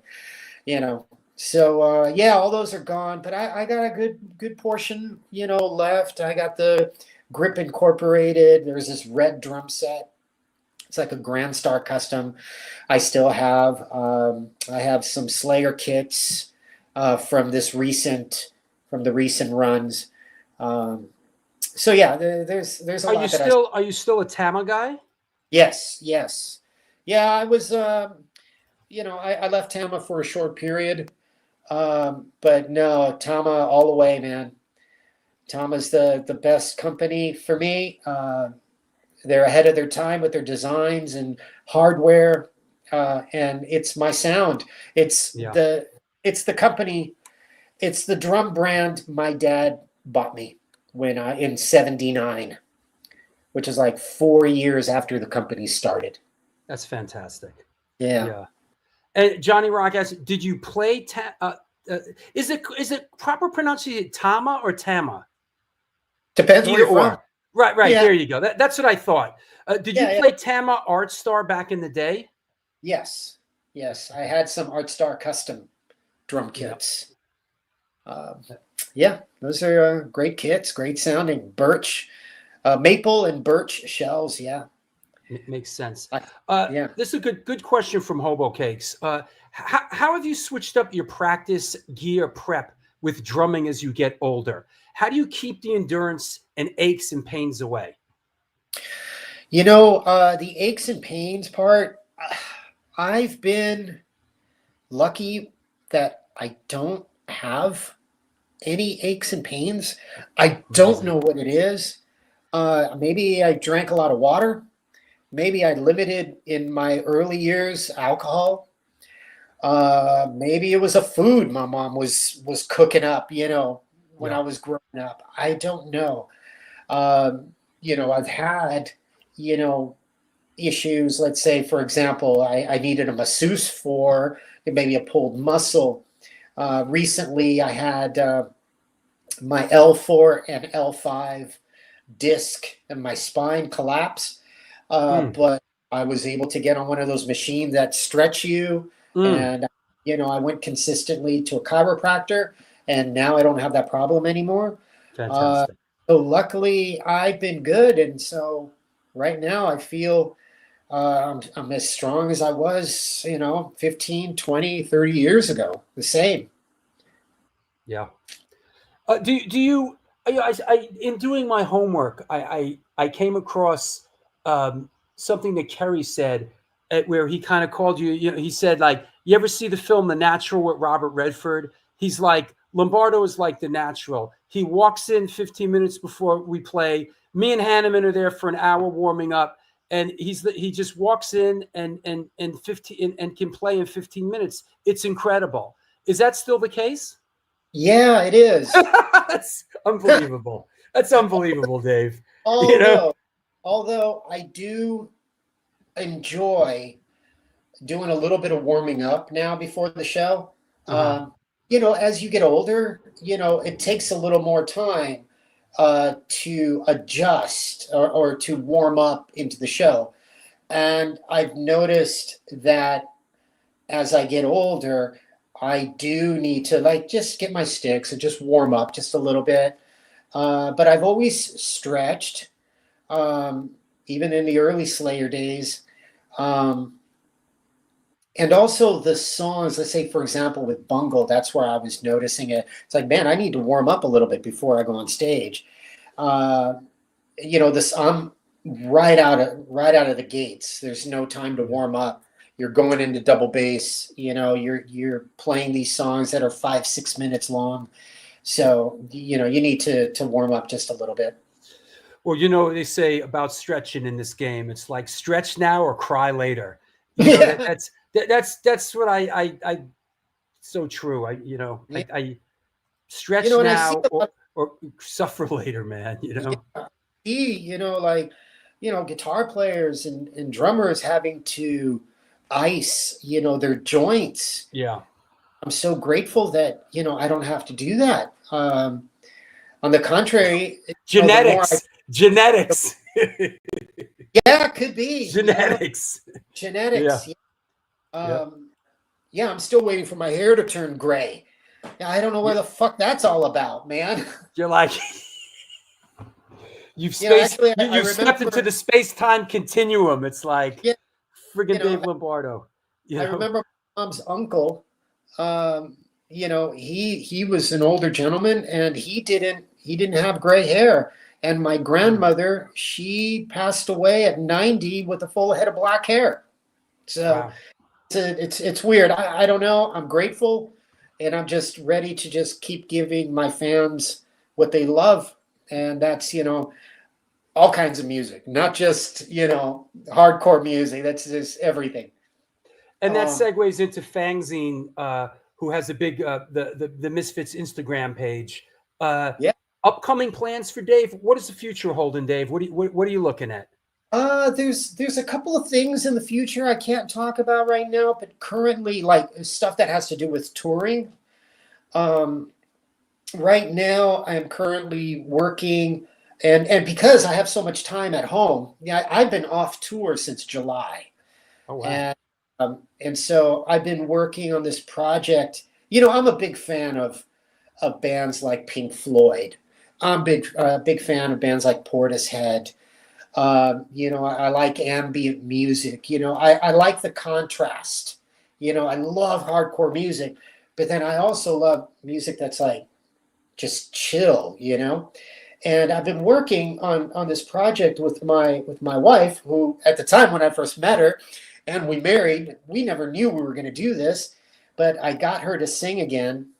So all those are gone, but I got a good portion, left. I got the Grip Incorporated. There's this red drum set. It's like a Grand Star custom. I still have. I have some Slayer kits from the recent runs. There's a lot. Are you still a Tama guy? Yes. Yeah, I was. I left Tama for a short period. But no, Tama all the way, man. Tama's the best company for me. They're ahead of their time with their designs and hardware, and it's my sound. It's Yeah. the company, it's the drum brand my dad bought me when in '79, which is like 4 years after the company started. That's fantastic. Yeah. Yeah. And Johnny Rock asked, did you play is it proper pronunciation Tama or Tama? Depends where Either you're from. or. Right. Yeah. There you go. That's what I thought. Did you Yeah, play Tama Art Star back in the day? Yes. I had some Art Star custom drum Yeah. kits. Yeah, those are great kits, great sounding. Birch, maple and birch shells. Yeah. Makes sense. Yeah. This is a good question from Hobo Cakes. How have you switched up your practice gear prep with drumming as you get older? How do you keep the endurance and aches and pains away? The aches and pains part, I've been lucky that I don't have any aches and pains. I don't know what it is. Maybe I drank a lot of water. Maybe I limited in my early years alcohol. Maybe it was a food my mom was cooking up, when I was growing up. I don't know. I've had, issues. Let's say, for example, I needed a masseuse for maybe a pulled muscle. Recently, I had my L4 and L5 disc and my spine collapse. But I was able to get on one of those machines that stretch you. And, I went consistently to a chiropractor, and now I don't have that problem anymore. Fantastic. So luckily I've been good. And so right now I feel I'm as strong as I was, 15, 20, 30 years ago, the same. Yeah. Do you, I in doing my homework, I came across something that Kerry said where he kind of called you, he said, like, you ever see the film The Natural with Robert Redford? He's like, Lombardo is like the natural. He walks in 15 minutes before we play. Me and Hanneman are there for an hour warming up, and he just walks in and 15 and can play in 15 minutes. It's incredible. Is that still the case? Yeah, it is. That's unbelievable. That's unbelievable, Dave. Although I do enjoy doing a little bit of warming up now before the show. As you get older, it takes a little more time to adjust or to warm up into the show. And I've noticed that as I get older, I do need to just get my sticks and just warm up just a little bit. But I've always stretched, even in the early Slayer days. And also the songs, let's say, for example, with Bungle, that's where I was noticing it. It's like, man, I need to warm up a little bit before I go on stage. I'm right out of the gates. There's no time to warm up. You're going into double bass, you're playing these songs that are 5-6 minutes long. So, you need to warm up just a little bit. Well, they say about stretching in this game, it's like stretch now or cry later. That's what I so true. I stretch now or suffer later, man. Guitar players and drummers having to ice, their joints. Yeah. I'm so grateful that, I don't have to do that. On the contrary, genetics. Yeah, it could be. Genetics. Yeah. I'm still waiting for my hair to turn gray. I don't know what the fuck that's all about, man. You're like, you've stepped into the space-time continuum. It's like friggin' Dave Lombardo. I remember my mom's uncle. He was an older gentleman, and he didn't have gray hair. And my grandmother, she passed away at 90 with a full head of black hair. So. Wow. It's weird. I don't know. I'm grateful, and I'm just ready to just keep giving my fans what they love, and that's all kinds of music, not just hardcore music. That's just everything. And that segues into Fangzine, who has a big the Misfits Instagram page. Yeah. Upcoming plans for Dave. What does the future holding, Dave? What are you looking at? There's a couple of things in the future I can't talk about right now, but currently, like stuff that has to do with touring. Right now, I'm currently working, and because I have so much time at home, yeah, I've been off tour since July. Oh wow! And so I've been working on this project. I'm a big fan of bands like Pink Floyd. I'm big fan of bands like Portishead. I like ambient music. I like the contrast. I love hardcore music, but then I also love music that's like just chill. And I've been working on this project with my wife, who at the time when I first met her, and we married, we never knew we were going to do this, but I got her to sing again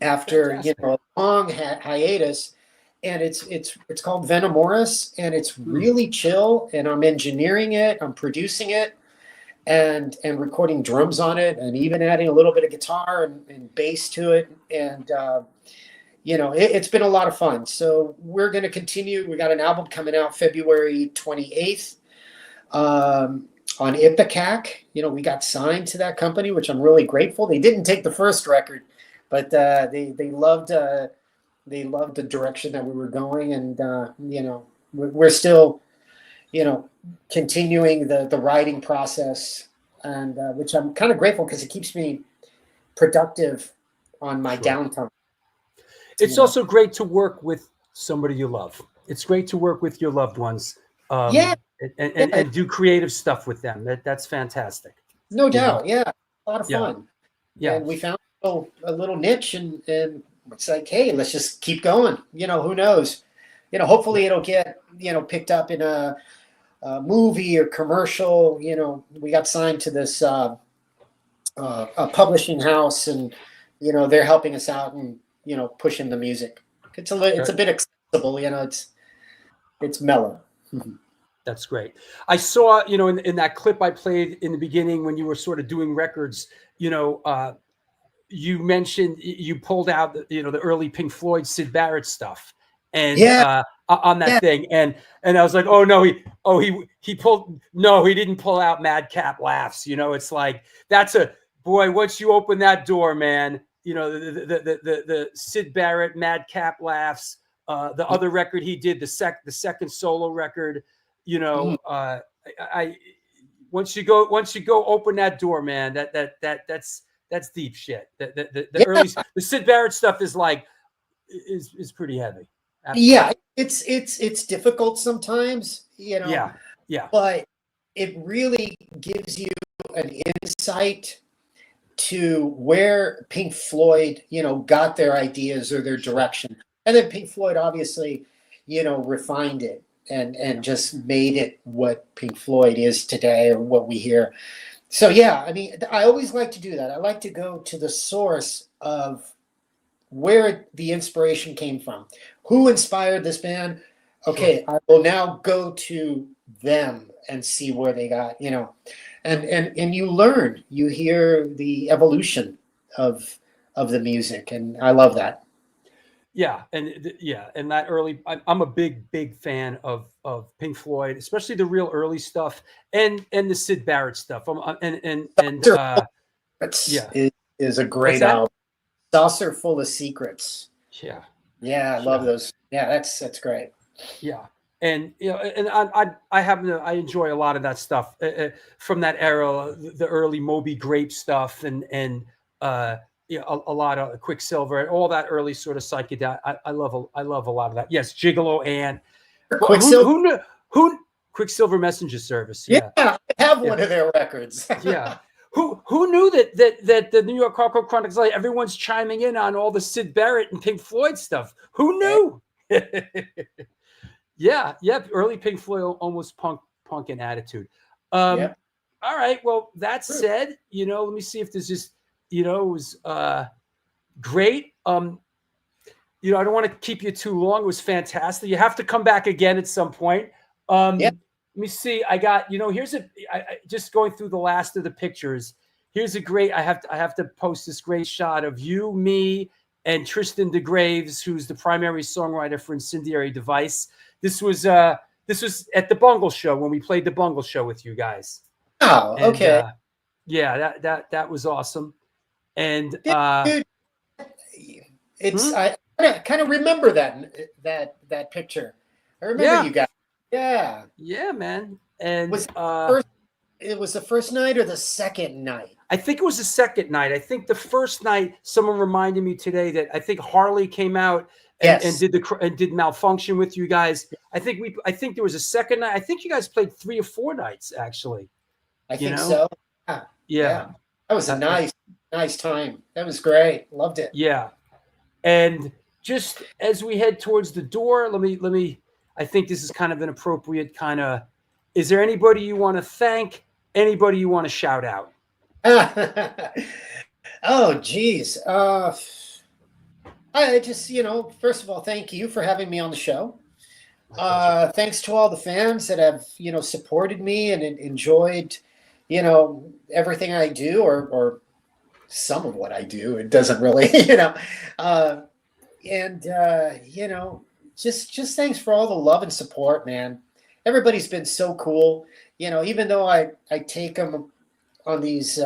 after a long hiatus. And it's called Venomoris, and it's really chill. And I'm engineering it, I'm producing it, and recording drums on it, and even adding a little bit of guitar and bass to it. And it's been a lot of fun. So we're going to continue. We got an album coming out February 28th on Ipecac. We got signed to that company, which I'm really grateful. They didn't take the first record, but they loved. They loved the direction that we were going, and we're still, continuing the writing process, and which I'm kind of grateful because it keeps me productive on my downtime. It's also great to work with somebody you love. It's great to work with your loved ones, and do creative stuff with them. That's fantastic. No doubt, yeah, a lot of fun. Yeah, and we found a little niche, and it's like, hey, let's just keep going. Who knows? Hopefully it'll get, picked up in a movie or commercial. We got signed to this a publishing house, and they're helping us out and pushing the music. It's a bit accessible. It's mellow. That's great. I saw, in that clip I played in the beginning when you were sort of doing records, you mentioned you pulled out the early Pink Floyd Syd Barrett stuff, and on that thing, and I was like, oh no, he pulled, no, he didn't pull out Madcap Laughs. It's like, that's a boy, once you open that door, man, the Syd Barrett Madcap Laughs, the other record he did, the second solo record, I once you go open that door, man, that's deep shit. The early, the Syd Barrett stuff is like is pretty heavy. Absolutely. Yeah, it's difficult sometimes, Yeah. But it really gives you an insight to where Pink Floyd, got their ideas or their direction, and then Pink Floyd obviously, refined it and just made it what Pink Floyd is today, or what we hear. So yeah, I mean, I always like to do that. I like to go to the source of where the inspiration came from. Who inspired this band? Okay, I will now go to them and see where they got, and you learn, you hear the evolution of the music, and I love that. Yeah, and that early, I'm a big fan of Pink Floyd, especially the real early stuff, and the Syd Barrett stuff. Is a great album. Saucer Full of Secrets. Yeah, I love those. Yeah, that's great. Yeah, and and I enjoy a lot of that stuff from that era, the early Moby Grape stuff, and a lot of Quicksilver and all that early sort of psychedelic. I love a lot of that. Yes, Gigolo and Quicksilver. Who Quicksilver Messenger Service. Yeah, I have one of their records. Yeah. Who knew that the New York Hardcore Chronicles, like, everyone's chiming in on all the Syd Barrett and Pink Floyd stuff? Who knew? Yeah, early Pink Floyd, almost punk in attitude. All right, well, that said, let me see if there's just, it was great. I don't want to keep you too long. It was fantastic. You have to come back again at some point. Let me see. I got, here's I just going through the last of the pictures, here's a great. I have to post this great shot of you, me, and Tristan DeGraves, who's the primary songwriter for Incendiary Device. This was at the Bungle show when we played the Bungle show with you guys. Oh, And, okay. yeah, that was awesome. And Dude, it's I kind of remember that picture. I remember you guys. Yeah. Yeah, man. And it was the first night or the second night? I think it was the second night. I think the first night, someone reminded me today that I think Harley came out and did Malfunction with you guys. I think there was a second night. I think you guys played 3 or 4 nights actually. I think so. Yeah. That was a nice time. That was great. Loved it. Yeah. And just as we head towards the door, let me I think this is kind of an appropriate kind of, is there anybody you want to thank? Anybody you want to shout out? Oh, geez. I just, first of all, thank you for having me on the show. Thanks to all the fans that have, supported me and enjoyed, everything I do or some of what I do. It doesn't really, just thanks for all the love and support, man. Everybody's been so cool. Even though I take them on this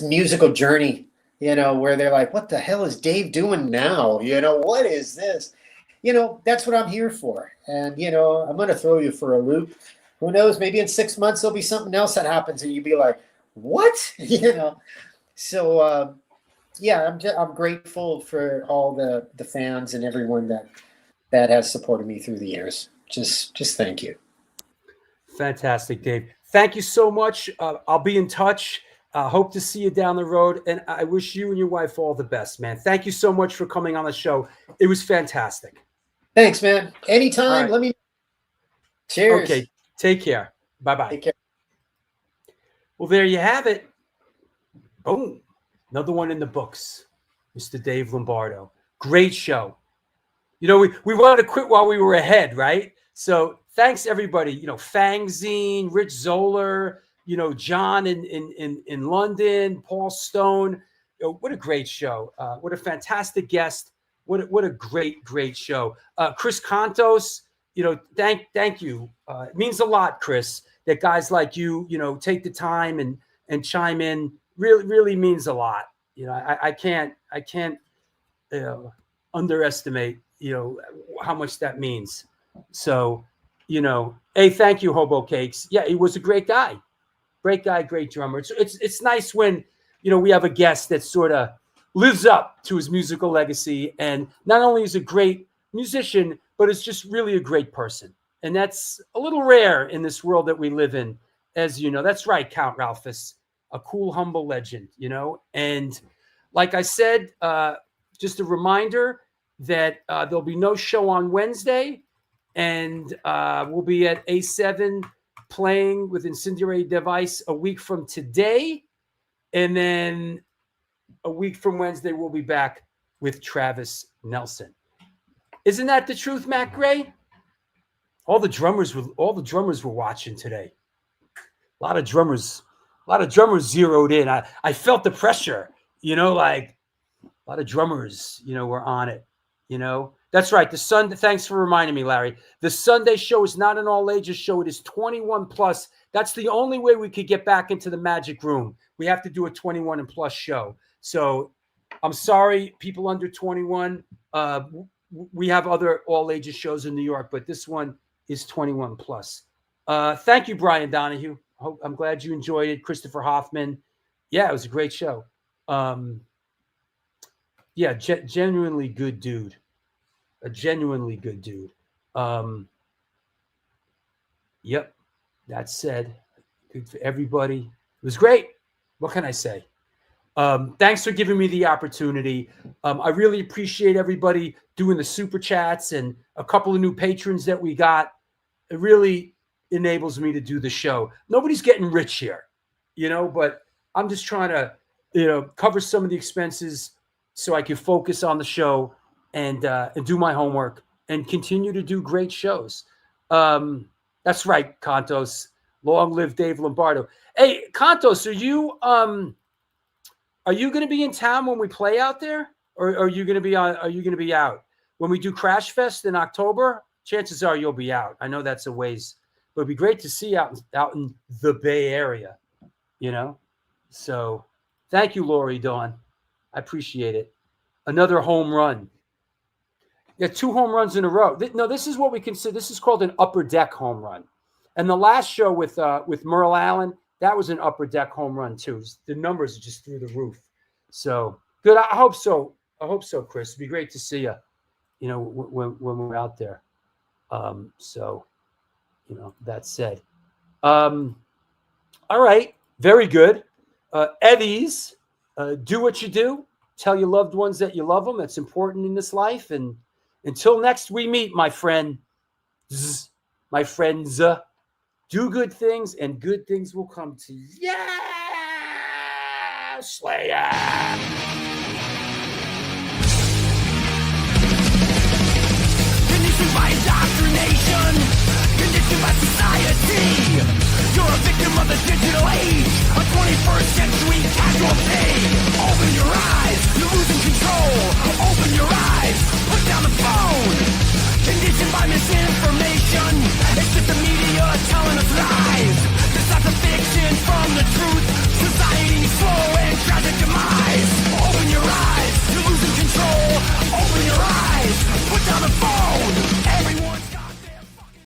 musical journey, where they're like, what the hell is Dave doing now? What is this? That's what I'm here for. And, I'm going to throw you for a loop. Who knows? Maybe in 6 months, there'll be something else that happens and you'll be like, what? So, I'm grateful for all the fans and everyone that has supported me through the years. Just thank you. Fantastic, Dave. Thank you so much. I'll be in touch. Hope to see you down the road. And I wish you and your wife all the best, man. Thank you so much for coming on the show. It was fantastic. Thanks, man. Anytime. Right. Let me. Cheers. Okay. Take care. Bye-bye. Take care. Well, there you have it. Boom. Another one in the books. Mr. Dave Lombardo. Great show. We wanted to quit while we were ahead, right? So thanks everybody. Fangzine, Rich Zoller, John in London, Paul Stone. What a great show. What a fantastic guest. What a great show. Chris Contos, thank you. It means a lot, Chris, that guys like you, take the time and chime in. Really means a lot. I can't underestimate, how much that means. So, hey, thank you, Hobo Cakes. Yeah, he was a great guy, great drummer. It's nice when, we have a guest that sort of lives up to his musical legacy. And not only is a great musician, but is just really a great person. And that's a little rare in this world that we live in. As you know, that's right, Count Ralphus, a cool, humble legend, And like I said, just a reminder that there'll be no show on Wednesday. And we'll be at A7 playing with Incendiary Device a week from today. And then a week from Wednesday, we'll be back with Travis Nelson. Isn't that the truth, Matt Gray? All the drummers were watching today. A lot of drummers zeroed in. I felt the pressure, like a lot of drummers, were on it, That's right. Thanks for reminding me, Larry. The Sunday show is not an all ages show. It is 21 plus. That's the only way we could get back into the magic room. We have to do a 21 and plus show. So I'm sorry, people under 21. We have other all ages shows in New York, but this one is 21 plus. Thank you, Brian Donahue. I'm glad you enjoyed it. Christopher Hoffman. Yeah, it was a great show. Genuinely good dude. A genuinely good dude. Yep. That said, good for everybody. It was great. What can I say? Thanks for giving me the opportunity. I really appreciate everybody doing the super chats and a couple of new patrons that we got. It really enables me to do the show. Nobody's getting rich here, but I'm just trying to, cover some of the expenses so I can focus on the show and do my homework and continue to do great shows. That's right, Contos. Long live Dave Lombardo. Hey, Contos, are you going to be in town when we play out there, or are you going to be on? Are you going to be out when we do Crash Fest in October? Chances are you'll be out. I know that's a ways, but it'd be great to see you out in the Bay Area. You know, so thank you, Lori Dawn. I appreciate it. Another home run. Yeah, 2 home runs in a row. No, this is what we consider. This is called an upper deck home run. And the last show with Merle Allen, that was an upper deck home run too. The numbers are just through the roof. So good. I hope so. I hope so, Chris. It'd be great to see you. You know, when we're out there. So, you know, that said, all right, very good. Eddies, do what you do. Tell your loved ones that you love them. That's important in this life. And until next we meet, my friends, do good things and good things will come to you. Yeah, Slayer. Conditioned by indoctrination, conditioned by society. You're a victim of the digital age, a 21st century casualty.